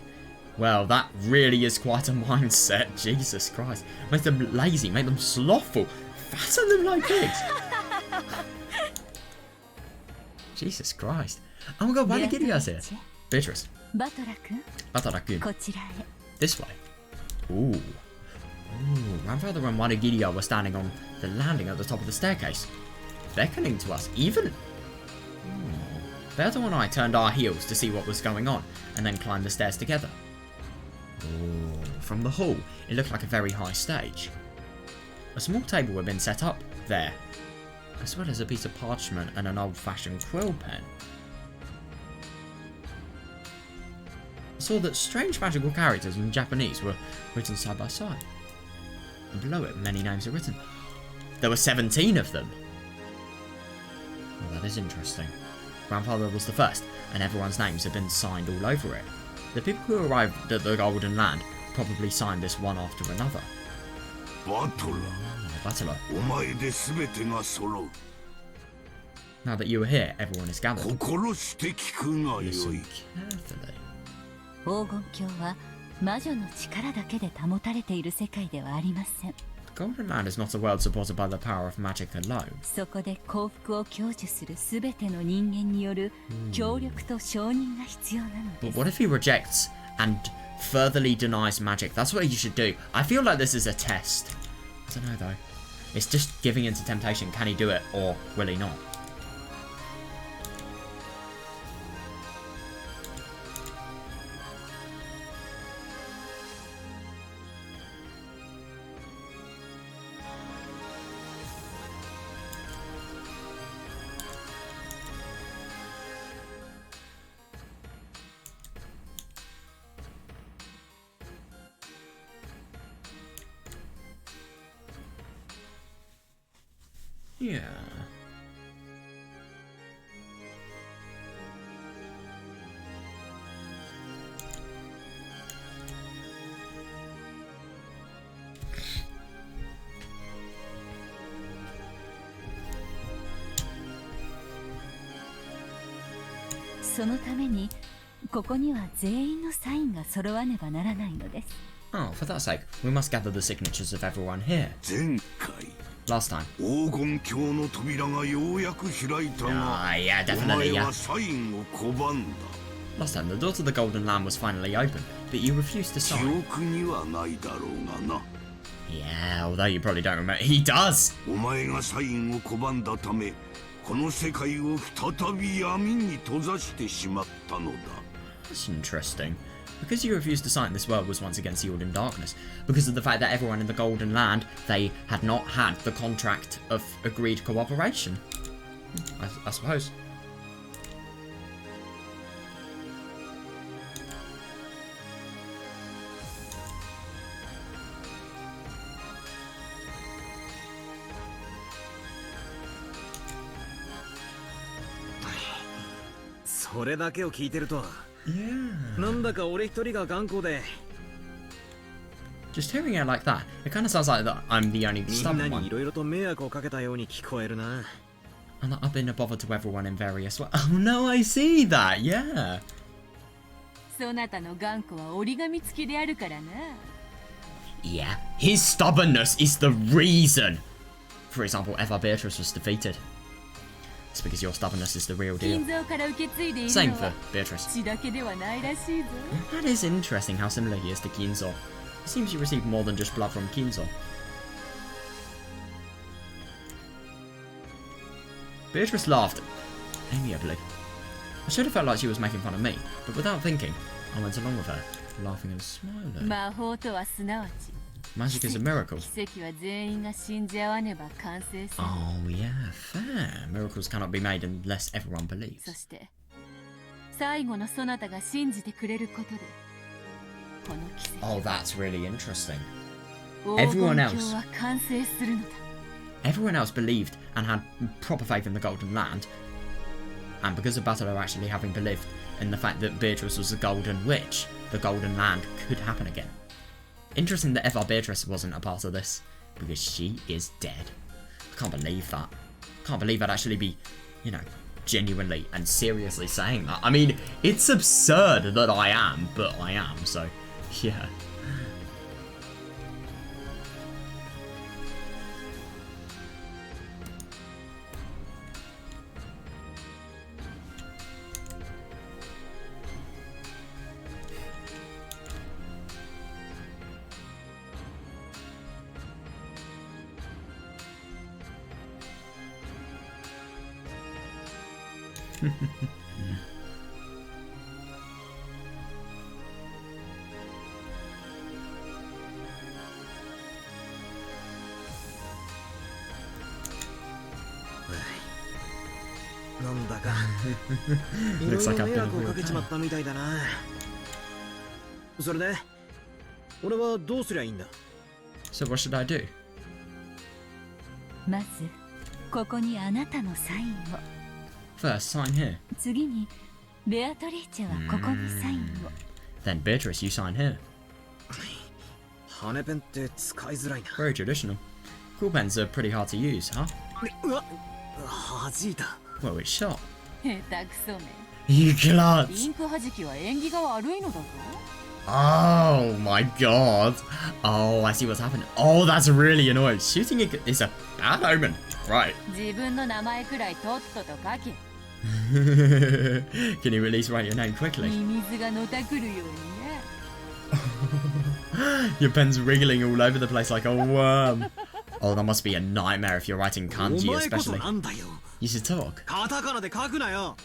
Well, that really is quite a mindset. Jesus Christ. Make them lazy, make them slothful. Fatten them like pigs. Jesus Christ. Oh my god, why did Gideon's here? Beatrice. Batara-kun. This way. Ooh. Grandfather and Wadagiria were standing on the landing at the top of the staircase, beckoning to us, even. Berto and I turned our heels to see what was going on, and then climbed the stairs together. From the hall, it looked like a very high stage. A small table had been set up there, as well as a piece of parchment and an old-fashioned quill pen. I saw that strange magical characters in Japanese were written side by side. And below it, many names are written. There were 17 of them. Well, that is interesting. Grandfather was the first, and everyone's names had been signed all over it. The people who arrived at the Golden Land probably signed this one after another. Battler. Now that you are here, everyone is gathered. Listen carefully. The Golden Land is not a world supported by the power of magic alone. But what if he rejects and furtherly denies magic? That's what you should do. I feel like this is a test. I don't know though. It's just giving into temptation. Can he do it or will he not? Yeah. So そのためにここには全員のサインが揃わねばならないのです。 Oh, for that sake, we must gather the signatures of everyone here. 前回 Last time. 黄金鏡の扉がようやく開いたが、 Yeah, お definitely, 前 yeah. はサインを拒んだ。 Last time, the door to the Golden Lamb was finally open, but you refused to 記 sign. 憶にはないだろうがな。 Yeah, although you probably don't remember. He does! お前がサインを拒んだため、この世界を再び闇に閉ざしてしまったのだ。 That's interesting. Because you refused to sign, this world was once again sealed in darkness. Because of the fact that everyone in the Golden Land, they had not had the contract of agreed cooperation. I suppose. "それだけを聞いてると、 Yeah. なんだか俺一人が頑固で、 Just hearing it like that, it kind of sounds like that I'm the only みんな stubborn に one. いろいろと迷惑をかけたように聞こえるな。 And that I've been a bother to everyone in various ways. Oh no, I see that, yeah. そなたの頑固は折り紙付きであるからな。 Yeah, his stubbornness is the reason. For example, Eva-Beatrice was defeated. It's because your stubbornness is the real deal. 金蔵から受け継いでいる Same の for は Beatrice. 血だけではないらしいぞ。 That is interesting how similar he is to Kinzo. It seems you received more than just blood from Kinzo. Beatrice laughed amiably. I should have felt like she was making fun of me, but without thinking, I went along with her, laughing and smiling. 魔法とはすなわち Magic is a miracle. 奇跡は全員が信じ合わねば完成する。 Oh yeah, fair. Miracles cannot be made unless everyone そ believes. して最後のそなたが信じてくれることでこの奇跡 Oh, that's really interesting. 黄金 everyone 鏡 else は完成するのだ。 Everyone else believed and had proper faith in the Golden Land, and because of Battler actually having believed in the fact that Beatrice was the Golden Witch, the Golden Land could happen again. Interesting that Eva-Beatrice wasn't a part of this, because she is dead. I can't believe that. Can't believe I'd actually be, you know, genuinely and seriously saying that. I mean, it's absurd that I am, but I am, so, yeah. "なんだかいろい Looks ろ like I've 迷 been a 惑を real かけち pain. まったみたいだな。それで俺はどうすりゃいいんだ？ So what should I do? まずここにあなたのサインを。 First, sign here. 次にベアトリーチェはここにサインを。 Then Beatrice, you sign here. 羽ペンって使いづらいな。 Very traditional. Cool pens are pretty hard to use, huh? うわ、弾いた。 Well, it's shot. 下手くそめ。 You イ clots! ンク弾きは縁起が悪いのだぞ。 Oh my god. Oh, I see what's happening. Oh, that's really annoying. Shooting it is a bad omen. Right. 自分の名前くらいとっとと書け。 Can you at least write your name quickly? ミミズがのたくるようにね。 Your pen's wriggling all over the place like a worm. Oh, that must be a nightmare if you're writing お kanji 前こそ especially. なんだよ。 You should talk. カタカナで書くなよ。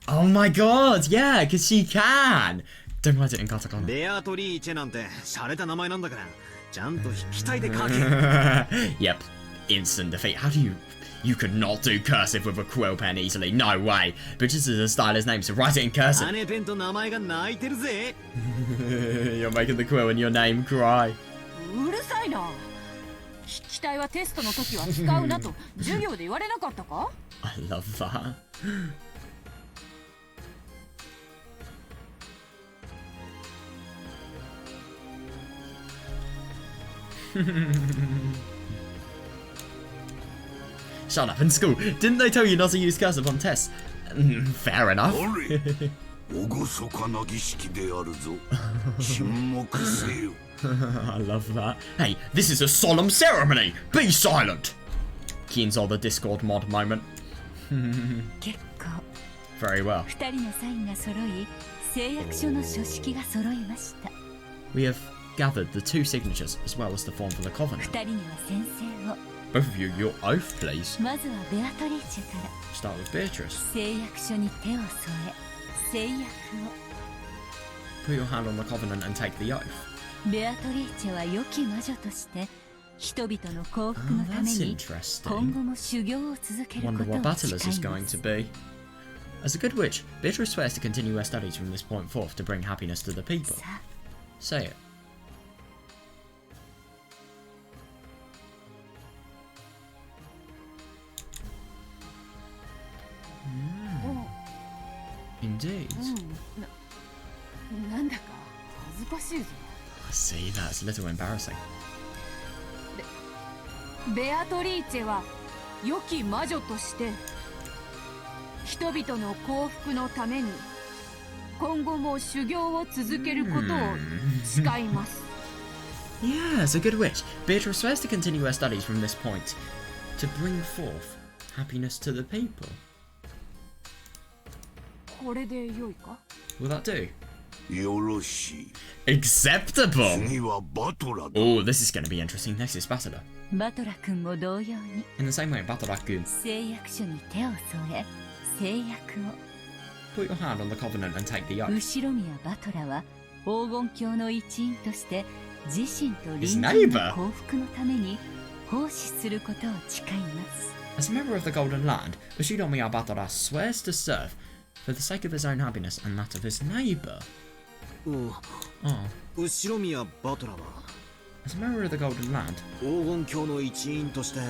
Oh my god, yeah, because she can. Don't write it in katakana. ベアトリーチェなんて洒落た名前なんだから、ちゃんと筆記体で書け。 Yep, instant defeat. How do you... You could not do cursive with a quill pen easily. No way. But just as a styler's name, so write it in cursive. 羽ペンと名前が泣いてるぜ。 You're making the quill and your name cry. うるさいな。筆記体はテストの時は使うなと授業で言われなかったか？ I love that. Shut up in school. Didn't they tell you not to use cursive on tests? Fair enough. 厳かな儀式であるぞ。沈黙せよ。I love that. Hey, this is a solemn ceremony. Be silent. Keen saw the Discord mod moment. 結構 Very well. 2人のサインが揃い、誓約書の書式が揃いました。 We have gathered the 2 signatures as well as the form for the covenant. 2人には宣誓を。 Both of you, your oath, please. まずはベアトリーチェから。 Start with Beatrice. 誓約書に手を添え、誓約を。 Put your hand on the covenant and take the oath. ベアトリーチェは良き魔女として人々の幸福のため that's に interesting. 今後も修行を続けるこ Wonder とを what 誓 Battler's い is ま going す to be. As a good witch, Beatrice swears to continue her studies from this point forth to bring happiness to the people. さあ Say it. Indeed. なんだか恥ずかしいぞ。 I see, that's a little embarrassing. ベアトリーチェは良き魔女として人々の幸福のために今後も修行を続けることを誓います。 Yeah, as a good witch, Beatrice swears to continue her studies from this point to bring forth happiness to the people. これで良いか？ Will that do? よろしい。 Acceptable! 次はバトラだ。 Oh, this is going to be interesting. Next is Battler. バトラ君も同様に In the same way, Battler-kun, 誓約書に手を添え誓約を。 put your hand on the covenant and take the oath. 後宮バトラは黄金鏡の一員として自身と隣 His 人 neighbor? の幸福のために奉仕することを誓います。 As a member of the Golden Land, Ushinomiya Battler swears to serve for the sake of his own happiness and that of his neighbour. 後ろ宮バトラは As a member of the Golden Land, 黄金鏡の一員として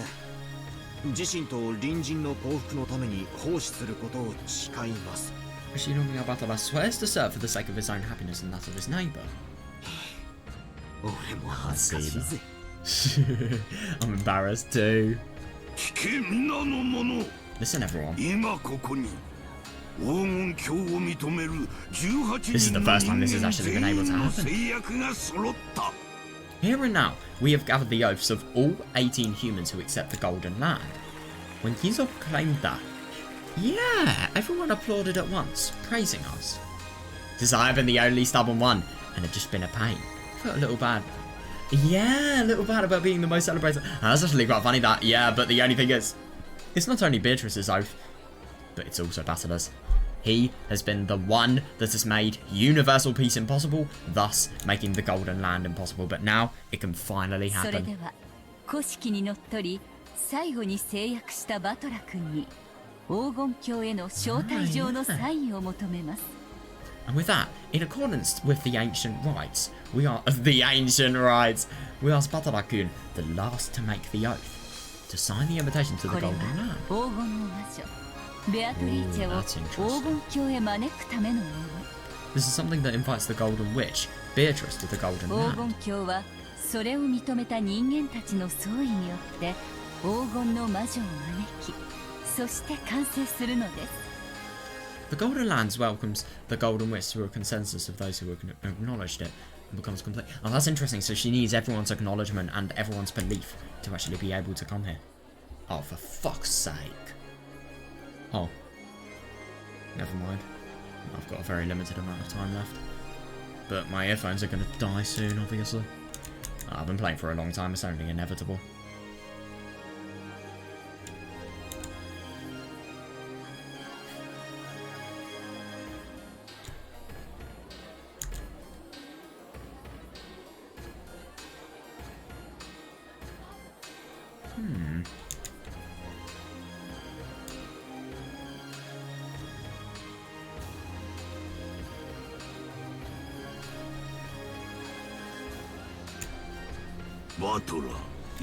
自身と隣人の幸福のために奉仕することを誓います。 Ushinomiya Battler swears to serve for the sake of his own happiness and that of his neighbour. 俺も恥ずかしいぜ。I'm embarrassed too. 聞け皆の者。 Listen, everyone. 今ここに黄金鏡を認める18 This is the 人の first 人 time this has 間 actually been 全 able to 員の happen. 誓約が揃った。 Here and now, we have gathered the oaths of all 18 humans who accept the Golden Land. When Kizo proclaimed that, yeah, everyone applauded at once, praising us. Since I have been the only stubborn one, and have just been a pain, I felt a little bad. Yeah, a little bad about being the most celebrated. That's actually quite funny that, yeah, but the only thing is, it's not only Beatrice's oath, but it's also Battler's. He has been the one that has made universal peace impossible, thus making the Golden Land impossible. But now, it can finally それ happen. では古式にのっとり最後に誓約したバトラ君に黄金鏡への招待状のサインを求めます。 And with that, in accordance with the ancient rites, we are the ancient rites. We ask Battler-kun, the last to make the oath, to sign the invitation to こ the れは Golden Land. 黄金の魔女ベアトリーチェを That's interesting. 黄金鏡へ招くためのもの。 This is something that invites the Golden Witch, Beatrice, to the Golden 黄金 Land. 鏡はそれを認めた人間たちの総意によって黄金の魔女を招き、そして完成するのです。 The Golden Lands welcomes the Golden Witch through a consensus of those who acknowledged it and becomes complete. Oh, that's interesting. So she needs everyone's acknowledgement and everyone's belief to actually be able to come here. Oh, for fuck's sake. Oh. Never mind. I've got a very limited amount of time left. But my earphones are going to die soon, obviously. I've been playing for a long time. It's only inevitable.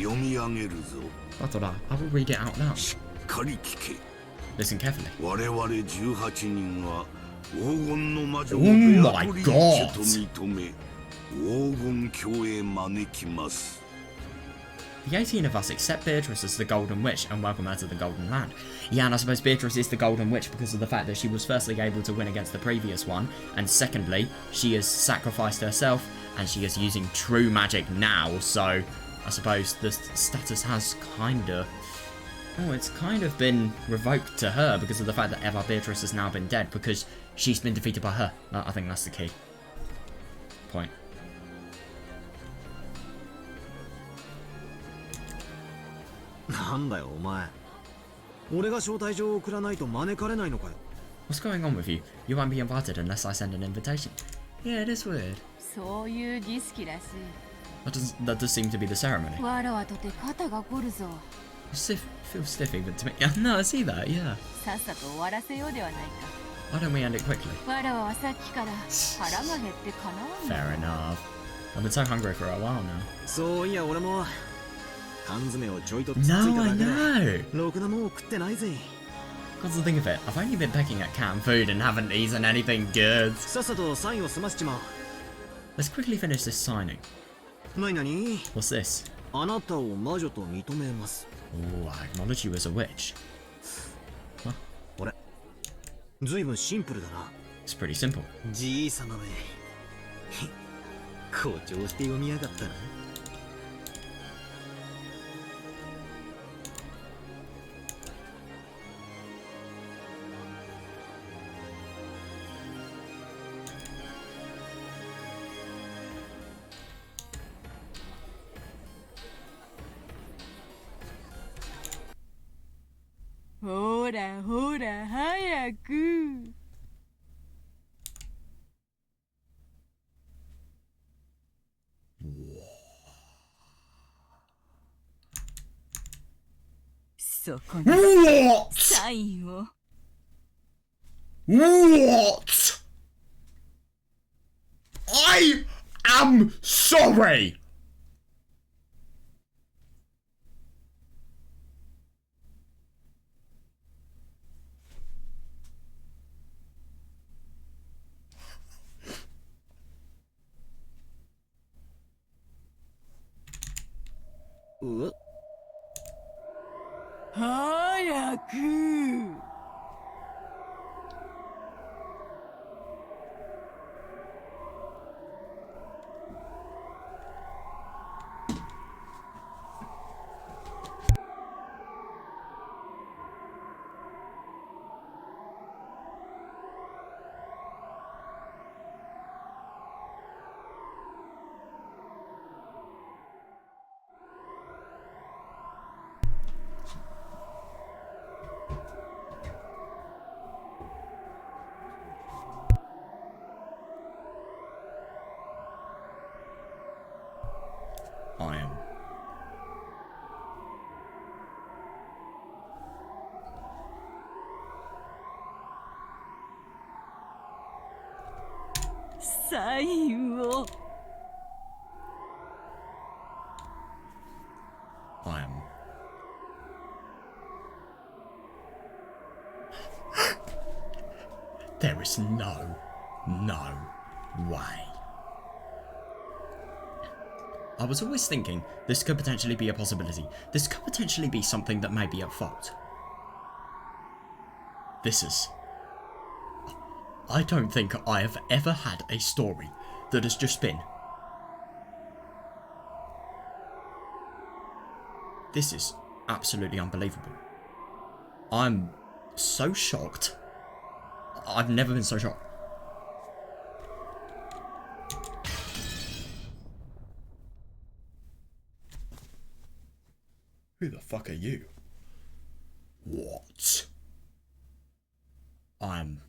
読み上げるぞ。 Batola, I will read it out loud. しっかり聞け。 Listen carefully. 我々18人は黄金の魔女 Oh のベ my アトリーチェと認め、黄金郷へ招きます。 The 18 of us accept Beatrice as the Golden Witch and welcome her to the Golden Land. Yeah, and I suppose Beatrice is the Golden Witch because of the fact that she was firstly able to win against the previous one, and secondly, she has sacrificed herself and she is using true magic now, so I suppose the status has kinda... Oh, it's kind of been revoked to her because of the fact that Eva-Beatrice has now been dead because she's been defeated by her. I think that's the key point. なんだよお前。俺が招待状を送らないと招かれないのかよ。What's going on with you? You won't be invited unless I send an invitation. Yeah, it is weird. そういう儀式らしい。 That does seem to be the ceremony. わらわとて肩が凝るぞ。 Feels stiff even to me. No, I see that, yeah. さっさと終わらせようではないか。 Why don't we end it quickly? わらわはさっきから腹が減ってかなわん Fair enough. I've been so hungry for a while now. そういや俺も缶詰をちょいとつついた No, だ I けで know! ろくなもんを食ってないぜ。 That's the thing of it. I've only been pecking at canned food and haven't eaten anything good. さっさとサインを済ませちまう。 Let's quickly finish this signing. なになに What's this? あなたを魔女と認めます。 Oh, I acknowledge you as a witch. 俺ずいぶんシンプルだな。 It's pretty simple. じいさまめ誇張して読みやがったな。ほらほら早く。そこに What? サインを。 What? I am sorry!う早く。 I am.「サインを。 I am. There is no way. I was always thinking this could potentially be a possibility. This could potentially be something that may be at fault. This is... I don't think I have ever had a story that has just been... This is absolutely unbelievable. I'm so shocked. I've never been so shocked. Who the fuck are you? What? I'm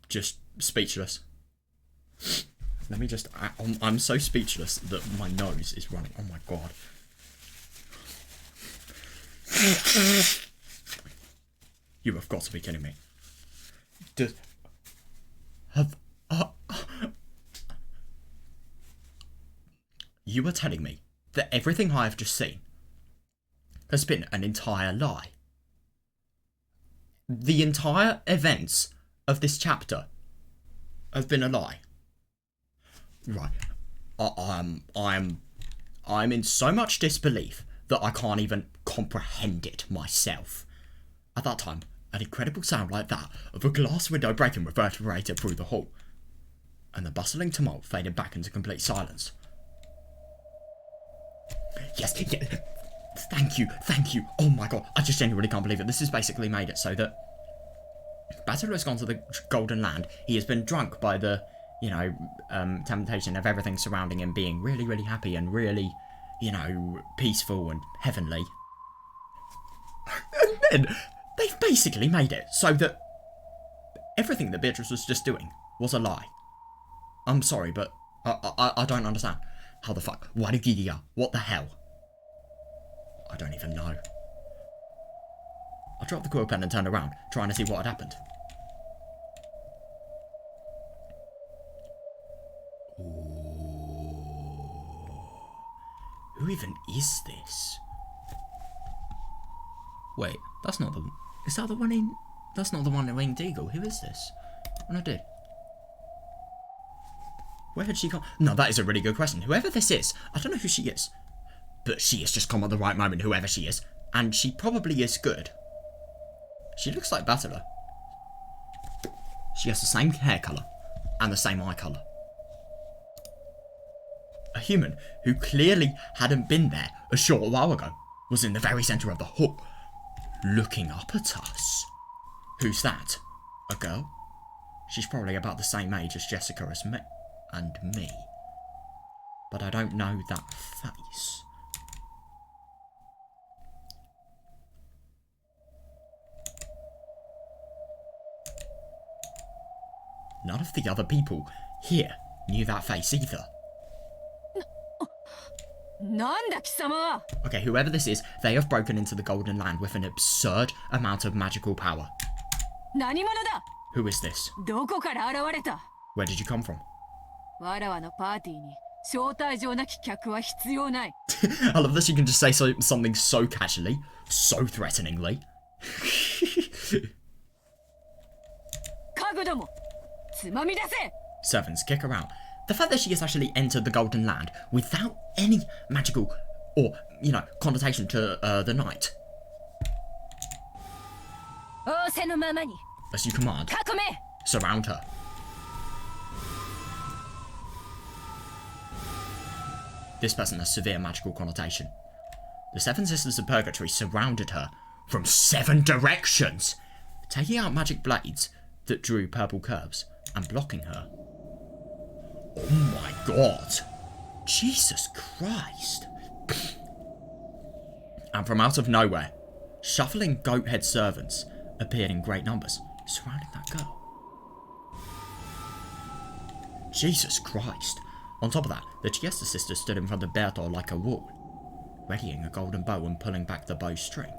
just speechless. Let me just... I'm so speechless that my nose is running. Oh my god. You have got to be kidding me. You were telling me that everything I have just seen has been an entire lie. The entire events of this chapter have been a lie. Right. I'm in so much disbelief that I can't even comprehend it myself. At that time, an incredible sound like that of a glass window breaking reverberated through the hall, and the bustling tumult faded back into complete silence. Yes, thank you. Oh my god, I just genuinely can't believe it. This has basically made it so that Battler has gone to the Golden Land. He has been drunk by the, temptation of everything surrounding him being really, really happy and really, peaceful and heavenly. And then they've basically made it so that everything that Beatrice was just doing was a lie. I'm sorry, but I don't understand. How the fuck? Warugiria? What the hell? I don't even know. I dropped the quill pen and turned around, trying to see what had happened. Who even is this? Wait, that's not the... Is that the one in... That's not the one in Winged Eagle. Who is this? Oh, no, dude. Where had she gone? No, that is a really good question. Whoever this is, I don't know who she is. But she has just come at the right moment, whoever she is. And she probably is good. She looks like Battler. She has the same hair colour. And the same eye colour. A human who clearly hadn't been there a short while ago was in the very centre of the hall, looking up at us. Who's that? A girl? She's probably about the same age as Jessica and me. But I don't know that face. None of the other people here knew that face either. Okay, whoever this is, they have broken into the Golden Land with an absurd amount of magical power. Who is this? Where did you come from? I love that you can just say something so casually, so threateningly. Servants, kick her out. The fact that she has actually entered the Golden Land without any magical or, connotation to the night. As you command, surround her. This person has severe magical connotation. The Seven Sisters of Purgatory surrounded her from 7 directions, taking out magic blades that drew purple curves and blocking her. Oh my god! Jesus Christ! And from out of nowhere, shuffling goat-head servants appeared in great numbers, surrounding that girl. Jesus Christ! On top of that, the Chiesta sisters stood in front of Berto like a wall, readying a golden bow and pulling back the bowstring.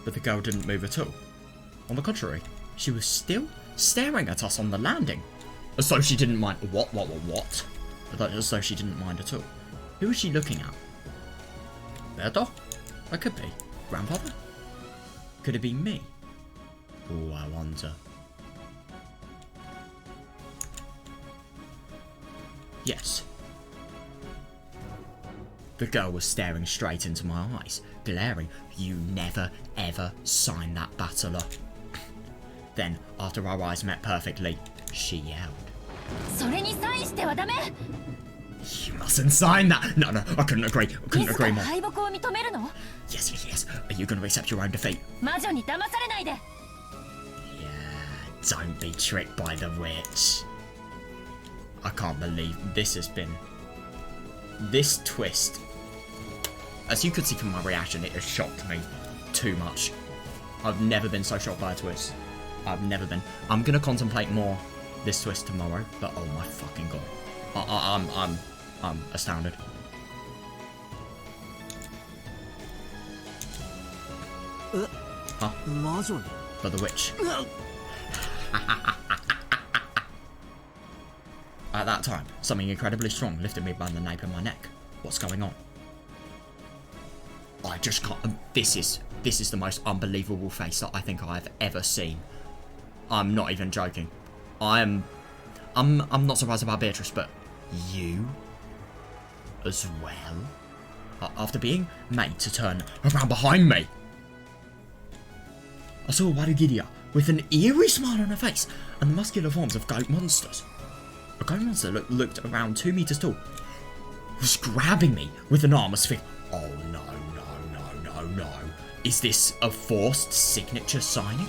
But the girl didn't move at all. On the contrary, she was still staring at us on the landing, as though she didn't mind. What? As though she didn't mind at all. Who was she looking at? Berto? That could be. Grandfather? Could it be me? Oh, I wonder. Yes. The girl was staring straight into my eyes, glaring. You never, ever sign that, Battler. Then, after our eyes met perfectly, she yelled. You mustn't sign that! No, I couldn't agree. More. Yes. Are you going to accept your own defeat? Yeah, don't be tricked by the witch. I can't believe this has been... This twist... As you could see from my reaction, it has shocked me too much. I've never been so shocked by a twist. I've never been. I'm going to contemplate more this twist tomorrow, but oh my fucking god. I'm astounded. Huh? For the witch. At that time, something incredibly strong lifted me by the nape of my neck. What's going on? I just can't. This is the most unbelievable face that I think I've ever seen. I'm not even joking. I'm not surprised about Beatrice, but you as well? After being made to turn around behind me, I saw Warugiria with an eerie smile on her face and the muscular forms of goat monsters. A goat monster looked around 2 meters tall, was grabbing me with an arm as if, oh no. Is this a forced signature signing?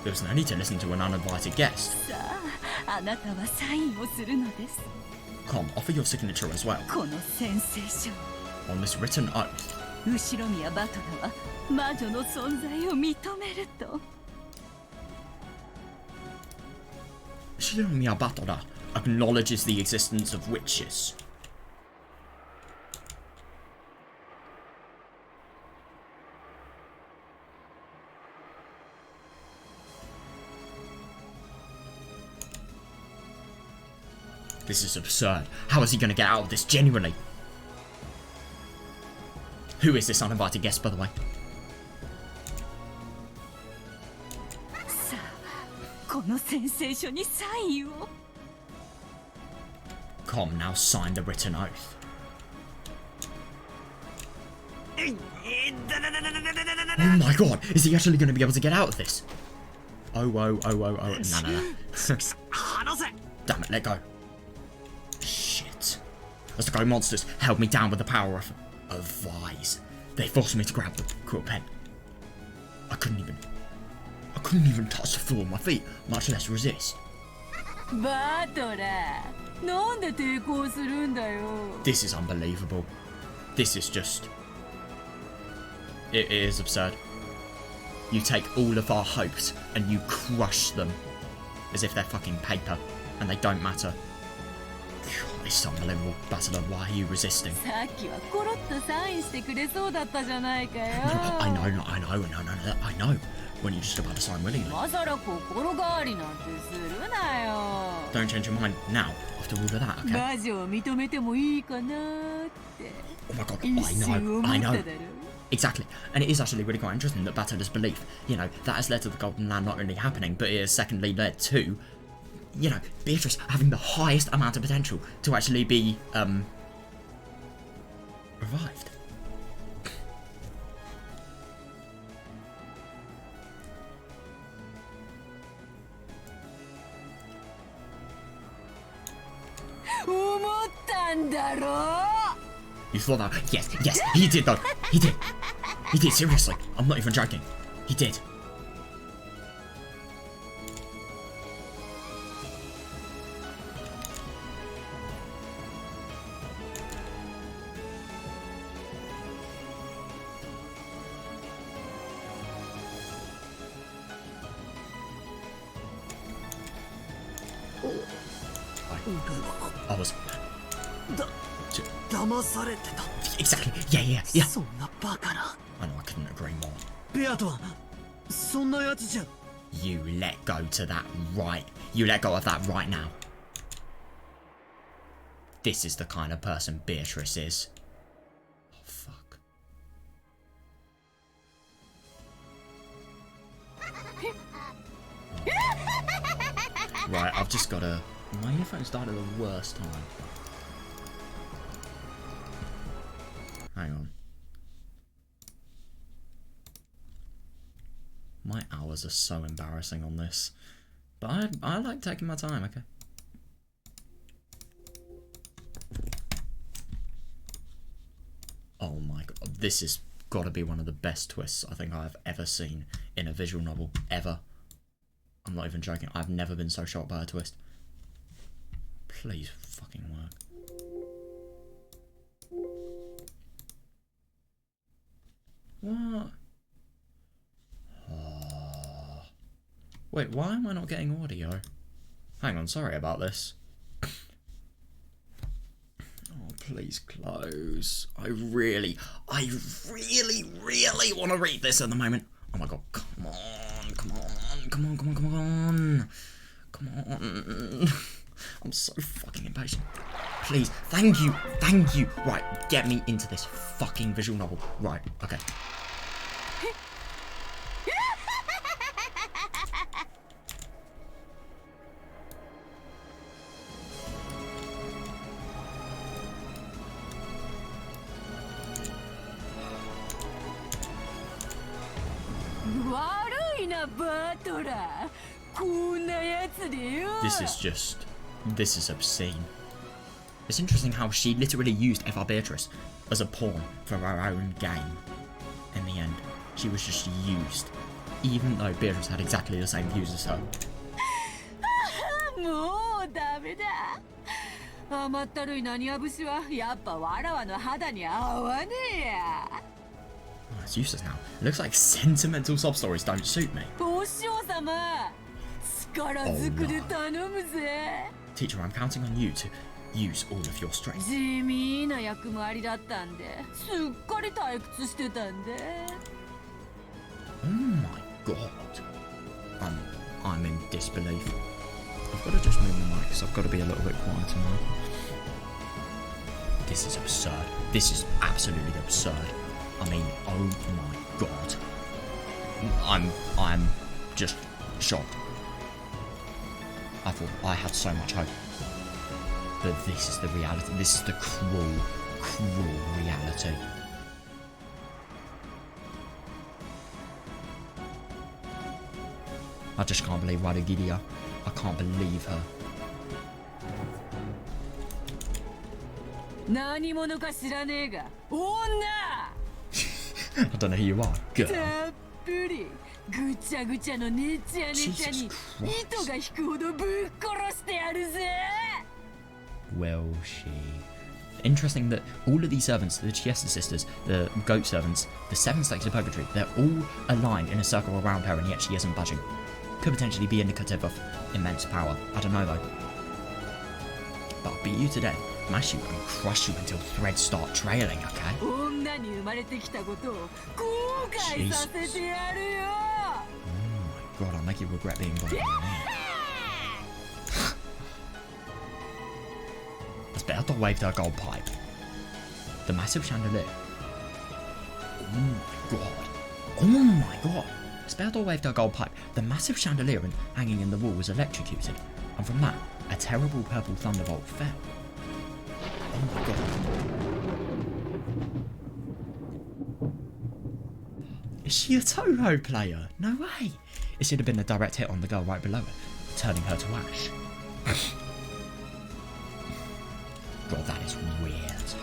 There was no need to listen to an uninvited guest. Come, offer your signature as well. On this written oath. Shiromiya Batora acknowledges the existence of witches. This is absurd. How is he going to get out of this genuinely? Who is this uninvited guest, by the way? Come, now sign the written oath. Oh my god, is he actually going to be able to get out of this? Oh. No. Damn it, let go. Shit. As the goat monsters held me down with the power of vise. They forced me to grab the quill pen. I couldn't even touch the floor with my feet, much less resist. This is unbelievable. This is just... It is absurd. You take all of our hopes and you crush them as if they're fucking paper and they don't matter. God, this is unbelievable. Battler, why are you resisting? I know. When you're just about to sign willingly. Don't change your mind now, after all of that, okay? Oh my god, I know. Exactly. And it is actually really quite interesting that Batalla's belief, that has led to the Golden Land not only happening, but it has secondly led to, Beatrice having the highest amount of potential to actually be, revived. You thought that? Yes, he did though. He did, seriously. I'm not even joking. He did. I was... Exactly. Yeah. I know, I couldn't agree more. You let go to that right. You let go of that right now. This is the kind of person Beatrice is. Oh, fuck. Right, I've just gotta... My earphones died at the worst time. Hang on. My hours are so embarrassing on this. But I like taking my time, okay? Oh my god. This has got to be one of the best twists I think I've ever seen in a visual novel. Ever. I'm not even joking. I've never been so shocked by a twist. Please fucking work. What? Oh. Wait, why am I not getting audio? Hang on, sorry about this. Oh, please close. I really want to read this at the moment. Oh my god, come on. Come on. I'm so fucking impatient. Please, thank you. Right, get me into this fucking visual novel. Right, okay. This is obscene. It's interesting how she literally used Eva-Beatrice as a pawn for her own game. In the end, she was just used, even though Beatrice had exactly the same views as her. Oh, it's useless now. It looks like sentimental sob stories don't suit me. Oh, no. Teacher, I'm counting on you to use all of your strength. Oh my god. I'm in disbelief. I've got to just move my mic because I've got to be a little bit quieter now. This is absurd. This is absolutely absurd. I mean, oh my god. I'm just shocked. I thought I had so much hope. But this is the reality. This is the cruel reality. I just can't believe Radagiria. I can't believe her. I don't know who you are, girl. Jesus Christ. Will she? Interesting that all of these servants, the Chiesa sisters, the goat servants, the 7 stakes of purgatory, they're all aligned in a circle around her, and yet she isn't budging. Could potentially be indicative of immense power. I don't know though. But I'll beat you to death, mash you, and crush you until threads start trailing, okay? Jesus. Oh my god, I'll make you regret being born. Asperto waved her gold pipe. The massive chandelier. Oh my god. Oh my god. Asperto waved her gold pipe. The massive chandelier hanging in the wall was electrocuted, and from that, a terrible purple thunderbolt fell. Oh my god. Is she a Toho player? No way. It should have been a direct hit on the girl right below her, turning her to ash. God, that is weird.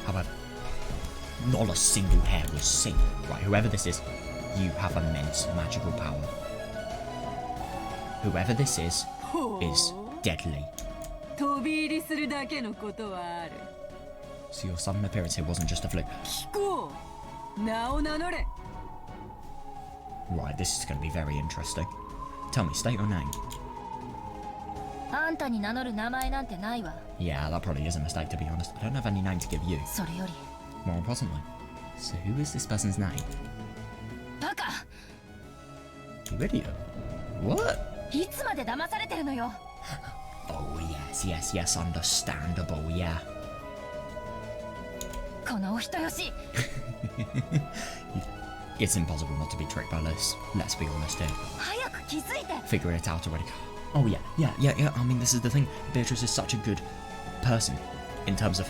However, not a single hair was seen. Right, whoever this is, you have immense magical power. Whoever this is deadly. So your sudden appearance here wasn't just a fluke. Right, this is going to be very interesting. Tell me, state your name. Yeah, that probably is a mistake, to be honest. I don't have any name to give you. More importantly, so who is this person's name? You idiot. What? Oh, yes, understandable, yeah. It's impossible not to be tricked by this. Let's be honest here. Figure it out already. Oh yeah. I mean, this is the thing. Beatrice is such a good person in terms of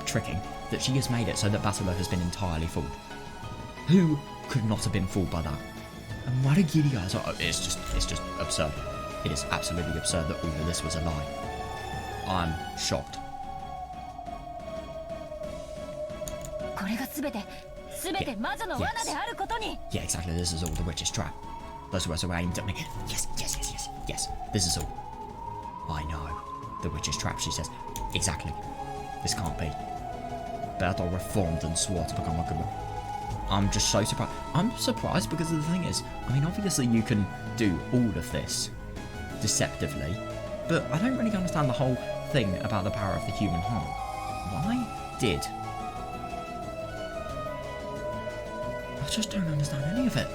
tricking that she has made it so that Battler has been entirely fooled. Who could not have been fooled by that? And Radagiria as well. It's just absurd. It is absolutely absurd that all of this was a lie. I'm shocked. Yeah, exactly. This is all the witch's trap. Those words are aimed at me. Yes. This is all. I know. The witch's trap, she says. Exactly. This can't be. Bertol reformed and swore to become a good one. I'm just so surprised. I'm surprised because the thing is, I mean, obviously you can do all of this deceptively, but I don't really understand the whole thing about the power of the human heart. Why did... I just don't understand any of it.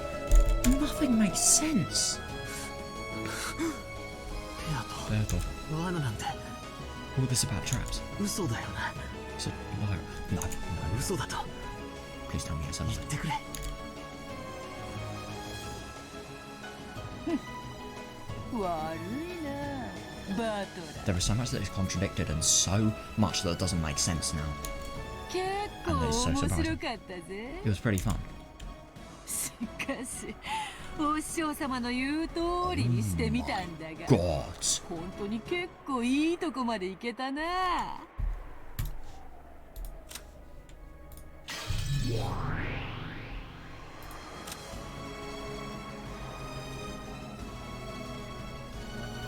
Nothing makes sense. Bertol. All this about traps. Is it liar? No. Please tell me it's a lie. There is so much that is contradicted and so much that doesn't make sense now. And it's so surprising. It was pretty fun. God.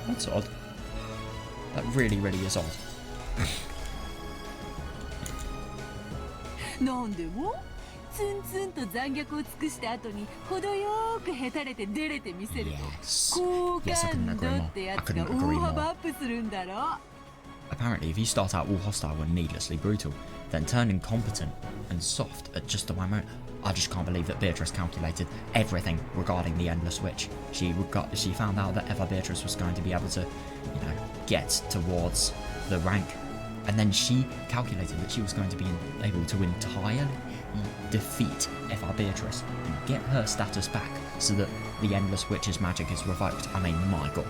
That's odd. That really, really is odd. なんでもツンツンと残虐を尽くした後に程よくへたれて出れてみせると好感度ってやつが大幅アップするんだろ。 Apparently, if you start out all hostile and needlessly brutal, then turn incompetent and soft at just the right moment. I just can't believe that Beatrice calculated everything regarding the Endless Witch. She found out that Eva-Beatrice was going to be able to, you know, get towards the rank, and then she calculated that she was going to be able to entirely defeat Eva-Beatrice and get her status back so that the Endless Witch's magic is revoked. I mean, my god,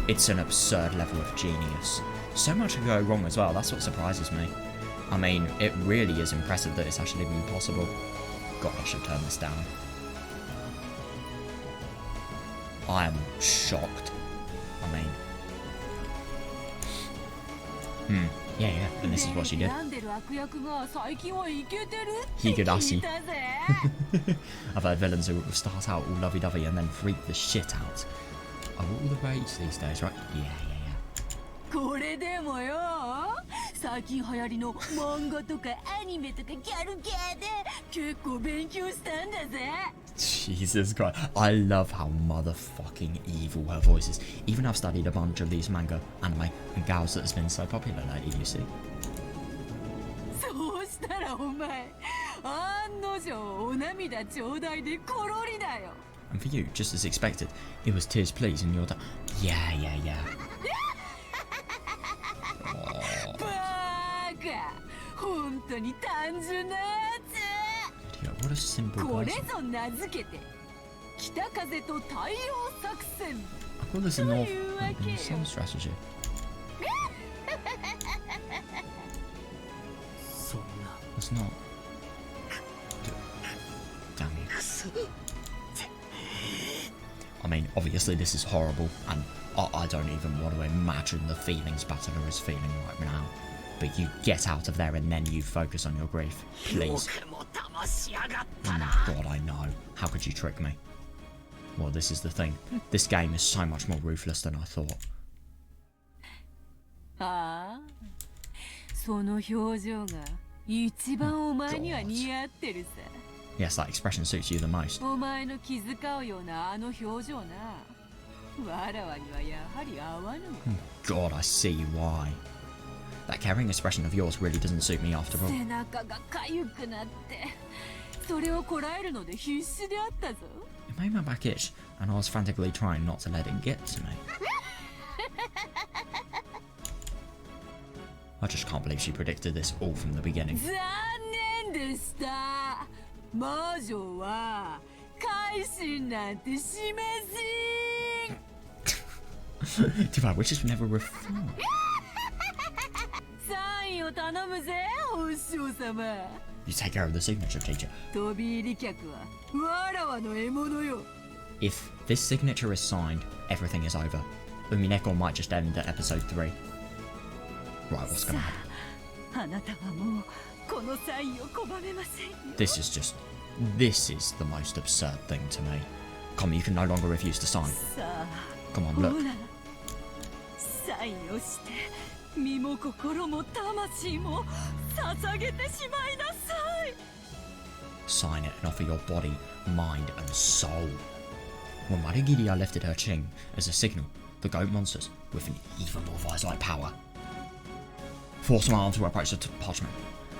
it's an absurd level of genius. So much can go wrong as well, that's what surprises me. I mean, it really is impressive that it's actually been possible. God, I should turn this down. I am shocked. I mean... Yeah, and this is what she did. Higurashi. I've heard villains who start out all lovey-dovey and then freak the shit out. Are all the rage these days, right? Yeah. これでもよ、最近流行りの漫画とかアニメとかギャルゲーで結構勉強したんだぜ。 Jesus Christ, I love how motherfucking evil her voice is. Even I've studied a bunch of these manga, anime, and gals that has been so popular lately, you see. そうしたらお前、案の定お涙ちょうだいでコロリだよ。 And for you, just as expected, it was tears please and you're done. Yeah. 本当に単純なやつ。 What a simple これ person. ぞ名付けて北風と太陽作戦。 I call this a north sun strategy. そんな It's not. Damn you. I mean, obviously this is horrible, and I don't even want to imagine the feelings Battler is feeling right now. But you get out of there and then you focus on your grief. Please. Oh my god, I know. How could you trick me? Well, this is the thing. This game is so much more ruthless than I thought. ああ、その表情が一番お前には似合ってるさ。 Yes, that expression suits you the most. お前の気遣うようなあの表情な。わらわにはやはり合わぬわ。 God, I see why. That caring expression of yours really doesn't suit me after all. 背中が痒くなって、それをこらえるので必死であったぞ。 It made my back itch, and I was frantically trying not to let it get to me. I just can't believe she predicted this all from the beginning. 残念でした。魔女は改心なんてしません。 Too bad witches never reform. サインを頼むぜ、お師匠様。 You take care of the signature, teacher. 飛び入り客はわらわの獲物よ。 If this signature is signed, everything is over. Umineko might just end at episode 3. Right, what's gonna happen? あなたはもうこのサインを拒めませんよ。 This is the most absurd thing to me. Come on, you can no longer refuse to sign. さあ、 Come on, ほ look. ら、サインをして身も心も魂も捧げてしまいなさい。 Sign it and offer your body, mind, and soul. When Marigiria lifted her chin as a signal, the goat monsters, with an even more vise-like power, forced my arm to approach the parchment.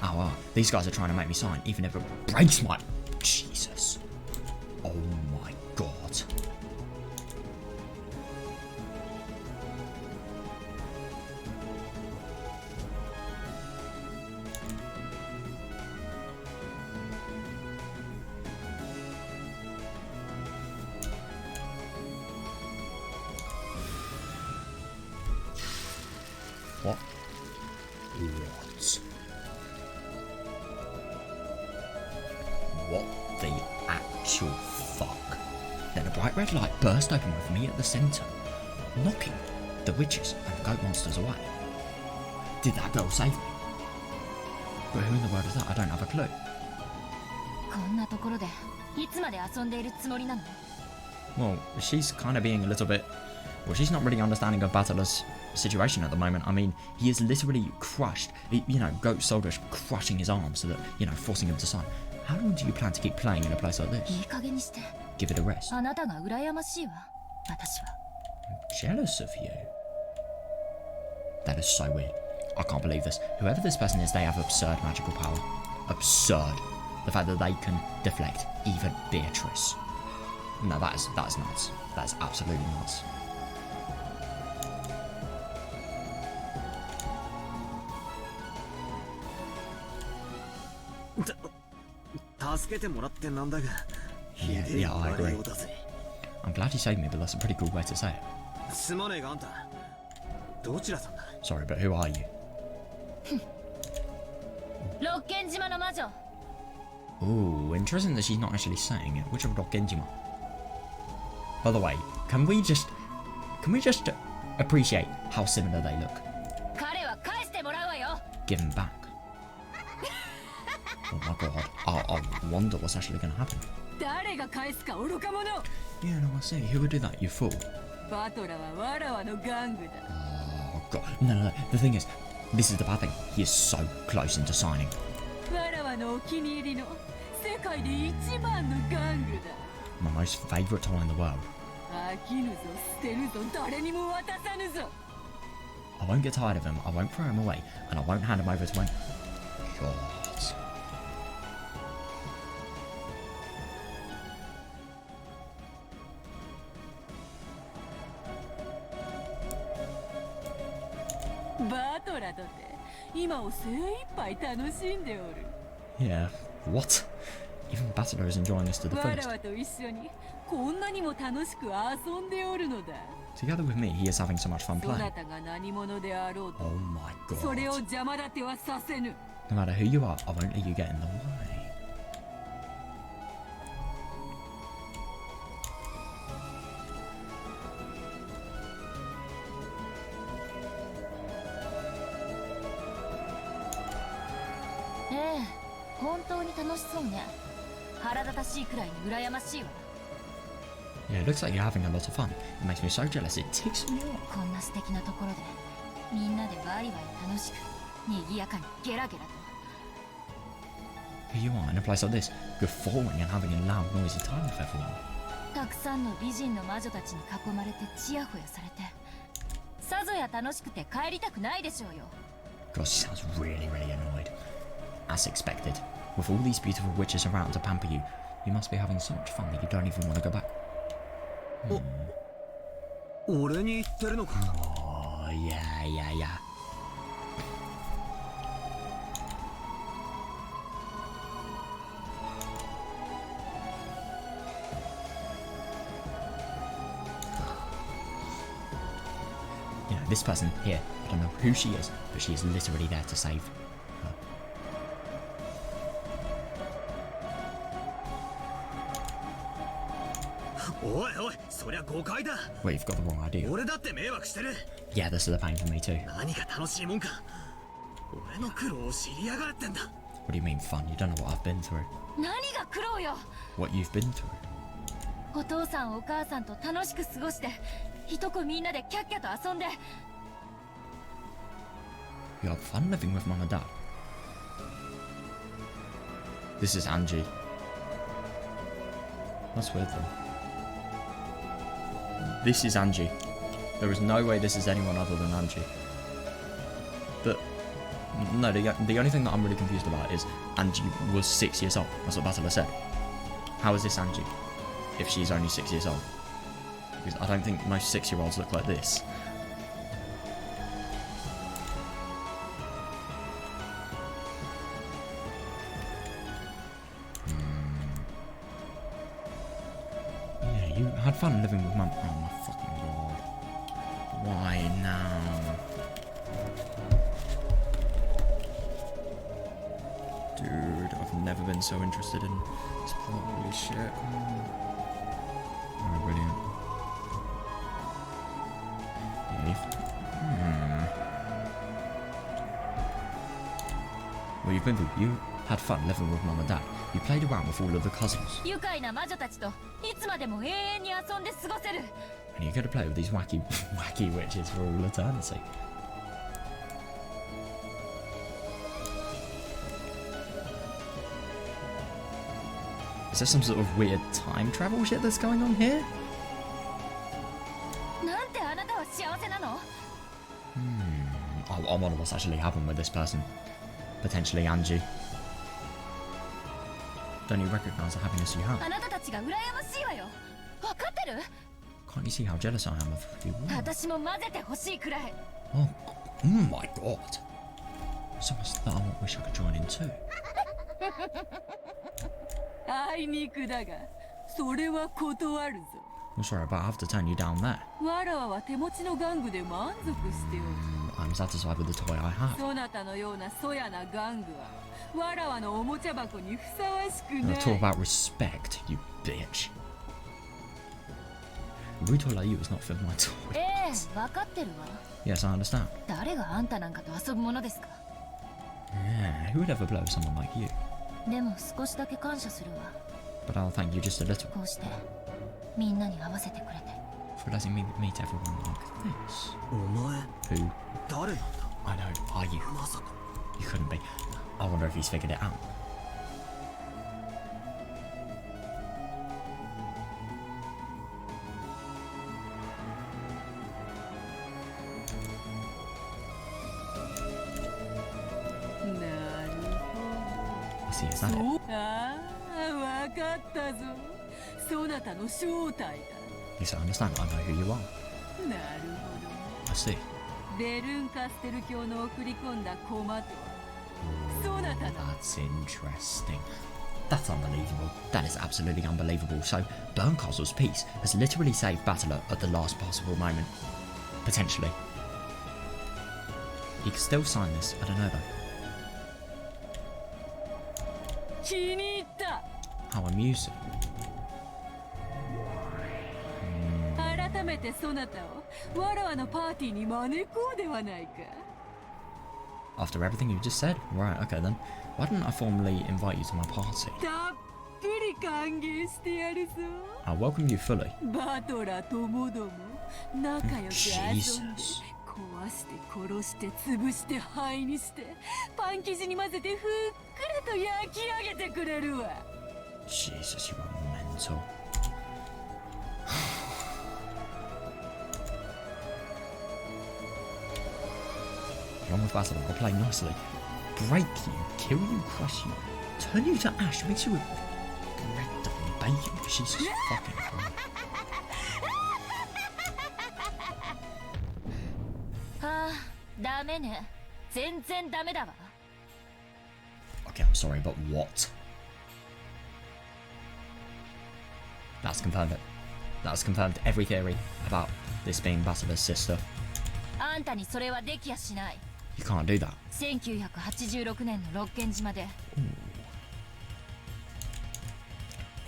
Oh, these guys are trying to make me sign, even if it breaks my... Jesus. Oh my god. What? What the actual fuck? Then a bright red light burst open with me at the centre, knocking the witches and the goat monsters away. Did that girl save me? But who in the world is that? I don't have a clue. こんなところでいつまで遊んでいるつもりなの？ Well, she's kind of being a little bit... Well, she's not really understanding of Battler's situation at the moment. I mean, he is literally crushed. You know, Goat Soldier crushing his arm so that, you know, forcing him to sign. How long do you plan to keep playing in a place like this? いい加減にして。 Give it a rest. あなたが羨ましいわ。私は。 Jealous of you? That is so weird. I can't believe this. Whoever this person is, they have absurd magical power. Absurd. The fact that they can deflect even Beatrice. No, that is nuts. That is absolutely nuts. Yeah, I agree. I'm glad you saved me, but that's a pretty cool way to say it. Sorry, but who are you? 六軒島の魔女。 Ooh, interesting that she's not actually saying it. Which of Genjima? By the way, can we just appreciate how similar they look? 彼は返してもらうわよ。 Give them back. Oh my god. I wonder what's actually going to happen. 誰が返すか愚か者。 Yeah, no, I see. Who would do that? You fool. バトラはわらわの玩具だ。 Oh god. No. The thing is, this is the bad thing. He is so close into signing. わらわのお気に入りの世界で一番の玩具だ。 My most favourite toy in the world. 飽きぬぞ、捨てるぞ、誰にも渡さぬぞ。 I won't get tired of him, I won't throw him away, and I won't hand him over to him. God. Yeah, what? Even Battler is enjoying this to the fullest. Together with me, he is having so much fun playing. Oh my god. No matter who you are, I won't let you get in the way. Yeah, it looks like you're having a lot of fun. It makes me so jealous, it ticks me off. こんな素敵なところでみんなでワイワイ楽しく賑やかにゲラゲラと Here you are in a place like this, guffawing and having a loud, noisy time with everyone. たくさんの美人の魔女たちに囲まれてチヤホヤされてさぞや楽しくて帰りたくないでしょうよ God, she sounds really, really annoyed. As expected. With all these beautiful witches around to pamper you, you must be having so much fun that you don't even want to go back. Oh, yeah. You know, this person here, I don't know who she is, but she is literally there to save her. Wait, you've got the wrong idea. Yeah, this is the pain for me too. What do you mean fun? You don't know what I've been through. 何が苦労よ What you've been through. お父さんお母さんと楽しく過ごしていとこみんなでキャッキャと遊んで You have fun living with mum and dad. This is Angie. That's weird though. This is Angie. There is no way this is anyone other than Angie. But no, the only thing that I'm really confused about is Angie was 6 years old. That's what Battler said. How is this Angie if she's only 6 years old? Because I don't think most 6-year-olds look like this. Yeah, you had fun living with mum. Oh my fucking god. Why now? Dude, I've never been so interested in this plot. Holy shit. Oh, brilliant. Well, you had fun living with mum and dad. You played around with all of the cousins. 愉快な魔女たちといつまでも永遠に遊んで過ごせる。 And you get to play with these wacky witches for all eternity. Is there some sort of weird time travel shit that's going on here? なんてあなたは幸せなの？ I wonder what's actually happened with this person. Potentially Angie. Don't you recognise the happiness you have? あなたたちが羨ましいわよ。わかってる？ Can't you see how jealous I am of you? 私も混ぜてほしいくらい。 Oh my god. So much that I wish I could join in too. あいにくだが、それは断るぞ。 I'm sorry, but I have to turn you down there. わらわは手持ちの玩具で満足しておる。 I'm satisfied with the toy I have. そなたのようなそやな玩具は、わらわのおもちゃ箱にふさわしく Now ない。 talk about respect, you bitch. A rude toy like you is not for my toy. ええ、わかってるわ。 Yes, I understand. 誰があんたなんかと遊ぶものですか。 Yeah, who would ever play with someone like you? でも少しだけ感謝するわ。 But I'll thank you just a little こうしてみんなに合わせてくれて。 for letting me meet everyone like this. お前 Who? 誰なんだ I know, are you? まさか You couldn't be. I wonder if he's figured it out. I see, is that it? ああ、わかったぞ。そなたの正体だ。 Yes, I understand. I know who you are. なるほ I see. ど。レルンカステル教の送り込んだ駒とは、そなたの That's interesting. That's unbelievable. That is absolutely unbelievable. So, Berncastle's piece has literally saved Battler at the last possible moment. Potentially. He could still sign this. I don't know though. 気に入った。 How amusing. 改めてそなたをわらわのパーティーに招こうではないか。 After everything you just said? Right, okay then. Why didn't I formally invite you to my party? たっぷり歓迎してやるぞ。 I'll welcome you fully. バトラともども仲良く遊んで Jesus. 壊して殺して潰して灰にしてパン生地に混ぜてふっくらと焼き上げてくれるわ。 Jesus, you are mental. Along with Basil, I'll play nicely. Break you, kill you, crush you, turn you to ash, mix you with bread and bacon. Jesus fucking Christ. ああ、ダメね。全然ダメだわ。 Okay, I'm sorry, but what? That's confirmed it. That's confirmed every theory about this being Basil's sister. あんたにそれはできやしない。 You can't do that. 1986年のロッケン島で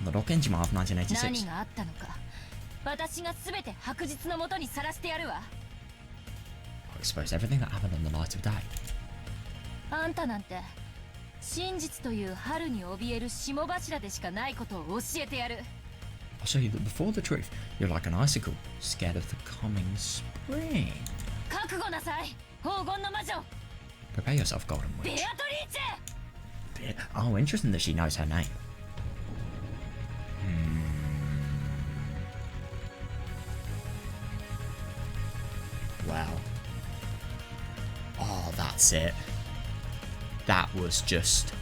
The Rockenjima of 何 1986. があったのか、私が全て白日のもとにさらしてやるわ。 I'll expose everything that happened on the light of day. あんたなんて真実という春に怯える霜柱でしかないことを教えてやる。 I'll show you that before the truth, you're like an icicle, scared of the coming spring. 覚悟なさい、黄金の魔女。Prepare yourself, Golden Witch. Oh, interesting that she knows her name. Wow. Oh, that's it. That was just...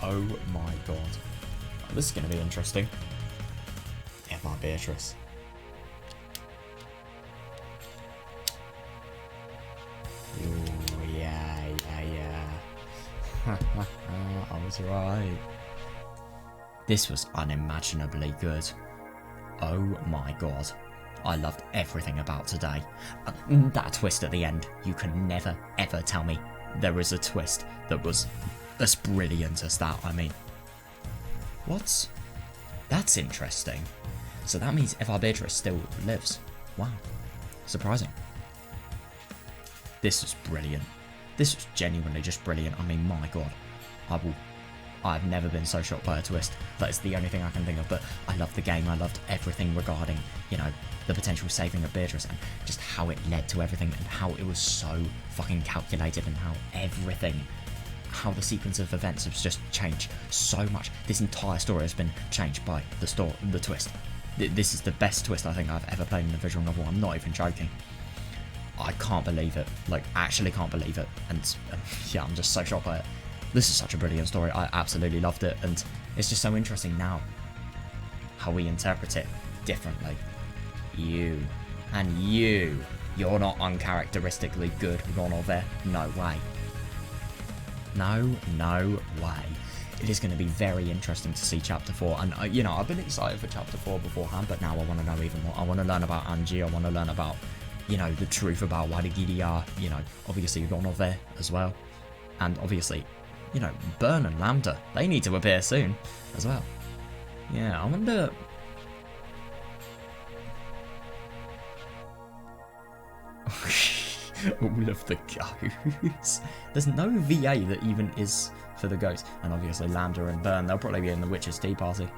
Oh my god. Oh, this is going to be interesting. Eva-Beatrice. Oh, yeah. I was right. This was unimaginably good. Oh my god. I loved everything about today. That twist at the end. You can never, ever tell me there was a twist that was as brilliant as that. I mean, what? That's interesting. So that means Eva-Beatrice still lives. Wow. Surprising. This was brilliant. This was genuinely just brilliant. I mean, my god. I've never been so shocked by a twist. That is the only thing I can think of. But I loved the game. I loved everything regarding, you know, the potential saving of Beatrice and just how it led to everything and how it was so fucking calculated and how the sequence of events has just changed so much. This entire story has been changed by the twist. This is the best twist I think I've ever played in a visual novel. I'm not even joking. I can't believe it. Like, actually can't believe it. And yeah, I'm just so shocked by it. This is such a brilliant story. I absolutely loved it. And it's just so interesting now how we interpret it differently. You're not uncharacteristically good, Ronove. No way. No way. It is going to be very interesting to see Chapter 4. And, you know, I've been excited for Chapter 4 beforehand, but now I want to know even more. I want to learn about Angie. I want to learn about, you know, the truth about Warigiri are, you know, obviously Ronove as well. And obviously, you know, Burn and Lambda. They need to appear soon as well. Yeah, I wonder... All of the ghosts. There's no VA that even is for the ghosts. And obviously Lambda and Burn, they'll probably be in the Witch's Tea Party.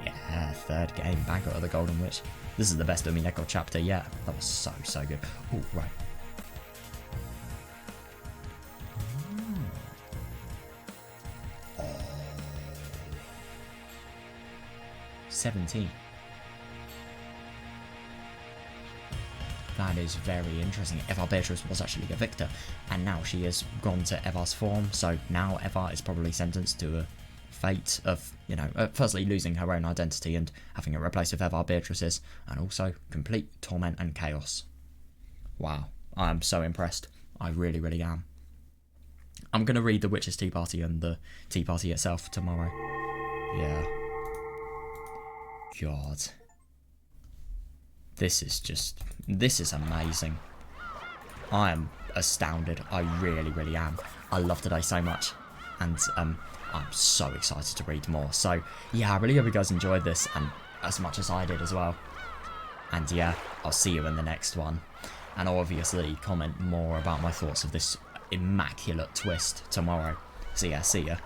Yeah, third game, Banquet of the Golden Witch. This is the best Umineko chapter yet. That was so good. Oh, right. 17. That is very interesting. Eva-Beatrice was actually a victor, and now she has gone to Eva's form, so now Eva is probably sentenced to a fate of, you know, firstly losing her own identity and having it replaced with Eva-Beatrice's, and also complete torment and chaos. Wow, I'm so impressed. I really am. I'm going to read the Witch's Tea Party and the Tea Party itself tomorrow. Yeah. God. This is amazing. I am astounded. I really am. I love today so much. And I'm so excited to read more. So yeah, I really hope you guys enjoyed this, and as much as I did as well. And yeah, I'll see you in the next one. And I'll obviously comment more about my thoughts of this immaculate twist tomorrow. So yeah, see ya.